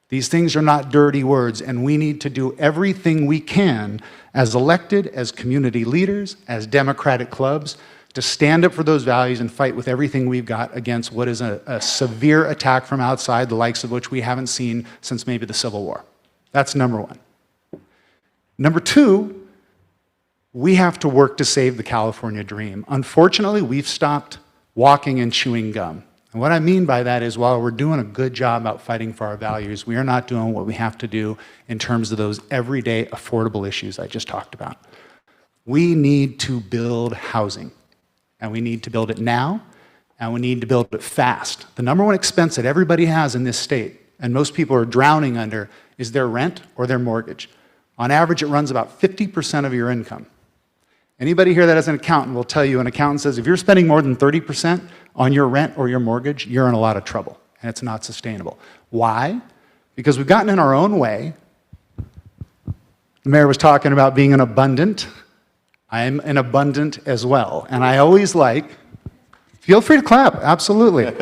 These things are not dirty words, and we need to do everything we can as elected, as community leaders, as democratic clubs, to stand up for those values and fight with everything we've got against what is a severe attack from outside, the likes of which we haven't seen since maybe the Civil War. That's number one. Number two, we have to work to save the California dream. Unfortunately, we've stopped walking and chewing gum. And what I mean by that is while we're doing a good job out fighting for our values, we are not doing what we have to do in terms of those everyday affordable issues I just talked about. We need to build housing, and we need to build it now, and we need to build it fast. The number one expense that everybody has in this state, and most people are drowning under, is their rent or their mortgage. On average, it runs about 50% of your income. Anybody here that has an accountant will tell you, an accountant says, if you're spending more than 30% on your rent or your mortgage, you're in a lot of trouble, and it's not sustainable. Why? Because we've gotten in our own way. The mayor was talking about being an abundant. I'm an abundant as well, and I always feel free to clap, absolutely.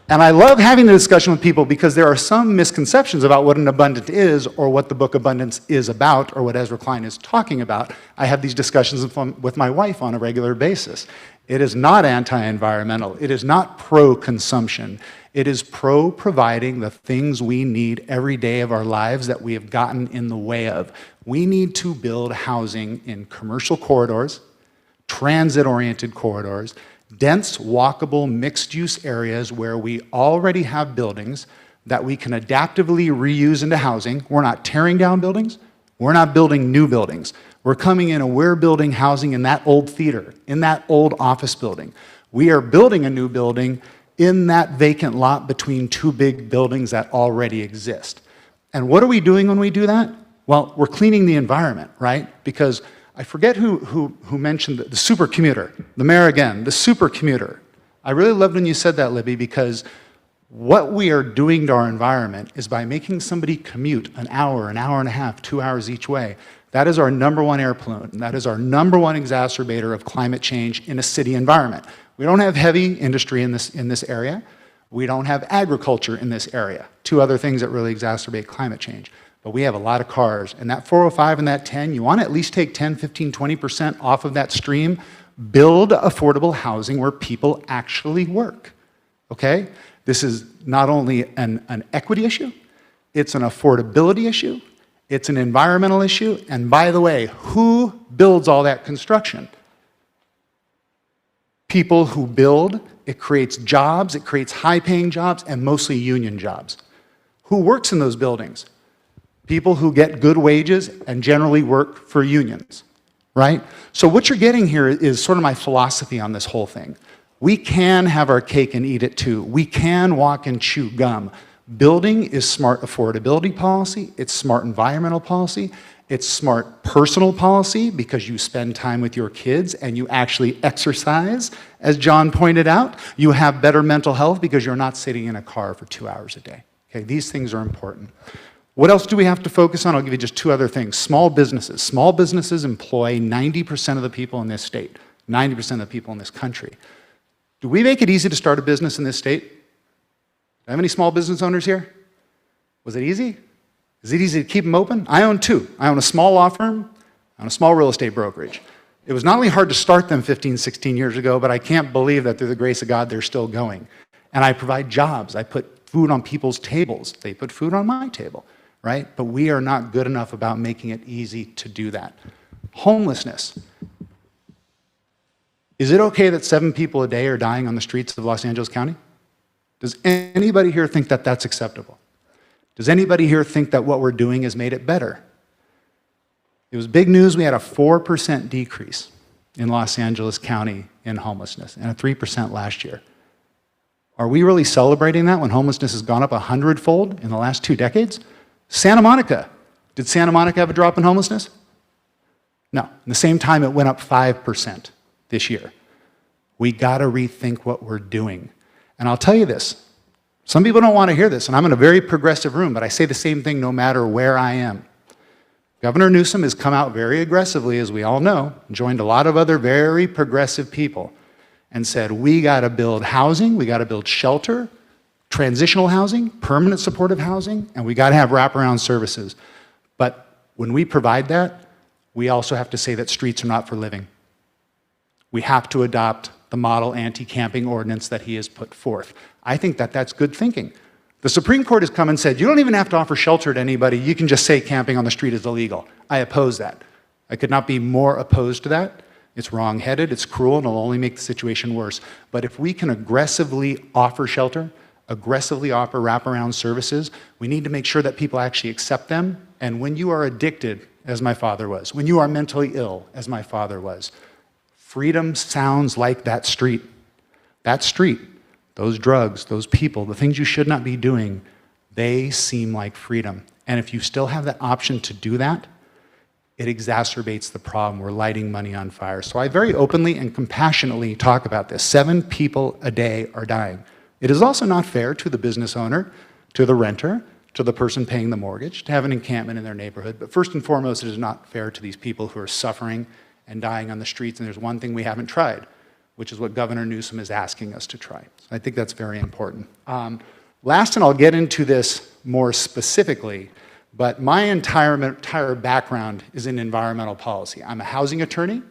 And I love having the discussion with people because there are some misconceptions about what an abundant is or what the book Abundance is about or what Ezra Klein is talking about. I have these discussions with my wife on a regular basis. It is not anti-environmental. It is not pro-consumption. It is pro-providing the things we need every day of our lives that we have gotten in the way of. We need to build housing in commercial corridors, transit-oriented corridors, dense, walkable, mixed-use areas where we already have buildings that we can adaptively reuse into housing. We're not tearing down buildings. We're not building new buildings. We're coming in and we're building housing in that old theater, in that old office building. We are building a new building in that vacant lot between two big buildings that already exist. And what are we doing when we do that? Well, we're cleaning the environment, right? Because I forget who mentioned the supercommuter. The mayor again, the supercommuter. I really loved when you said that, Libby, because what we are doing to our environment is by making somebody commute an hour and a half, 2 hours each way. That is our number one air pollutant. That is our number one exacerbator of climate change in a city environment. We don't have heavy industry in this area. We don't have agriculture in this area. Two other things that really exacerbate climate change. But we have a lot of cars, and that 405 and that 10, you want to at least take 10, 15, 20% off of that stream, build affordable housing where people actually work, okay? This is not only an equity issue, it's an affordability issue, it's an environmental issue, and by the way, who builds all that construction? People who build, it creates jobs, it creates high-paying jobs, and mostly union jobs. Who works in those buildings? People who get good wages and generally work for unions, right? So what you're getting here is sort of my philosophy on this whole thing. We can have our cake and eat it too. We can walk and chew gum. Building is smart affordability policy, it's smart environmental policy, it's smart personal policy because you spend time with your kids and you actually exercise, as John pointed out. You have better mental health because you're not sitting in a car for 2 hours a day. Okay, these things are important. What else do we have to focus on? I'll give you just two other things. Small businesses. Small businesses employ 90% of the people in this state, 90% of the people in this country. Do we make it easy to start a business in this state? Do I have any small business owners here? Was it easy? Is it easy to keep them open? I own two. I own a small law firm, I own a small real estate brokerage. It was not only hard to start them 15, 16 years ago, but I can't believe that through the grace of God, they're still going. And I provide jobs. I put food on people's tables. They put food on my table, right? But we are not good enough about making it easy to do that. Homelessness. Is it okay that 7 people a day are dying on the streets of Los Angeles County? Does anybody here think that that's acceptable? Does anybody here think that what we're doing has made it better? It was big news. We had a 4% decrease in Los Angeles County in homelessness and a 3% last year. Are we really celebrating that when homelessness has gone up 100-fold in the last 2 decades? Santa Monica. Did Santa Monica have a drop in homelessness? No. In the same time, it went up 5% this year. We got to rethink what we're doing. And I'll tell you this. Some people don't want to hear this, and I'm in a very progressive room, but I say the same thing no matter where I am. Governor Newsom has come out very aggressively, as we all know, joined a lot of other very progressive people, and said, we got to build housing, we got to build shelter, transitional housing, permanent supportive housing, and we got to have wraparound services. But when we provide that, we also have to say that streets are not for living. We have to adopt the model anti-camping ordinance that he has put forth. I think that that's good thinking. The Supreme Court has come and said, you don't even have to offer shelter to anybody, you can just say camping on the street is illegal. I oppose that. I could not be more opposed to that. It's wrong-headed, it's cruel, and it'll only make the situation worse. But if we can aggressively offer shelter, aggressively offer wraparound services, we need to make sure that people actually accept them. And when you are addicted, as my father was, when you are mentally ill, as my father was, freedom sounds like that street. That street, those drugs, those people, the things you should not be doing, they seem like freedom. And if you still have that option to do that, it exacerbates the problem. We're lighting money on fire. So I very openly and compassionately talk about this. 7 people a day are dying. It is also not fair to the business owner, to the renter, to the person paying the mortgage, to have an encampment in their neighborhood. But first and foremost, it is not fair to these people who are suffering and dying on the streets. And there's one thing we haven't tried, which is what Governor Newsom is asking us to try. So I think that's very important. Last, and I'll get into this more specifically, but my entire background is in environmental policy. I'm a housing attorney,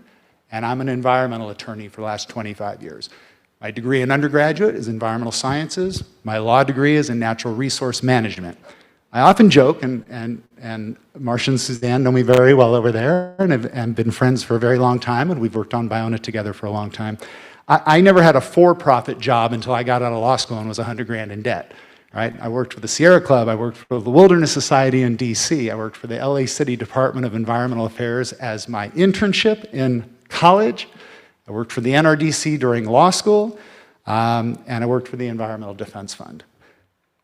and I'm an environmental attorney for the last 25 years. My degree in undergraduate is environmental sciences. My law degree is in natural resource management. I often joke, and Marcia and Suzanne know me very well over there, and have been friends for a very long time, and we've worked on Biona together for a long time. I never had a for-profit job until I got out of law school and was $100,000 in debt. Right? I worked for the Sierra Club, I worked for the Wilderness Society in DC, I worked for the LA City Department of Environmental Affairs as my internship in college, I worked for the NRDC during law school, and I worked for the Environmental Defense Fund.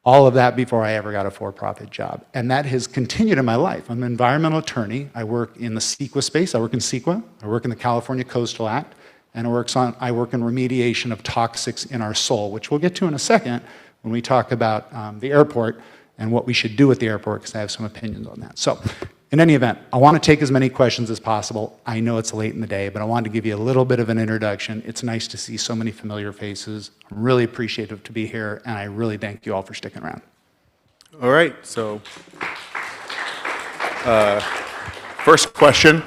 All of that before I ever got a for-profit job. And that has continued in my life. I'm an environmental attorney, I work in the CEQA space, I work in CEQA, I work in the California Coastal Act, and I work in remediation of toxics in our soil, which we'll get to in a second, when we talk about the airport and what we should do at the airport, because I have some opinions on that. So, in any event, I want to take as many questions as possible. I know it's late in the day, but I wanted to give you a little bit of an introduction. It's nice to see so many familiar faces. I'm really appreciative to be here, and I really thank you all for sticking around. All right, so first question.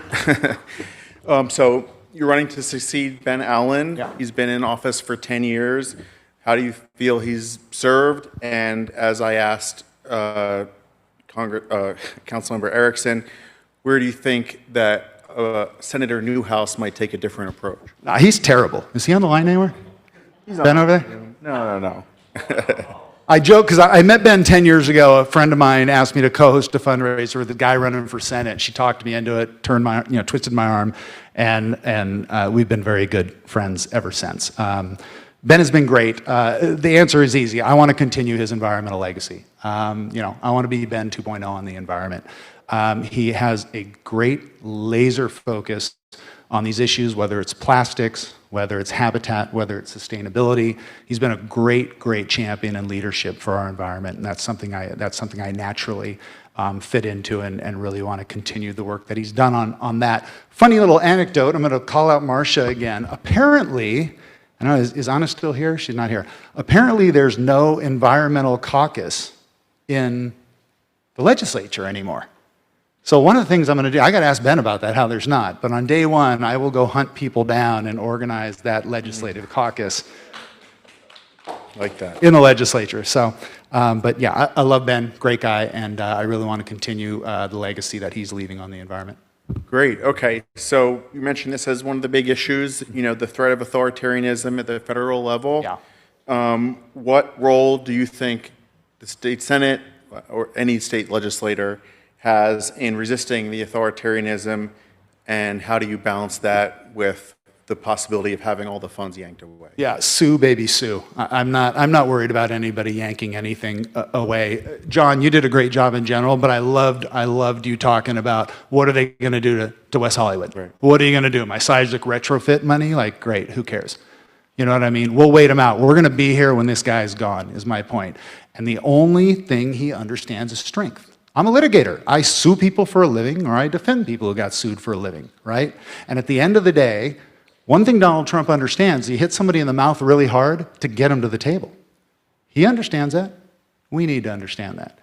So you're running to succeed Ben Allen. Yeah. He's been in office for 10 years. How do you feel he's served? And as I asked Councilmember Erickson, where do you think that Senator Newhouse might take a different approach? Nah, he's terrible. Is he on the line anywhere? Ben over there? No. I joke because I met Ben 10 years ago. A friend of mine asked me to co-host a fundraiser with the guy running for Senate. She talked me into it, twisted my arm, and we've been very good friends ever since. Ben has been great. The answer is easy. I want to continue his environmental legacy. I want to be Ben 2.0 on the environment. He has a great laser focus on these issues, whether it's plastics, whether it's habitat, whether it's sustainability. He's been a great champion in leadership for our environment, and that's something I naturally fit into and really want to continue the work that he's done on that. Funny little anecdote. I'm going to call out Marcia again. Apparently, I don't know, is Anna still here? She's not here. Apparently, there's no environmental caucus in the legislature anymore. So one of the things I'm going to do, I got to ask Ben about that, how there's not. But on day one, I will go hunt people down and organize that legislative caucus Like that. in the legislature. So, but yeah, I love Ben, great guy, and I really want to continue the legacy that he's leaving on the environment. Great. Okay. So you mentioned this as one of the big issues, the threat of authoritarianism at the federal level. Yeah. What role do you think the state Senate or any state legislator has in resisting the authoritarianism, and how do you balance that with the possibility of having all the funds yanked away? Yeah, sue, baby, sue. I'm not worried about anybody yanking anything away. John, you did a great job in general, but I loved you talking about what are they going to do to West Hollywood? Right. What are you going to do? My seismic retrofit money? Like, great, who cares? You know what I mean? We'll wait him out. We're going to be here when this guy's gone, is my point. And the only thing he understands is strength. I'm a litigator. I sue people for a living, or I defend people who got sued for a living, right? And at the end of the day, one thing Donald Trump understands, he hits somebody in the mouth really hard to get them to the table. He understands that. We need to understand that.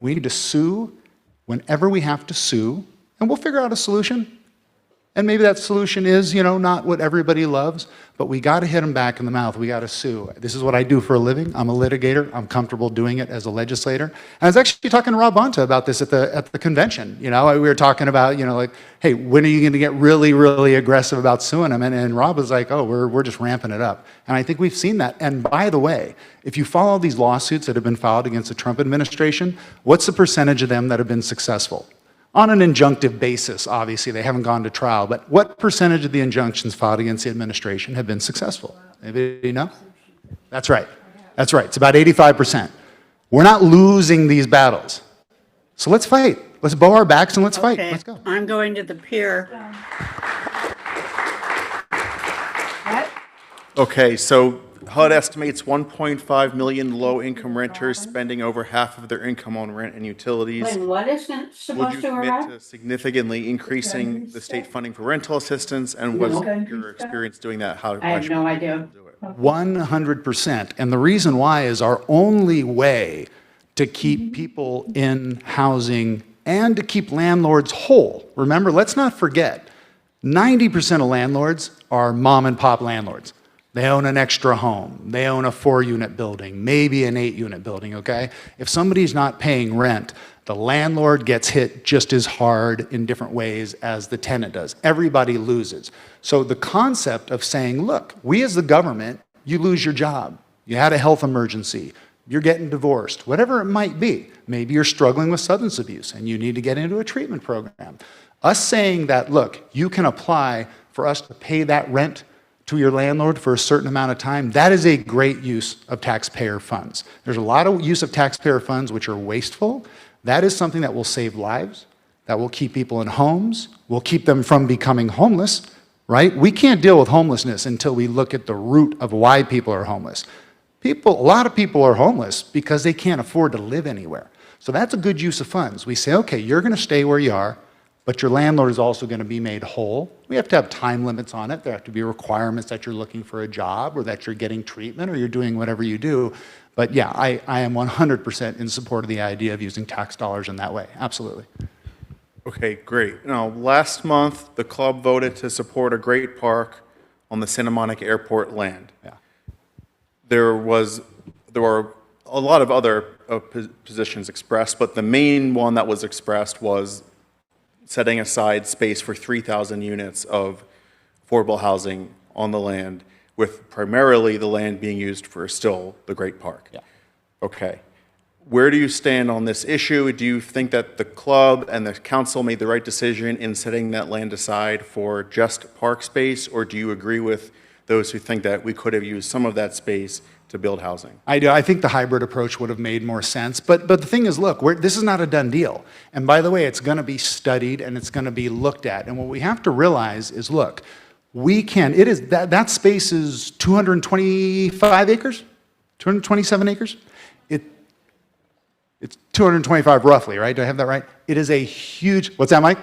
We need to sue whenever we have to sue, and we'll figure out a solution. And maybe that solution is, not what everybody loves, but we got to hit them back in the mouth. We got to sue. This is what I do for a living. I'm a litigator. I'm comfortable doing it as a legislator. And I was actually talking to Rob Bonta about this at the convention. We were talking about, hey, when are you going to get really, really aggressive about suing them? And Rob was like, oh, we're just ramping it up. And I think we've seen that. And by the way, if you follow these lawsuits that have been filed against the Trump administration, what's the percentage of them that have been successful? On an injunctive basis, obviously, they haven't gone to trial, but what percentage of the injunctions filed against the administration have been successful? Anybody know? That's right. That's right. It's about 85%. We're not losing these battles. So let's fight. Let's bow our backs and let's fight. Let's go. I'm going to the pier. Okay, so HUD estimates 1.5 million low-income renters spending over half of their income on rent and utilities. When what isn't Would supposed you to commit arrive? to significantly increasing the state funding for rental assistance? And was your experience doing that? How I have no idea. do it? 100%. And the reason why is our only way to keep people in housing and to keep landlords whole. Remember, let's not forget, 90% of landlords are mom and pop landlords. They own an extra home. They own a 4-unit building, maybe an 8-unit building, okay? If somebody's not paying rent, the landlord gets hit just as hard in different ways as the tenant does. Everybody loses. So the concept of saying, look, we as the government, you lose your job. You had a health emergency. You're getting divorced, whatever it might be. Maybe you're struggling with substance abuse and you need to get into a treatment program. Us saying that, look, you can apply for us to pay that rent to your landlord for a certain amount of time, that is a great use of taxpayer funds. There's a lot of use of taxpayer funds which are wasteful. That is something that will save lives, that will keep people in homes, will keep them from becoming homeless, right? We can't deal with homelessness until we look at the root of why people are homeless. A lot of people are homeless because they can't afford to live anywhere. So that's a good use of funds. We say, okay, you're going to stay where you are, but your landlord is also going to be made whole. We have to have time limits on it. There have to be requirements that you're looking for a job or that you're getting treatment or you're doing whatever you do. But yeah, I am 100% in support of the idea of using tax dollars in that way. Absolutely. Okay, great. Now, last month, the club voted to support a great park on the Santa Monica Airport land. Yeah. There were a lot of other positions expressed, but the main one that was expressed was setting aside space for 3,000 units of affordable housing on the land, with primarily the land being used for still the great park. Yeah. Okay. Where do you stand on this issue? Do you think that the club and the council made the right decision in setting that land aside for just park space, or do you agree with those who think that we could have used some of that space to build housing? I do. I think the hybrid approach would have made more sense. But the thing is, look, this is not a done deal. And by the way, it's going to be studied and it's going to be looked at. And what we have to realize is, look, that space is 225 acres, 227 acres. It's 225 roughly, right? Do I have that right? It is a huge, what's that, Mike?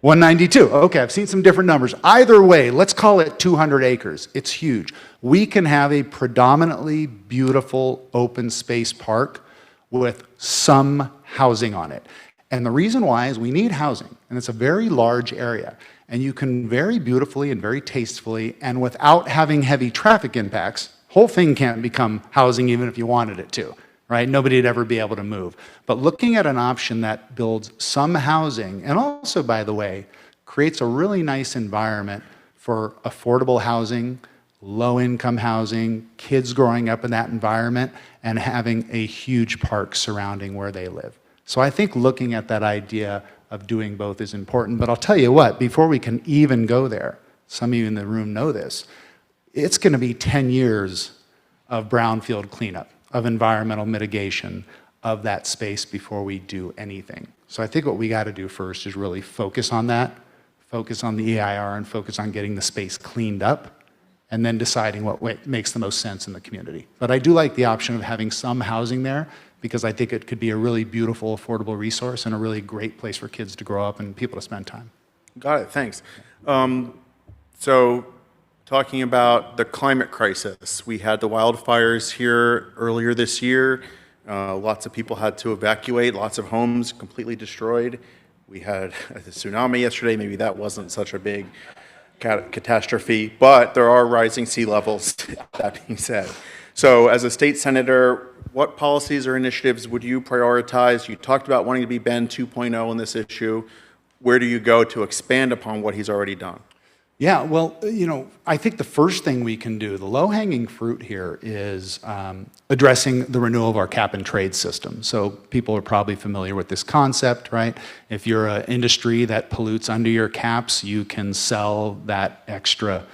192. Okay, I've seen some different numbers. Either way, let's call it 200 acres. It's huge. We can have a predominantly beautiful open space park with some housing on it. And the reason why is we need housing, and it's a very large area. And you can very beautifully and very tastefully, and without having heavy traffic impacts, whole thing can't become housing even if you wanted it to, right? Nobody'd ever be able to move. But looking at an option that builds some housing, and also, by the way, creates a really nice environment for affordable housing, low-income housing, kids growing up in that environment, and having a huge park surrounding where they live. So I think looking at that idea of doing both is important. But I'll tell you what, before we can even go there, some of you in the room know this, it's going to be 10 years of brownfield cleanup, of environmental mitigation of that space before we do anything. So I think what we got to do first is really focus on that, focus on the EIR, and focus on getting the space cleaned up, and then deciding what makes the most sense in the community. But I do like the option of having some housing there, because I think it could be a really beautiful, affordable resource and a really great place for kids to grow up and people to spend time. Got it, thanks. So talking about the climate crisis, we had the wildfires here earlier this year. Lots of people had to evacuate, lots of homes completely destroyed. We had the tsunami yesterday, maybe that wasn't such a big catastrophe, but there are rising sea levels, that being said. So as a state senator, what policies or initiatives would you prioritize? You talked about wanting to be Ben 2.0 on this issue. Where do you go to expand upon what he's already done? Yeah, well, I think the first thing we can do, the low-hanging fruit here, is addressing the renewal of our cap-and-trade system. So people are probably familiar with this concept, right? If you're an industry that pollutes under your caps, you can sell that extra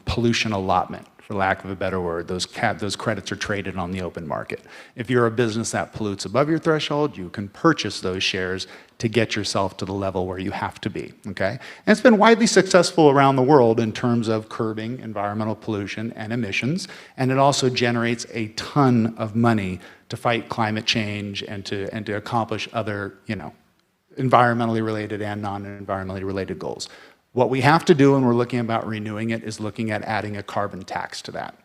pollution allotment, for lack of a better word. Those credits are traded on the open market. If you're a business that pollutes above your threshold, you can purchase those shares to get yourself to the level where you have to be, okay? And it's been widely successful around the world in terms of curbing environmental pollution and emissions, and it also generates a ton of money to fight climate change and to accomplish other, environmentally related and non-environmentally related goals. What we have to do when we're looking about renewing it is looking at adding a carbon tax to that.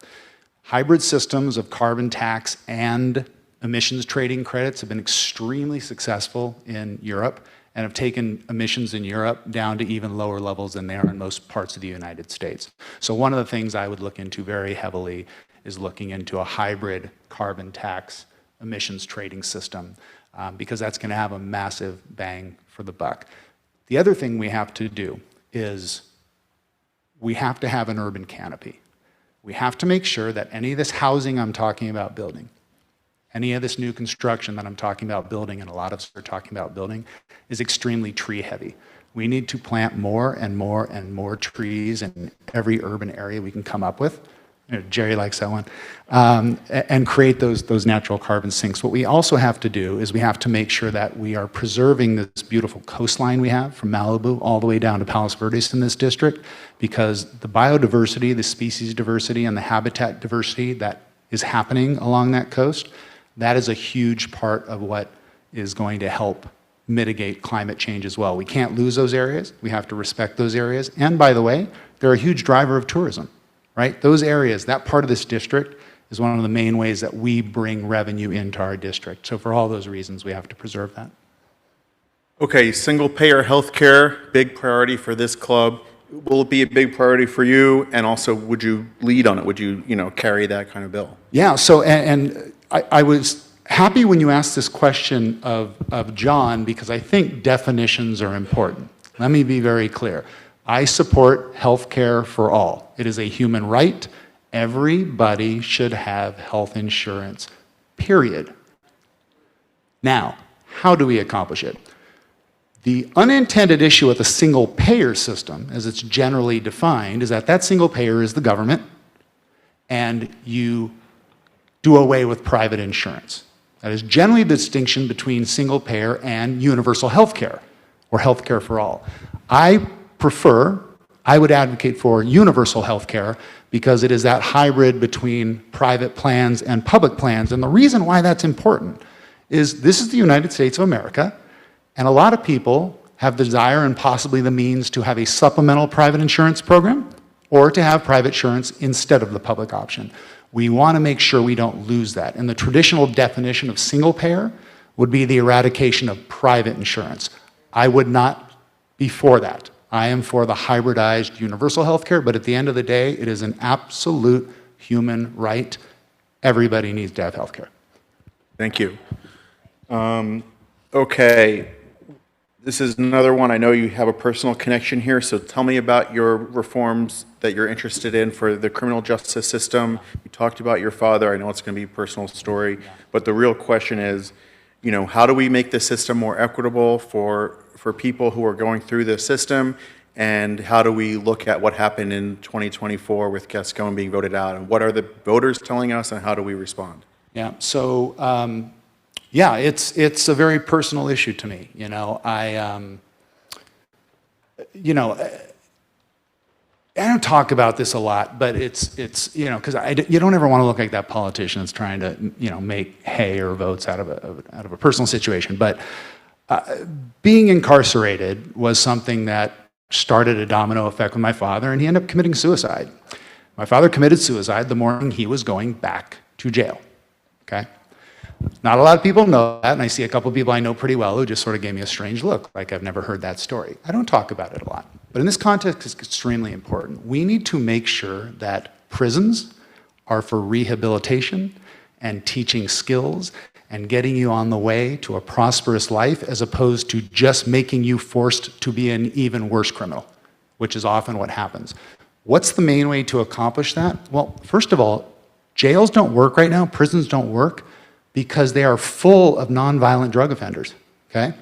Hybrid systems of carbon tax and emissions trading credits have been extremely successful in Europe and have taken emissions in Europe down to even lower levels than they are in most parts of the United States. So one of the things I would look into very heavily is looking into a hybrid carbon tax emissions trading system, because that's going to have a massive bang for the buck. The other thing we have to do is we have to have an urban canopy. We have to make sure that any of this housing I'm talking about building, any of this new construction that I'm talking about building, and a lot of us are talking about building, is extremely tree heavy. We need to plant more and more and more trees in every urban area we can come up with. Jerry likes that one. And create those natural carbon sinks. What we also have to do is we have to make sure that we are preserving this beautiful coastline we have from Malibu all the way down to Palos Verdes in this district, because the biodiversity, the species diversity, and the habitat diversity that is happening along that coast, that is a huge part of what is going to help mitigate climate change as well. We can't lose those areas. We have to respect those areas. And by the way, they're a huge driver of tourism. Right? Those areas, that part of this district is one of the main ways that we bring revenue into our district. So for all those reasons, we have to preserve that. Okay, single-payer healthcare, big priority for this club. Will it be a big priority for you? And also, would you lead on it? Would you, carry that kind of bill? Yeah, so, and I was happy when you asked this question of John, because I think definitions are important. Let me be very clear. I support health care for all. It is a human right. Everybody should have health insurance, period. Now, how do we accomplish it? The unintended issue with a single payer system, as it's generally defined, is that single payer is the government, and you do away with private insurance. That is generally the distinction between single payer and universal health care, or health care for all. I would advocate for universal health care, because it is that hybrid between private plans and public plans. And the reason why that's important is this is the United States of America, and a lot of people have the desire and possibly the means to have a supplemental private insurance program or to have private insurance instead of the public option. We want to make sure we don't lose that. In the traditional definition of single payer, would be the eradication of private insurance. I would not be for that. I am for the hybridized universal health care, but at the end of the day, it is an absolute human right. Everybody needs to have health care. Thank you. Okay, this is another one. I know you have a personal connection here, so tell me about your reforms that you're interested in for the criminal justice system. You talked about your father. I know it's going to be a personal story, but the real question is, you know, how do we make the system more equitable for people who are going through the system? And how do we look at what happened in 2024 with Gascon being voted out? And what are the voters telling us, and how do we respond? Yeah, so, yeah, it's a very personal issue to me. You know, I don't talk about this a lot, but it's you know, because you don't ever want to look like that politician that's trying to, you know, make hay or votes out of a personal situation. But being incarcerated was something that started a domino effect with my father, and he ended up committing suicide. My father committed suicide the morning he was going back to jail. Okay? Not a lot of people know that, and I see a couple of people I know pretty well who just sort of gave me a strange look, like I've never heard that story. I don't talk about it a lot, but in this context, it's extremely important. We need to make sure that prisons are for rehabilitation and teaching skills and getting you on the way to a prosperous life, as opposed to just making you forced to be an even worse criminal, which is often what happens. What's the main way to accomplish that? Well, first of all, jails don't work right now, prisons don't work, because they are full of nonviolent drug offenders, okay?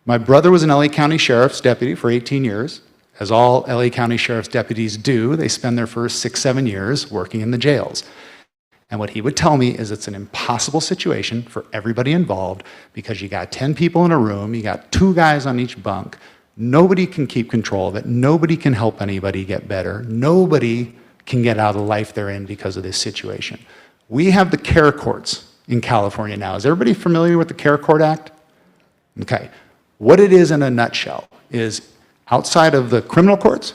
My brother was an LA County Sheriff's deputy for 18 years. As all LA County Sheriff's deputies do, they spend their first 6-7 years working in the jails. And what he would tell me is it's an impossible situation for everybody involved, because you got 10 people in a room, you got 2 guys on each bunk, nobody can keep control of it, nobody can help anybody get better, nobody can get out of the life they're in because of this situation. We have the care courts in California now. Is everybody familiar with the Care Court Act? Okay. What it is in a nutshell is, outside of the criminal courts,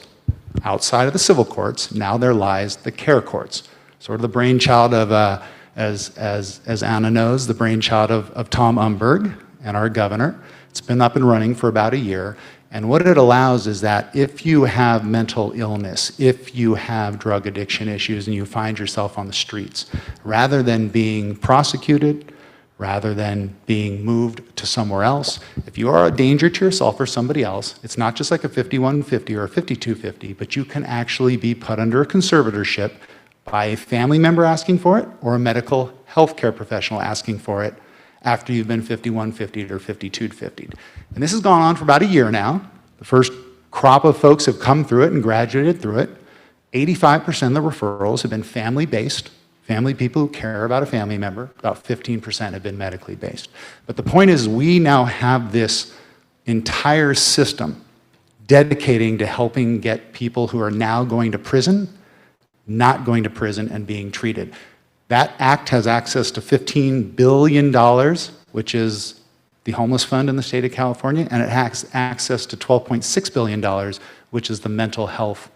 outside of the civil courts, now there lies the care courts. Sort of the brainchild of, as Anna knows, the brainchild of Tom Umberg and our governor. It's been up and running for about a year. And what it allows is that if you have mental illness, if you have drug addiction issues and you find yourself on the streets, rather than being prosecuted, rather than being moved to somewhere else, if you are a danger to yourself or somebody else, it's not just like a 5150 or a 5250, but you can actually be put under a conservatorship by a family member asking for it, or a medical health care professional asking for it, after you've been 5150'd or 5250'd. And this has gone on for about a year now. The first crop of folks have come through it and graduated through it. 85% of the referrals have been family-based, family people who care about a family member. About 15% have been medically based. But the point is, we now have this entire system dedicating to helping get people who are now going to prison, not going to prison, and being treated. That act has access to $15 billion, which is the homeless fund in the state of California, and it has access to $12.6 billion, which is the mental health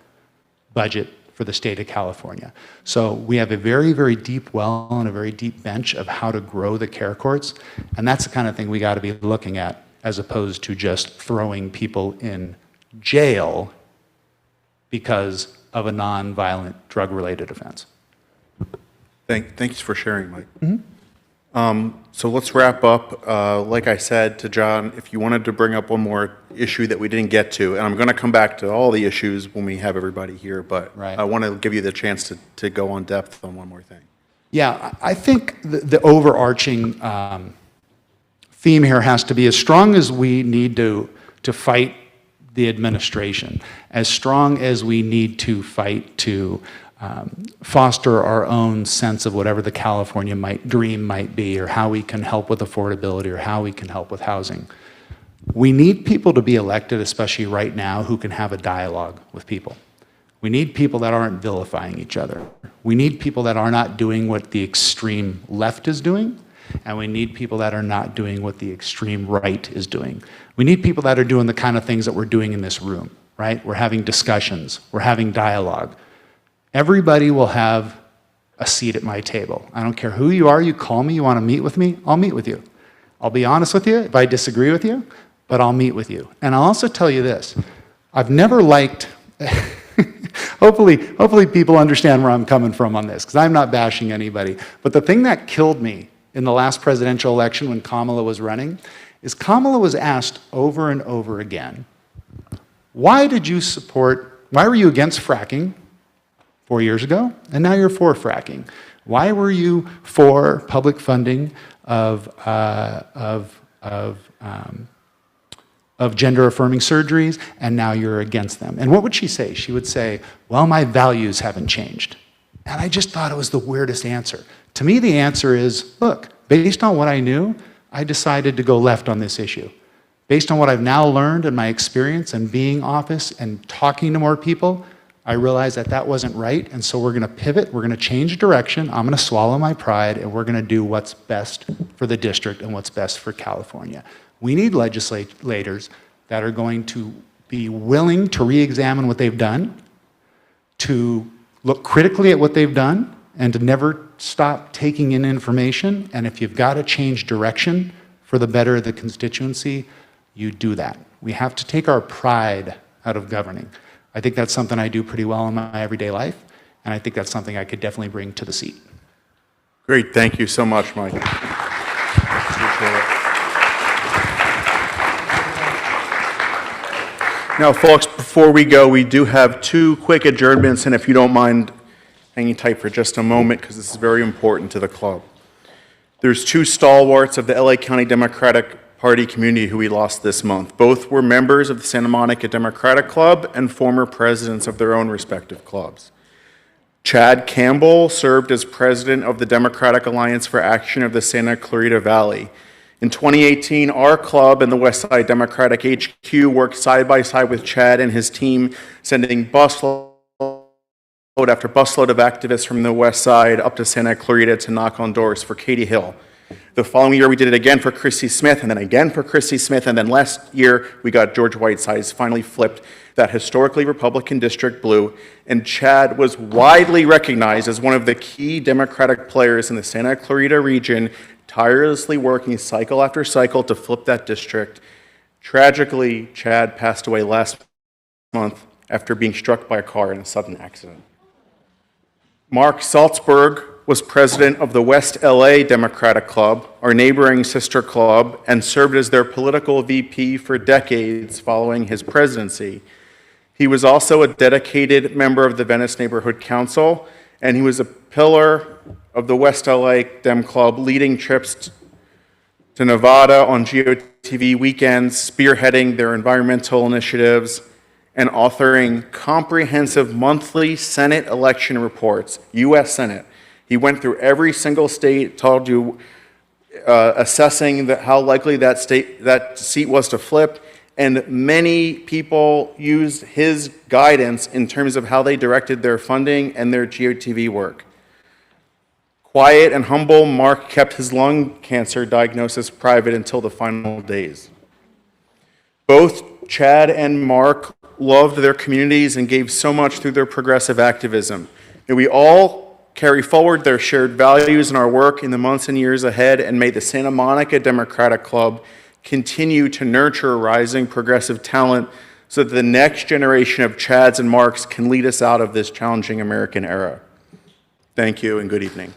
budget for the state of California. So we have a very, very deep well and a very deep bench of how to grow the care courts, and that's the kind of thing we got to be looking at, as opposed to just throwing people in jail because of a non-violent drug-related offense. Thanks for sharing, Mike. So let's wrap up. Like I said to John, if you wanted to bring up one more issue that we didn't get to, and I'm going to come back to all the issues when we have everybody here, but Right. I want to give you the chance to go on depth on one more thing. Yeah, I think the overarching theme here has to be, as strong as we need to fight the administration, as strong as we need to fight to foster our own sense of whatever the California dream might be, or how we can help with affordability, or how we can help with housing. We need people to be elected, especially right now, who can have a dialogue with people. We need people that aren't vilifying each other. We need people that are not doing what the extreme left is doing, and we need people that are not doing what the extreme right is doing. We need people that are doing the kind of things that we're doing in this room, right? We're having discussions, we're having dialogue. Everybody will have a seat at my table. I don't care who you are, you call me, you want to meet with me, I'll meet with you. I'll be honest with you if I disagree with you, but I'll meet with you. And I'll also tell you this. I've never liked, hopefully people understand where I'm coming from on this, because I'm not bashing anybody. But the thing that killed me in the last presidential election when Kamala was running is Kamala was asked over and over again, why were you against fracking 4 years ago, and now you're for fracking? Why were you for public funding of gender-affirming surgeries, and now you're against them? And what would she say? She would say, well, my values haven't changed. And I just thought it was the weirdest answer. To me, the answer is, look, based on what I knew, I decided to go left on this issue. Based on what I've now learned in my experience and being office and talking to more people, I realized that that wasn't right, and so we're going to pivot, we're going to change direction, I'm going to swallow my pride, and we're going to do what's best for the district and what's best for California. We need legislators that are going to be willing to re-examine what they've done, to look critically at what they've done, and to never stop taking in information. And if you've got to change direction for the better of the constituency, you do that. We have to take our pride out of governing. I think that's something I do pretty well in my everyday life, and I think that's something I could definitely bring to the seat. Great, thank you so much, Mike. Appreciate it. Now, folks, before we go, we do have 2 quick adjournments, and if you don't mind hanging tight for just a moment, because this is very important to the club. There's 2 stalwarts of the LA County Democratic Party community who we lost this month. Both were members of the Santa Monica Democratic Club and former presidents of their own respective clubs. Chad Campbell served as president of the Democratic Alliance for Action of the Santa Clarita Valley. In 2018, our club and the Westside Democratic HQ worked side by side with Chad and his team, sending busload after busload of activists from the West Side up to Santa Clarita to knock on doors for Katie Hill. The following year, we did it again for Christy Smith, and then again for Christy Smith, and then last year, we got George Whitesides finally flipped that historically Republican district blue, and Chad was widely recognized as one of the key Democratic players in the Santa Clarita region, tirelessly working cycle after cycle to flip that district. Tragically, Chad passed away last month after being struck by a car in a sudden accident. Mark Salzberg was president of the West LA Democratic Club, our neighboring sister club, and served as their political VP for decades following his presidency. He was also a dedicated member of the Venice Neighborhood Council, and he was a pillar of the West LA Dem Club, leading trips to Nevada on GOTV weekends, spearheading their environmental initiatives, and authoring comprehensive monthly Senate election reports, U.S. Senate. He went through every single state, told you, assessing how likely that seat was to flip, and many people used his guidance in terms of how they directed their funding and their GOTV work. Quiet and humble, Mark kept his lung cancer diagnosis private until the final days. Both Chad and Mark loved their communities and gave so much through their progressive activism. And we all carry forward their shared values in our work in the months and years ahead, and may the Santa Monica Democratic Club continue to nurture rising progressive talent so that the next generation of Chads and Marks can lead us out of this challenging American era. Thank you and good evening.